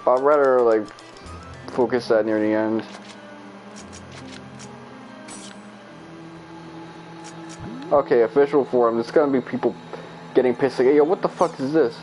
I'd rather like focus that near the end. Okay, official forum. There's gonna be people getting pissed like, hey, yo, what the fuck is this?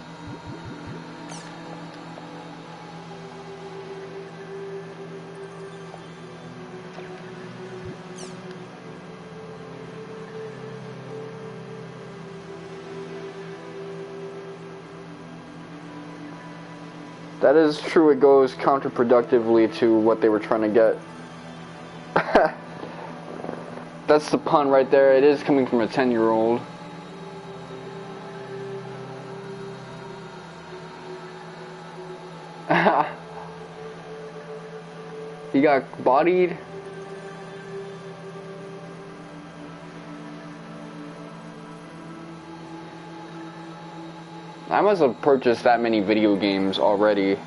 That is true, it goes counterproductively to what they were trying to get. That's the pun right there. It is coming from a 10-year-old. He got bodied. I must have purchased that many video games already.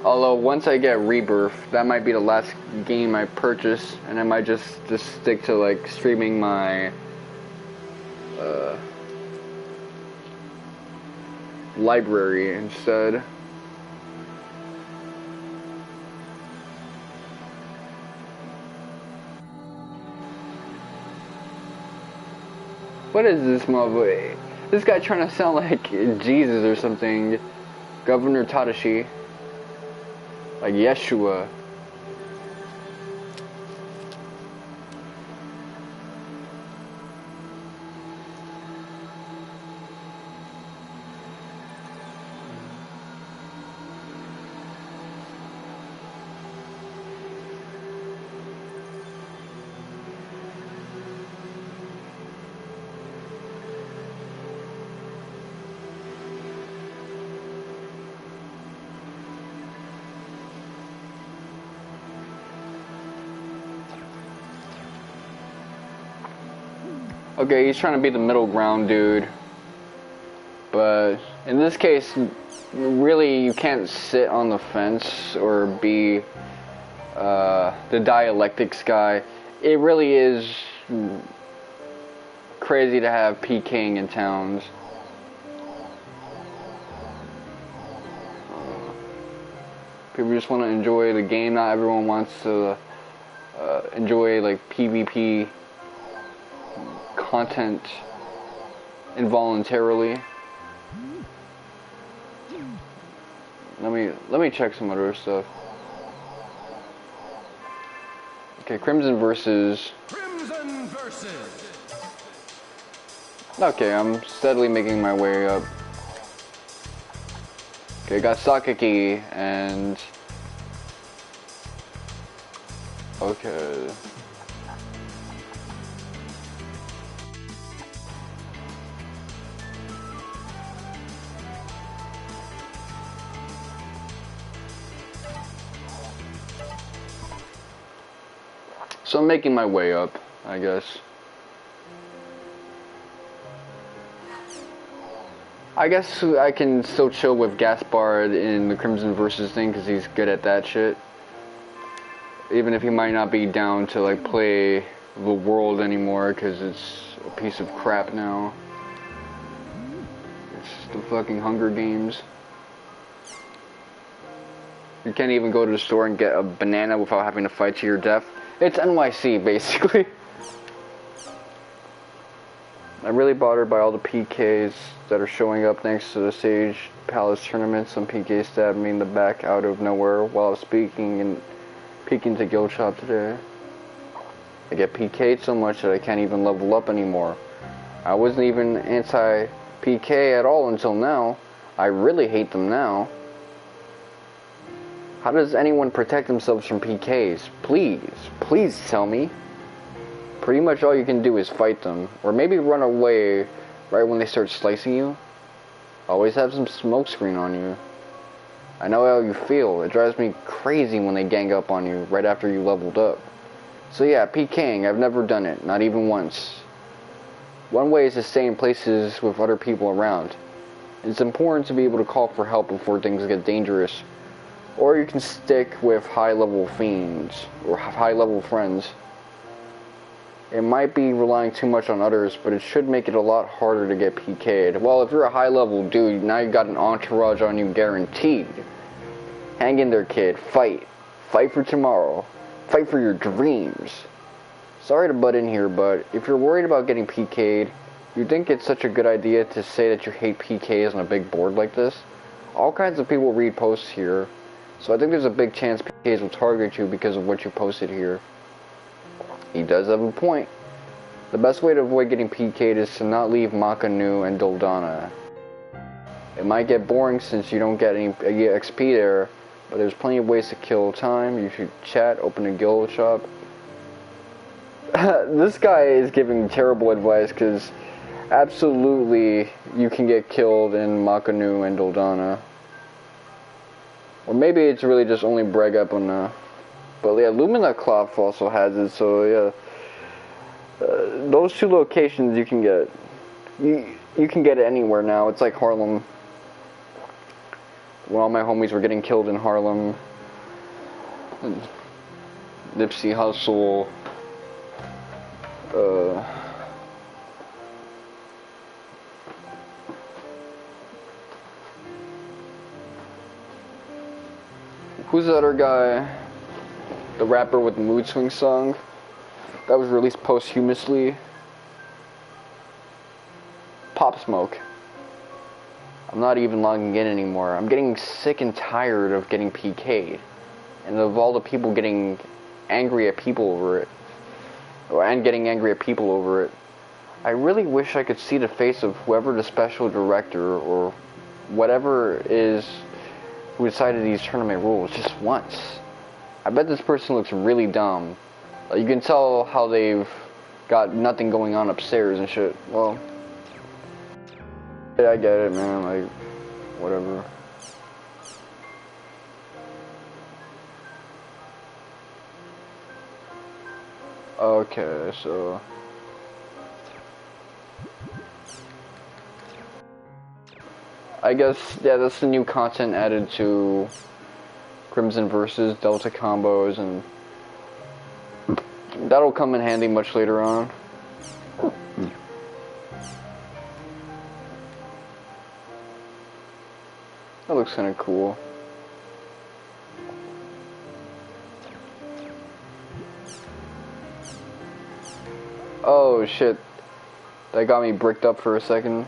Although once I get Rebirth, that might be the last game I purchase, and I might just stick to like streaming my library instead. What is this motherfucker? This guy trying to sound like Jesus or something. Governor Tadashi. Like Yeshua. Okay, he's trying to be the middle ground dude. But in this case, really you can't sit on the fence or be the dialectics guy. It really is crazy to have PKing in towns. People just want to enjoy the game. Not everyone wants to enjoy like PvP content involuntarily. Let me check some other stuff. Okay, Crimson versus. Crimson versus. Okay, I'm steadily making my way up. Okay, got Sakaki and. Okay. So I'm making my way up, I guess. I guess I can still chill with Gaspard in the Crimson versus thing because he's good at that shit. Even if he might not be down to like play the world anymore because it's a piece of crap now. It's the fucking Hunger Games. You can't even go to the store and get a banana without having to fight to your death. It's NYC, basically. I'm really bothered by all the PKs that are showing up thanks to the Sage Palace tournament. Some PK stabbed me in the back out of nowhere while I was peeking to Guild Shop today. I get PK'd so much that I can't even level up anymore. I wasn't even anti-PK at all until now. I really hate them now. How does anyone protect themselves from PKs? Please tell me. Pretty much all you can do is fight them, or maybe run away right when they start slicing you. Always have some smoke screen on you. I know how you feel. It drives me crazy when they gang up on you right after you leveled up. So yeah, PKing, I've never done it, not even once. One way is to stay in places with other people around. It's important to be able to call for help before things get dangerous. Or you can stick with high-level fiends, or high-level friends. It might be relying too much on others, but it should make it a lot harder to get PK'd. Well, if you're a high-level dude, now you got an entourage on you guaranteed. Hang in there, kid. Fight. Fight for tomorrow. Fight for your dreams. Sorry to butt in here, but if you're worried about getting PK'd, you think it's such a good idea to say that you hate PKs on a big board like this? All kinds of people read posts here. So I think there's a big chance PKs will target you because of what you posted here. He does have a point. The best way to avoid getting PK'd is to not leave Makanu and Doldana. It might get boring since you don't get any XP there, but there's plenty of ways to kill time. You should chat, open a guild shop. This guy is giving terrible advice because absolutely you can get killed in Makanu and Doldana. Or maybe it's really just only Breg Epona. But yeah, Lumina Cloth also has it, so yeah. Those two locations you can get. You can get it anywhere now. It's like Harlem. When all my homies were getting killed in Harlem. Nipsey Hussle. Who's the other guy? The rapper with the Mood Swing song that was released posthumously? Pop Smoke. I'm not even logging in anymore. I'm getting sick and tired of getting PK'd. And of all the people getting angry at people over it. And getting angry at people over it. I really wish I could see the face of whoever the special director or whatever is who decided these tournament rules just once. I bet this person looks really dumb. You can tell how they've got nothing going on upstairs and shit. Well, yeah, I get it, man. Like, whatever. Okay, so I guess, yeah, that's the new content added to Crimson versus Delta combos, and that'll come in handy much later on. That looks kind of cool. Oh shit. That got me bricked up for a second.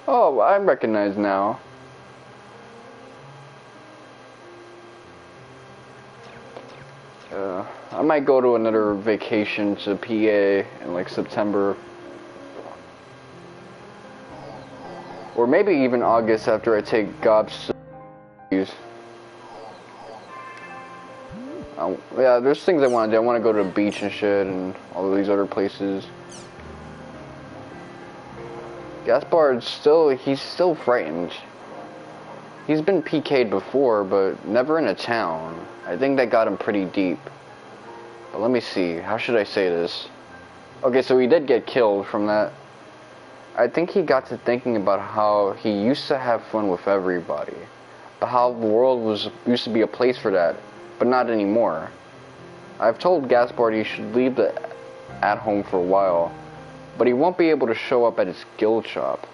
Oh, I recognize now. I might go to another vacation to PA in like September. Or maybe even August after I take Gobs to yeah, there's things I want to do. I want to go to the beach and shit and all these other places. Gaspard's he's still frightened. He's been PK'd before, but never in a town. I think that got him pretty deep. But let me see, how should I say this? Okay, so he did get killed from that. I think he got to thinking about how he used to have fun with everybody. But how the world used to be a place for that, but not anymore. I've told Gaspard he should leave the at-home for a while, but he won't be able to show up at his guild shop.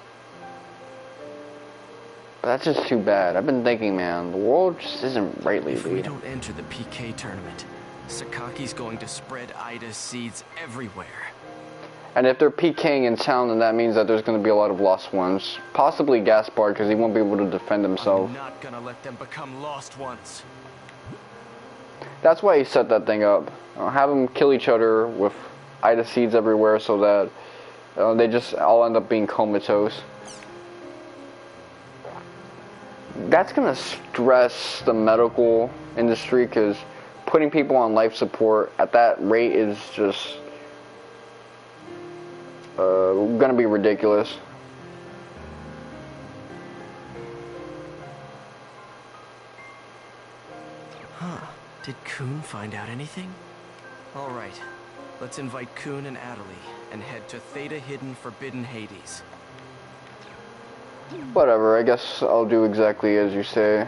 But that's just too bad. I've been thinking, man, the world just isn't right lately. If we don't enter the PK tournament, Sakaki's going to spread Aida's seeds everywhere. And if they're PKing in town, then that means that there's going to be a lot of lost ones. Possibly Gaspard, because he won't be able to defend himself. I'm not gonna let them become lost ones. That's why he set that thing up. Have them kill each other with Aida seeds everywhere so that they just all end up being comatose. That's going to stress the medical industry, because putting people on life support at that rate is just going to be ridiculous. Huh. Did Kun find out anything? Alright. Let's invite Kun and Adelie and head to Theta Hidden Forbidden Hades. Whatever, I guess I'll do exactly as you say.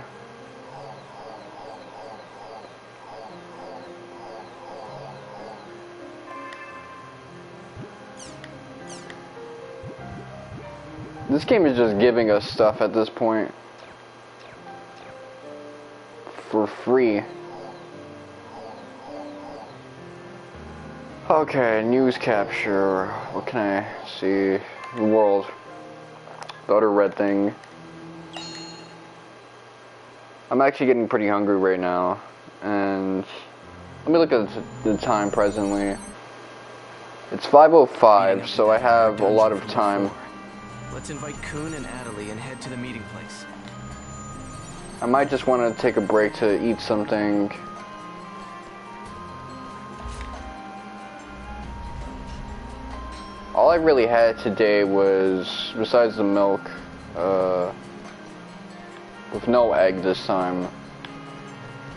This game is just giving us stuff at this point. For free. Okay, news capture. What can I see? The world. The other red thing. I'm actually getting pretty hungry right now. And let me look at the time presently. It's 5:05, so I have a lot of time. Let's invite Kun and Adelie and head to the meeting place. I might just want to take a break to eat something. All I really had today was, besides the milk, with no egg this time.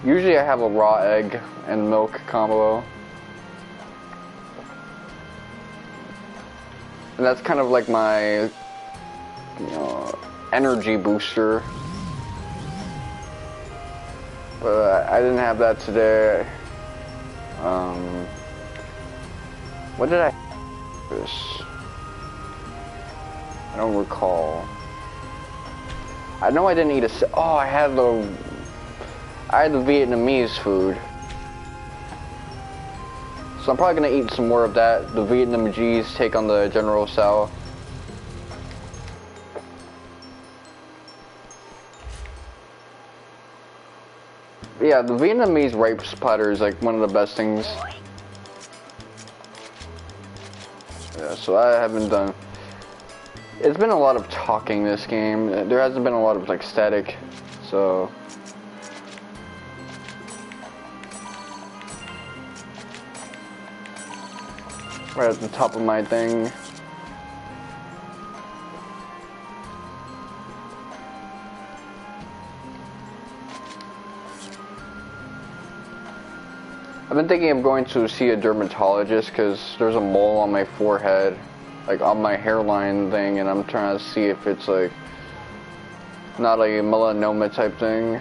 Usually I have a raw egg and milk combo. And that's kind of like my, energy booster. But I didn't have that today. What did I I don't recall. I know I didn't eat I had the Vietnamese food. So I'm probably gonna eat some more of that. The Vietnamese take on the General Tso. Yeah, the Vietnamese rice platter is like one of the best things. Yeah, so I haven't done. It's been a lot of talking this game. There hasn't been a lot of like static, so. Right at the top of my thing. I've been thinking of going to see a dermatologist because there's a mole on my forehead, like on my hairline thing, and I'm trying to see if it's like not a melanoma type thing.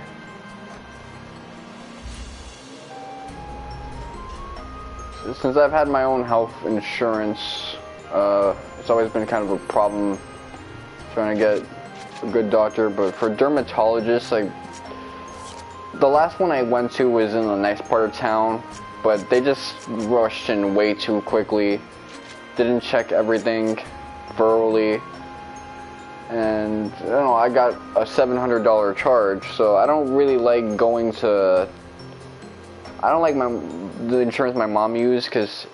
Since I've had my own health insurance, it's always been kind of a problem trying to get a good doctor, but for dermatologists, like, the last one I went to was in a nice part of town, but they just rushed in way too quickly. Didn't check everything thoroughly. And, I don't know, I got a $700 charge, so I don't really like going to... I don't like the insurance my mom used, because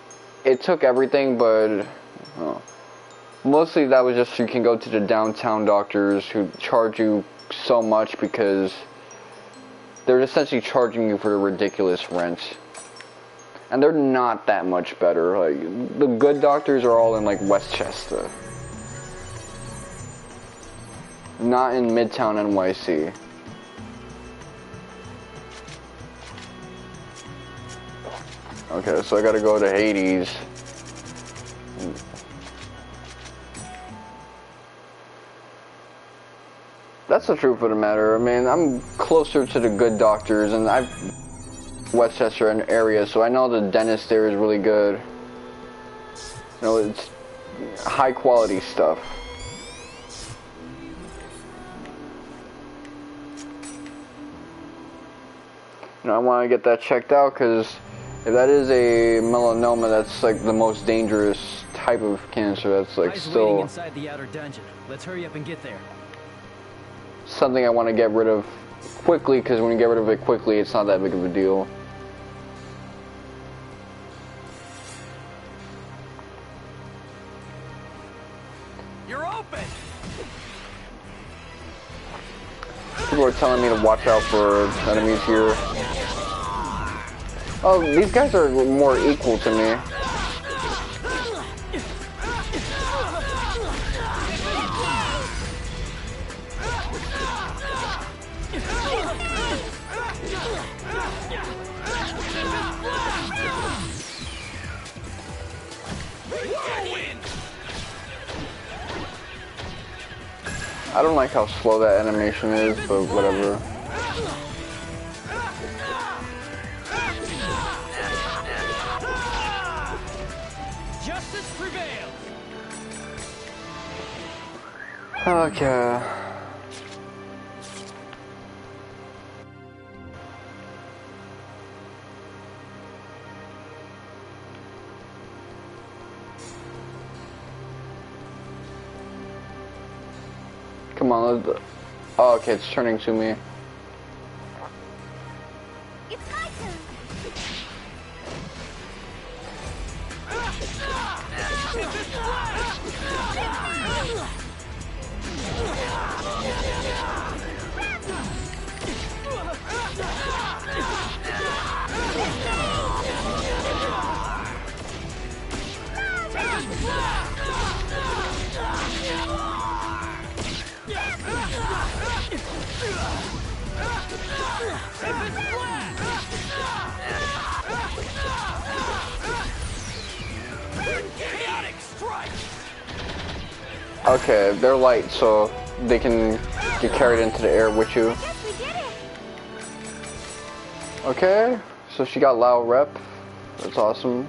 it took everything, but... mostly that was just you can go to the downtown doctors who charge you so much because they're essentially charging you for a ridiculous rent. And they're not that much better. Like, the good doctors are all in, like, Westchester. Not in Midtown NYC. Okay, so I gotta go to Hades. That's the truth of the matter. I mean, I'm closer to the good doctors, and I've Westchester area, so I know the dentist there is really good. You know, it's high quality stuff. You know, I want to get that checked out, because if that is a melanoma, that's like the most dangerous type of cancer. That's like still inside the outer dungeon. Let's hurry up and get there. Something I want to get rid of quickly, because when you get rid of it quickly, it's not that big of a deal. You're open. People are telling me to watch out for enemies here. Oh, these guys are more equal to me. I don't like how slow that animation is, but whatever. Justice prevails. Okay. Come on, let's... Oh, okay, it's turning to me. It's my turn. Okay, they're light, so they can get carried into the air with you. Okay, so she got Lao rep. That's awesome.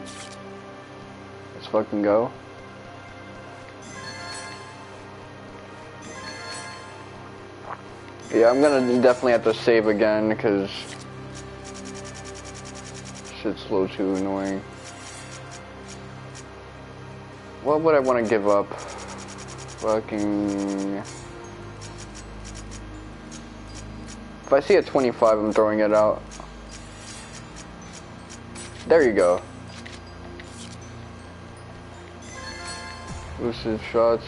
Let's fucking go. Yeah, I'm gonna definitely have to save again, because shit's a little too annoying. What would I want to give up? Fucking... If I see a 25, I'm throwing it out. There you go. Lucid shots.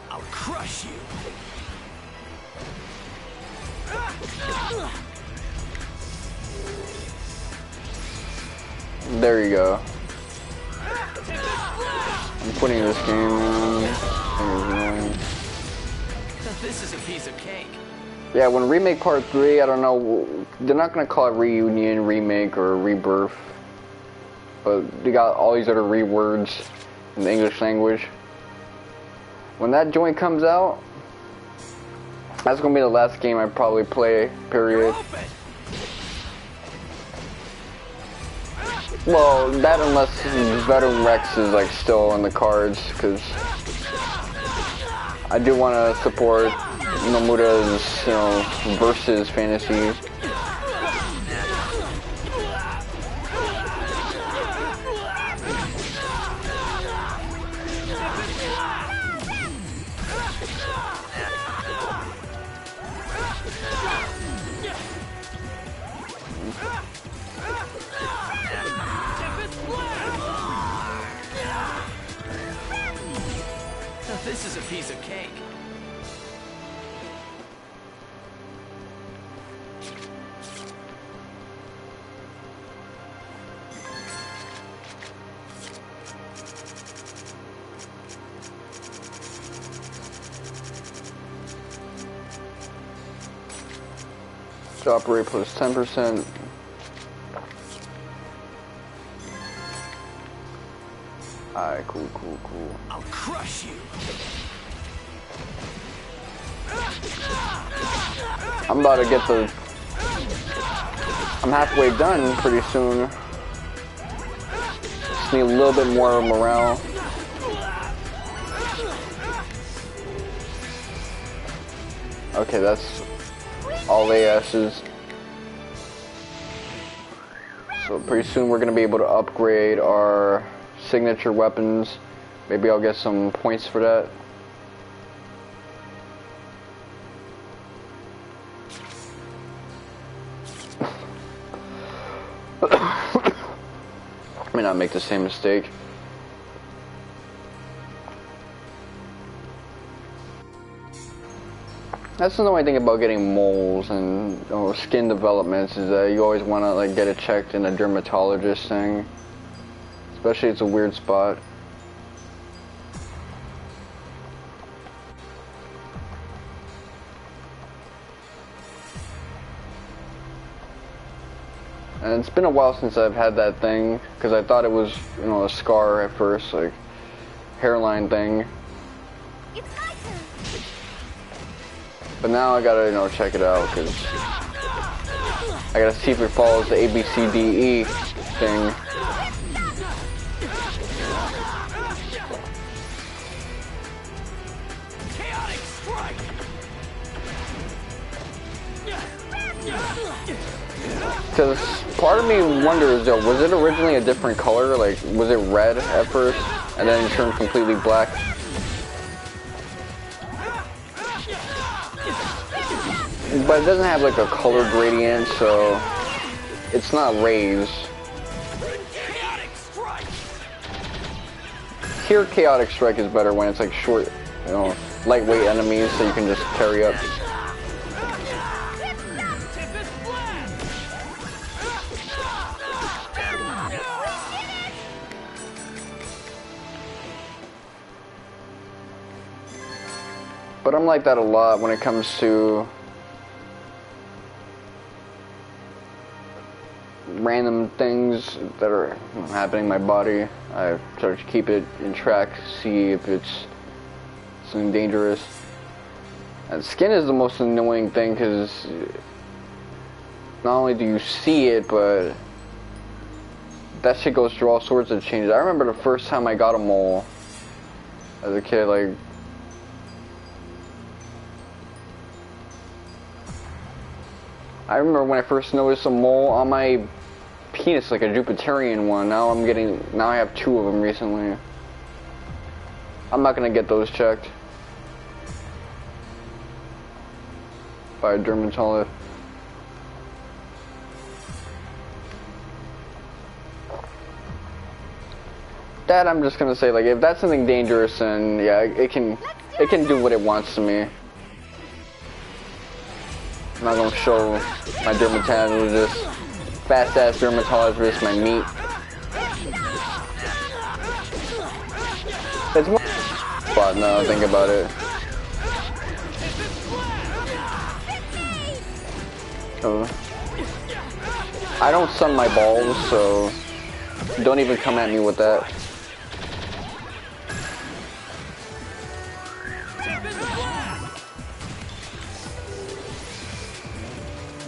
I'll crush you. There you go. I'm putting this game on. This is a piece of cake. Yeah, when Remake Part 3, I don't know, they're not gonna call it Reunion, Remake, or Rebirth. But they got all these other rewords in the English language. When that joint comes out, that's gonna be the last game I probably play, period. Well, that unless Veteran Rex is like still on the cards, because I do want to support Nomura's, you know, versus fantasy. This is a piece of cake. Drop rate plus 10%. Alright, cool. I'll crush you. I'm about to get the... I'm halfway done pretty soon. Just need a little bit more morale. Okay, that's all AS's. So pretty soon we're going to be able to upgrade our signature weapons. Maybe I'll get some points for that. May not make the same mistake. That's the only thing about getting moles and, you know, skin developments is that you always want to like get it checked in a dermatologist thing. Especially it's a weird spot. And it's been a while since I've had that thing, because I thought it was, you know, a scar at first, like hairline thing. But now I gotta, you know, check it out, because I gotta see if it follows the ABCDE thing. Because part of me wonders, though, was it originally a different color? Like, was it red at first, and then it turned completely black? But it doesn't have like a color gradient, so it's not raised. Here, Chaotic Strike is better when it's like short, you know, lightweight enemies, so you can just carry up. But I'm like that a lot when it comes to random things that are happening in my body. I try to keep it in track, see if it's something dangerous. And skin is the most annoying thing because not only do you see it, but that shit goes through all sorts of changes. I remember the first time I got a mole as a kid, like, I remember when I first noticed a mole on my penis, like a Jupiterian one. Now I have 2 of them recently. I'm not gonna get those checked by a dermatologist. That I'm just gonna say, like, if that's something dangerous, then yeah, it can do what it wants to me. I'm not gonna show my dermatologist, fast ass dermatologist, my meat. It's more spot now, think about it. I don't sun my balls, so don't even come at me with that.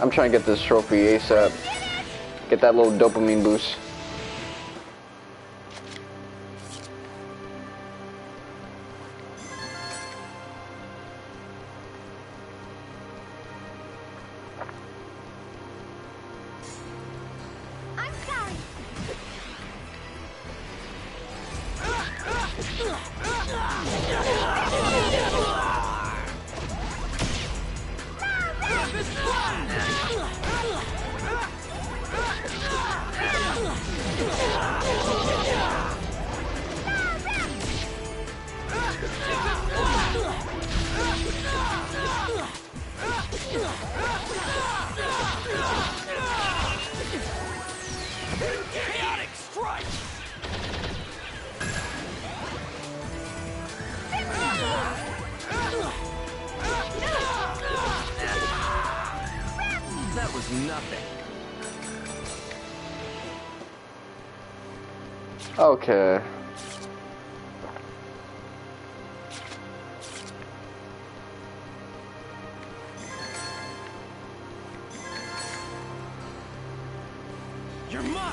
I'm trying to get this trophy ASAP. Get that little dopamine boost. That was nothing. Okay. You're mine.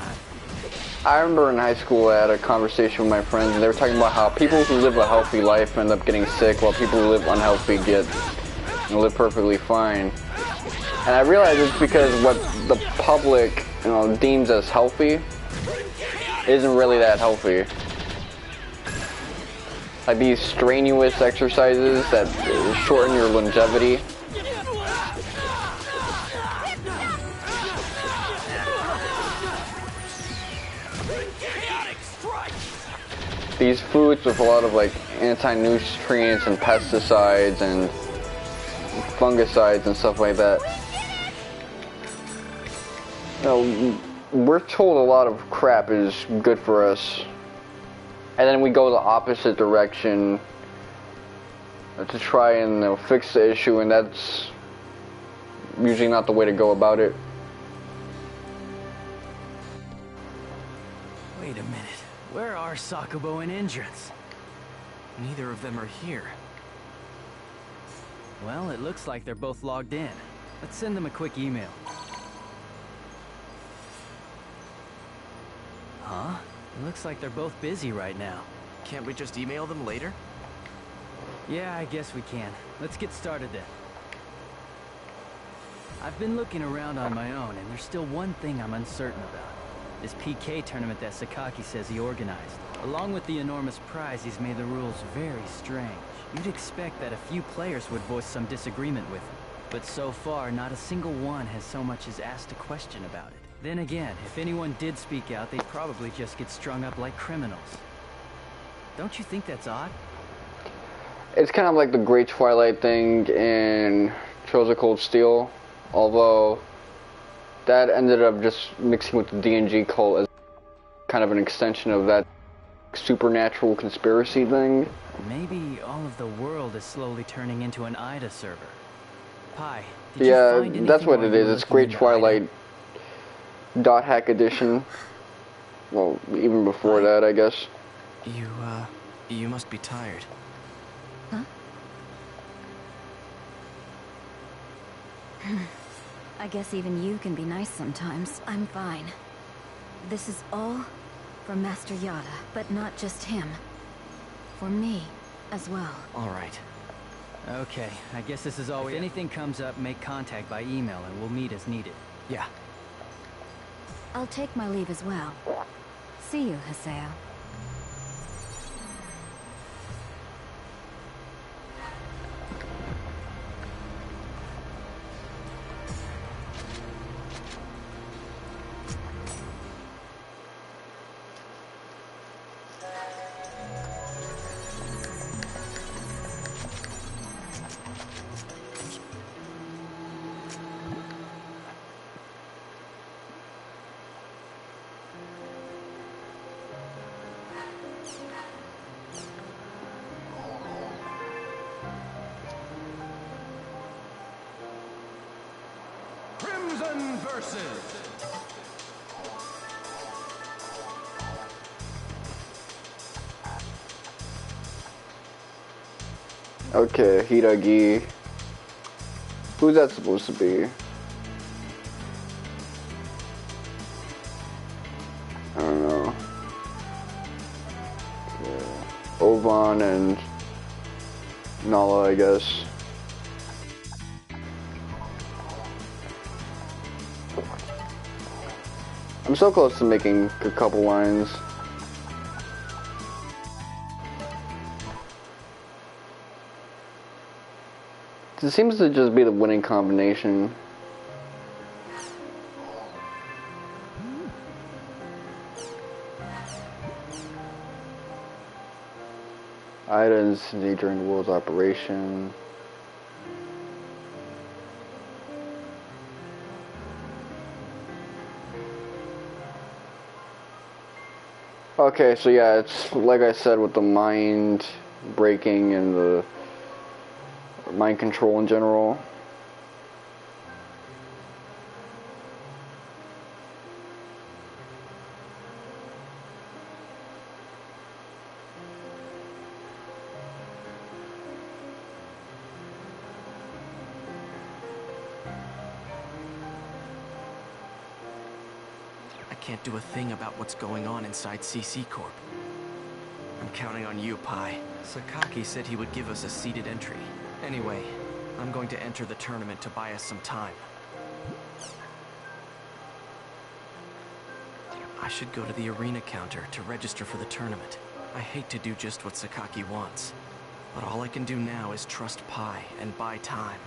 I remember in high school I had a conversation with my friends and they were talking about how people who live a healthy life end up getting sick while people who live unhealthy live perfectly fine. And I realized it's because what the public, deems as healthy isn't really that healthy. Like these strenuous exercises that shorten your longevity. These foods with a lot of like anti-nutrients and pesticides and fungicides and stuff like that. We're told a lot of crap is good for us. And then we go the opposite direction to try and fix the issue, and that's usually not the way to go about it. Wait a minute. Where are Sakubo and Endrance? Neither of them are here. Well, it looks like they're both logged in. Let's send them a quick email. Huh? It looks like they're both busy right now. Can't we just email them later? Yeah, I guess we can. Let's get started then. I've been looking around on my own, and there's still one thing I'm uncertain about. This PK tournament that Sakaki says he organized. Along with the enormous prize, he's made the rules very strange. You'd expect that a few players would voice some disagreement with him. But so far, not a single one has so much as asked a question about it. Then again, if anyone did speak out, they'd probably just get strung up like criminals. Don't you think that's odd? It's kind of like the Great Twilight thing in Trails of Cold Steel, although that ended up just mixing with the DNG cult as kind of an extension of that supernatural conspiracy thing. Maybe all of the world is slowly turning into an Aida server. Pi, did you find anything that's what while it you is. were It's looking Great into Twilight dot hack edition. Well, even before that, I guess. You must be tired. Huh? I guess even you can be nice sometimes. I'm fine. This is all for Master Yata, but not just him. For me as well. All right. Okay, I guess this is all. If anything comes up, make contact by email and we'll meet as needed. Yeah. I'll take my leave as well. See you, Haseo. Crimson versus Okay, Hiragi. Who's that supposed to be? I don't know. Okay. Ovan and Nala, I guess. I'm so close to making a couple lines. It seems to just be the winning combination. Aida and Cindy during the world's operation. Okay, so yeah, it's like I said with the mind breaking and the mind control in general. I can't do a thing about what's going on inside CC Corp. I'm counting on you, Pai. Sakaki said he would give us a seated entry. Anyway, I'm going to enter the tournament to buy us some time. I should go to the arena counter to register for the tournament. I hate to do just what Sakaki wants, but all I can do now is trust Pai and buy time.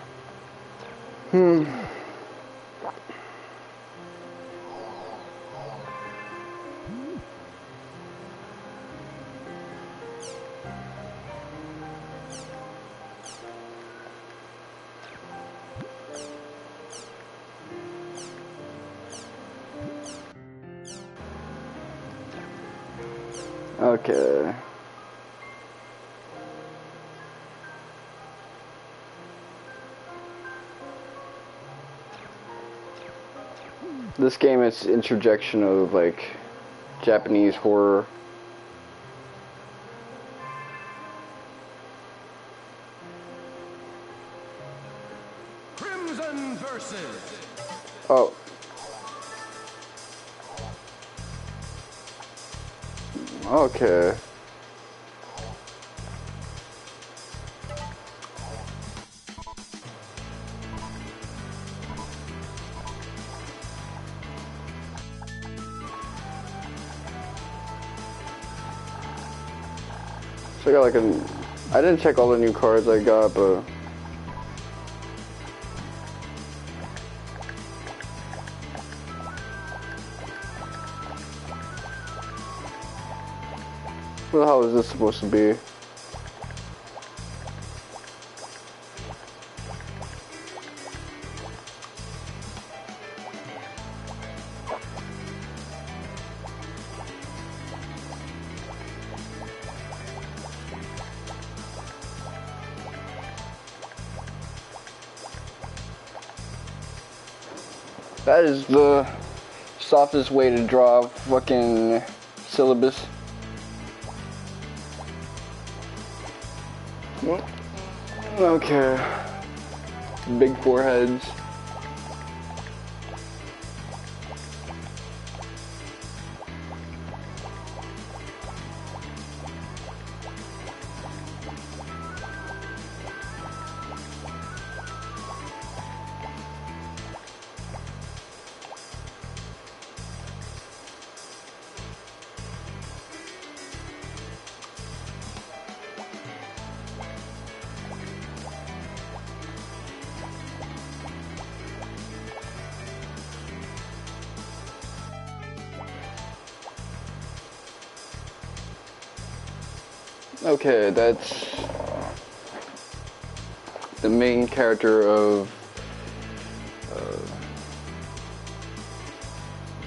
Okay. This game is interjection of like Japanese horror. Crimson versus. Oh. Okay. So I got like I didn't check all the new cards I got, but what the hell is this supposed to be? That is the softest way to draw a fucking syllabus. Okay. Big foreheads. Okay, that's the main character of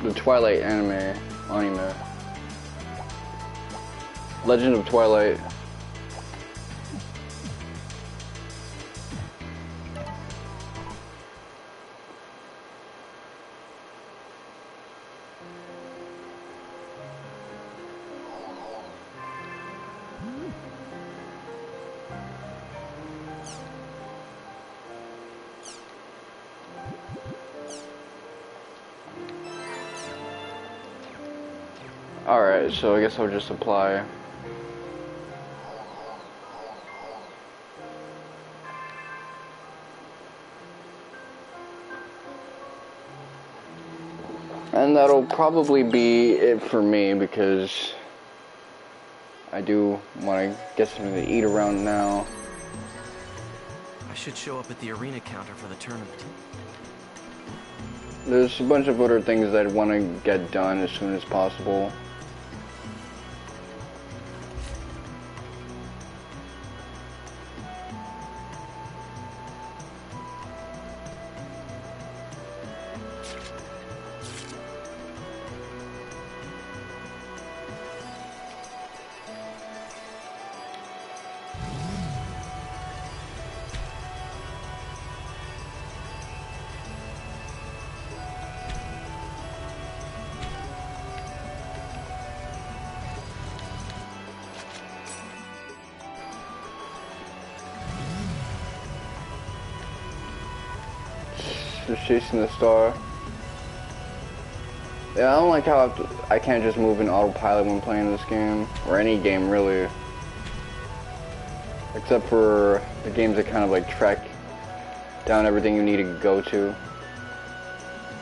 the Twilight anime. Legend of Twilight. Alright, so I guess I'll just apply. And that'll probably be it for me because I do want to get something to eat around now. I should show up at the arena counter for the tournament. There's a bunch of other things that I want to get done as soon as possible. Just chasing the star. Yeah, I don't like how I can't just move in autopilot when playing this game, or any game really. Except for the games that kind of like track down everything you need to go to.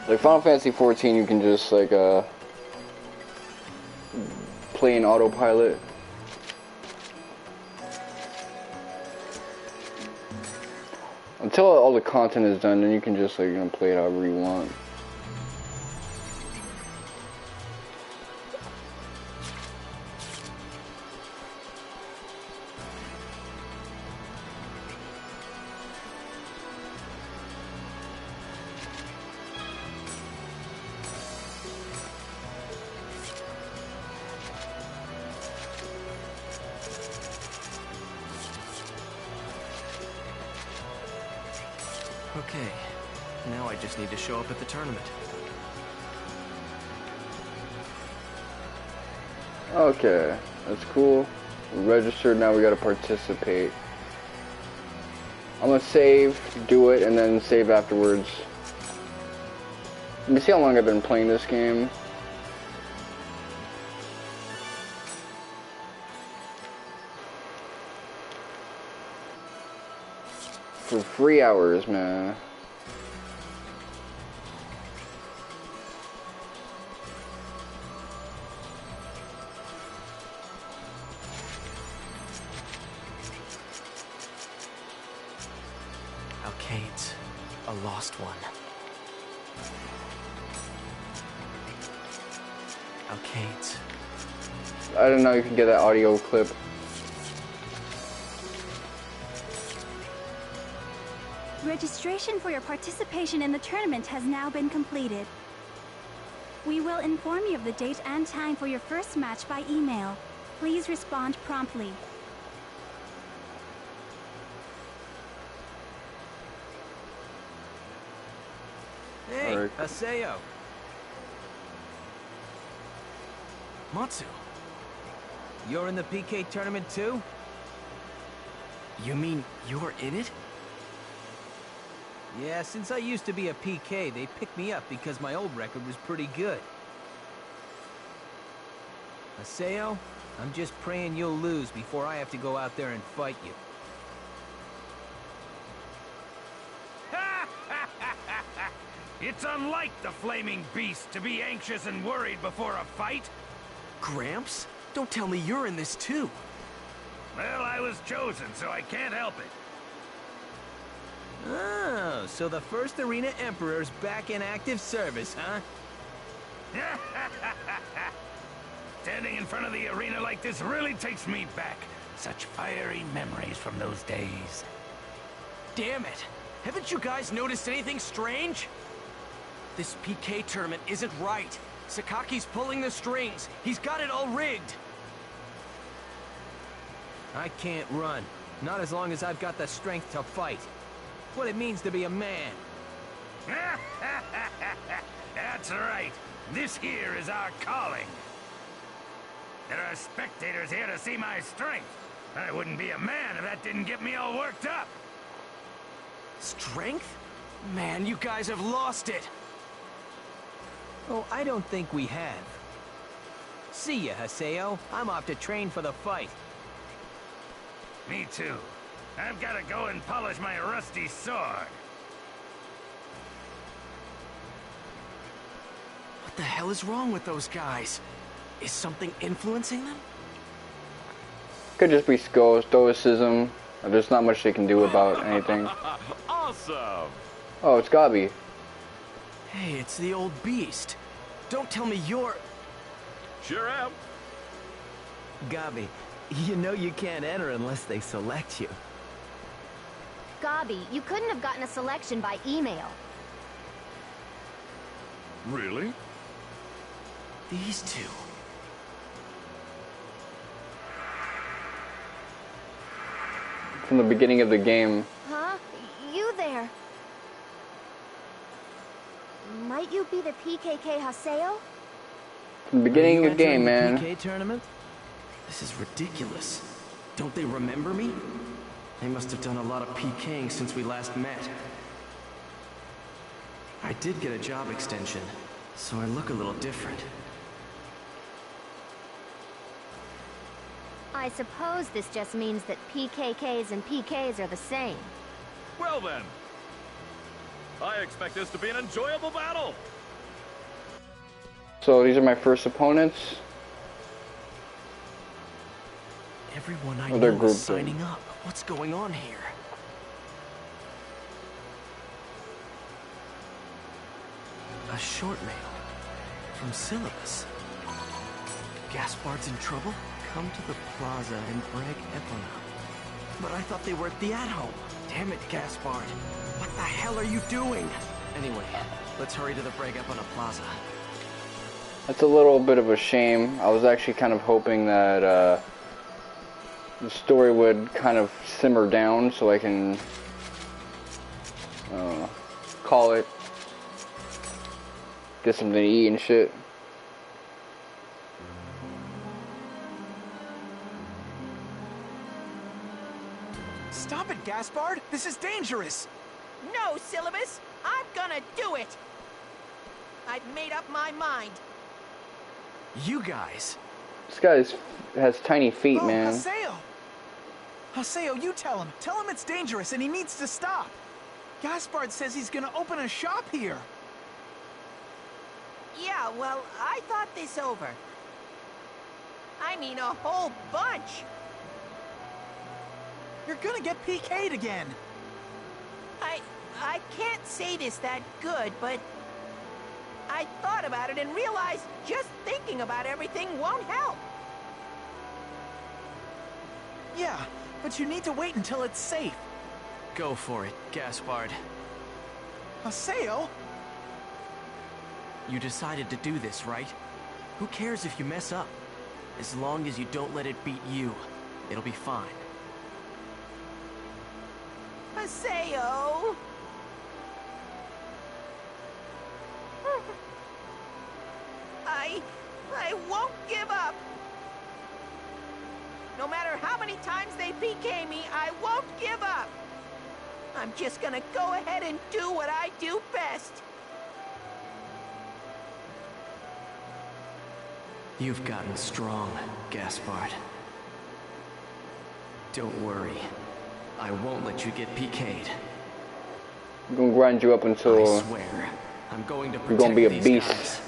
Like Final Fantasy 14, you can just like play in autopilot. Until all the content is done, then you can just like, you know, play it however you want. Okay, now I just need to show up at the tournament. Okay, that's cool. We registered, now we gotta participate. I'm gonna save, do it, and then save afterwards. Let me see how long I've been playing this game. For 3 hours, man. Alcaides, a lost one. Alcaides. I don't know, you can get that audio clip. Registration for your participation in the tournament has now been completed. We will inform you of the date and time for your first match by email. Please respond promptly. Hey, right. Haseo. Matsu. You're in the PK tournament too? You mean you're in it? Yeah, since I used to be a PK, they picked me up because my old record was pretty good. Haseo, I'm just praying you'll lose before I have to go out there and fight you. It's unlike the flaming beast to be anxious and worried before a fight. Gramps? Don't tell me you're in this too. Well, I was chosen, so I can't help it. Oh, so the first Arena Emperor's back in active service, huh? Standing in front of the arena like this really takes me back. Such fiery memories from those days. Damn it! Haven't you guys noticed anything strange? This PK tournament isn't right. Sakaki's pulling the strings. He's got it all rigged. I can't run. Not as long as I've got the strength to fight. What it means to be a man. That's right. This here is our calling. There are spectators here to see my strength. I wouldn't be a man if that didn't get me all worked up. Strength? Man, you guys have lost it. Oh, I don't think we have. See ya, Haseo. I'm off to train for the fight. Me too. I've got to go and polish my rusty sword. What the hell is wrong with those guys? Is something influencing them? Could just be stoicism. There's not much they can do about anything. Awesome! Oh, it's Gabi. Hey, it's the old beast. Don't tell me you're... Sure am. Gabi, you know you can't enter unless they select you. Gabi, you couldn't have gotten a selection by email. Really? These two. From the beginning of the game. Huh? You there? Might you be the PKK Haseo? From the beginning of the game, man. PK tournament? This is ridiculous. Don't they remember me? They must have done a lot of PKing since we last met. I did get a job extension. So I look a little different. I suppose this just means that PKKs and PKs are the same. Well then, I expect this to be an enjoyable battle. So these are my first opponents. Everyone I they're know is grouped signing up. What's going on here? A short mail from Syllabus. Gaspard's in trouble? Come to the plaza in Breg, Epona. But I thought they were at the at-home. Damn it, Gaspard. What the hell are you doing? Anyway, let's hurry to the Breg Epona plaza. That's a little bit of a shame. I was actually kind of hoping that the story would kind of simmer down so I can call it, get something to eat and shit. Stop it, Gaspard! This is dangerous! No, Syllabus! I'm gonna do it! I've made up my mind. You guys! This guy has tiny feet, Oh, man. Haseo! Haseo, you tell him. Tell him it's dangerous and he needs to stop. Gaspard says he's gonna open a shop here. Yeah, well, I thought this over. I mean, a whole bunch. You're gonna get PK'd again. I can't say this that good, but I thought about it and realized just thinking about everything won't help. Yeah, but you need to wait until it's safe. Go for it, Gaspard. Haseo? You decided to do this, right? Who cares if you mess up? As long as you don't let it beat you, it'll be fine. Haseo! I won't give up. No matter how many times they PK me, I won't give up. I'm just gonna go ahead and do what I do best. You've gotten strong, Gaspard. Don't worry. I won't let you get PK'd. I'm gonna grind you up until I swear, I'm going to you're gonna be a protect beast. these guys.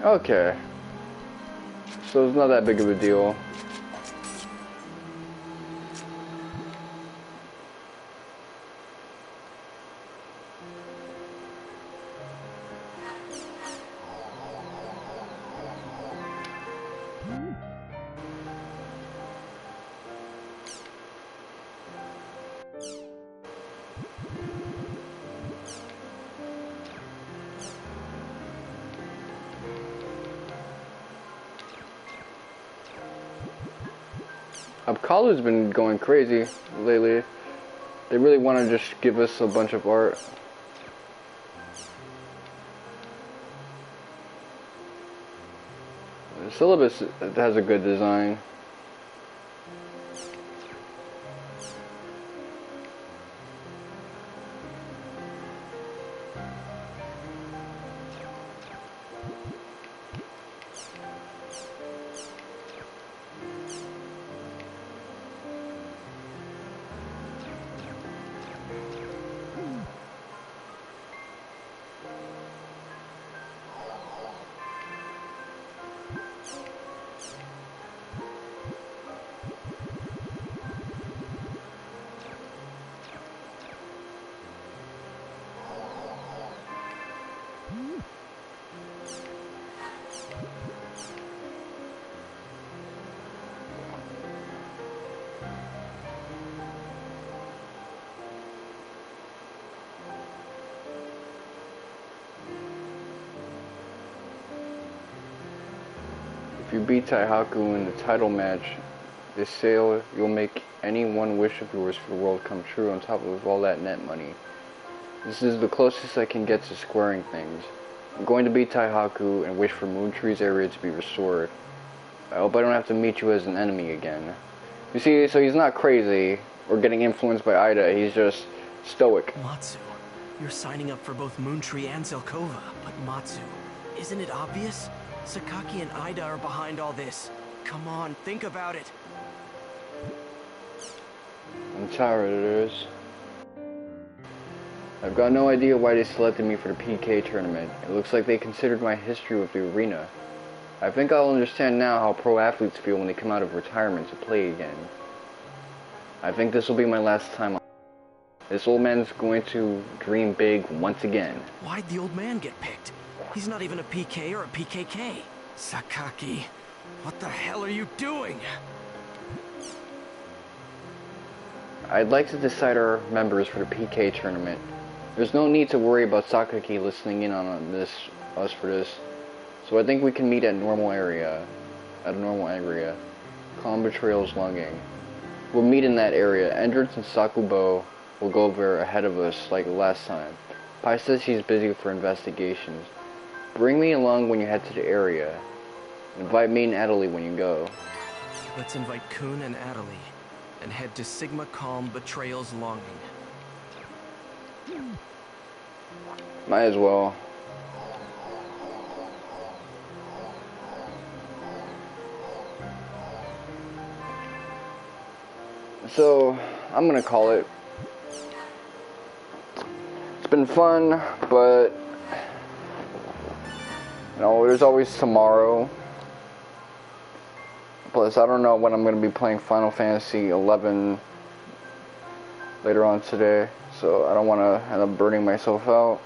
Okay. So it's not that big of a deal. College has been going crazy lately. They really want to just give us a bunch of art. The syllabus has a good design. If you beat Taihaku in the title match, this sale, you'll make any one wish of yours for the world come true on top of all that net money. This is the closest I can get to squaring things. I'm going to beat Taihaku and wish for Moon Tree's area to be restored. I hope I don't have to meet you as an enemy again. You see, so he's not crazy. or getting influenced by Aida. He's just stoic. Matsu, you're signing up for both Moontree and Zelkova. But Matsu, isn't it obvious? Sakaki and Aida are behind all this. Come on, think about it. I'm tired of this. I've got no idea why they selected me for the PK tournament. It looks like they considered my history with the arena. I think I'll understand now how pro athletes feel when they come out of retirement to play again. I think this will be my last time. This old man's going to dream big once again. Why'd the old man get picked? He's not even a PK or a PKK. Sakaki, what the hell are you doing? I'd like to decide our members for the PK tournament. There's no need to worry about Sakaki listening in on us for this. So I think we can meet at a normal area. Calm Betrayal's Longing. We'll meet in that area. Entrance and Sakubo will go over ahead of us like last time. Pai says she's busy for investigations. Bring me along when you head to the area. Invite me and Adelie when you go. Let's invite Kun and Adelie and head to Sigma Calm Betrayal's Longing. Might as well. So, I'm gonna call it. It's been fun, but you know, there's always tomorrow. Plus, I don't know when I'm gonna be playing Final Fantasy 11 later on today, so I don't want to end up burning myself out.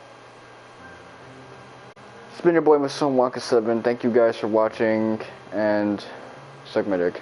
It's been your boy, Waka7. Thank you guys for watching, and suck my dick.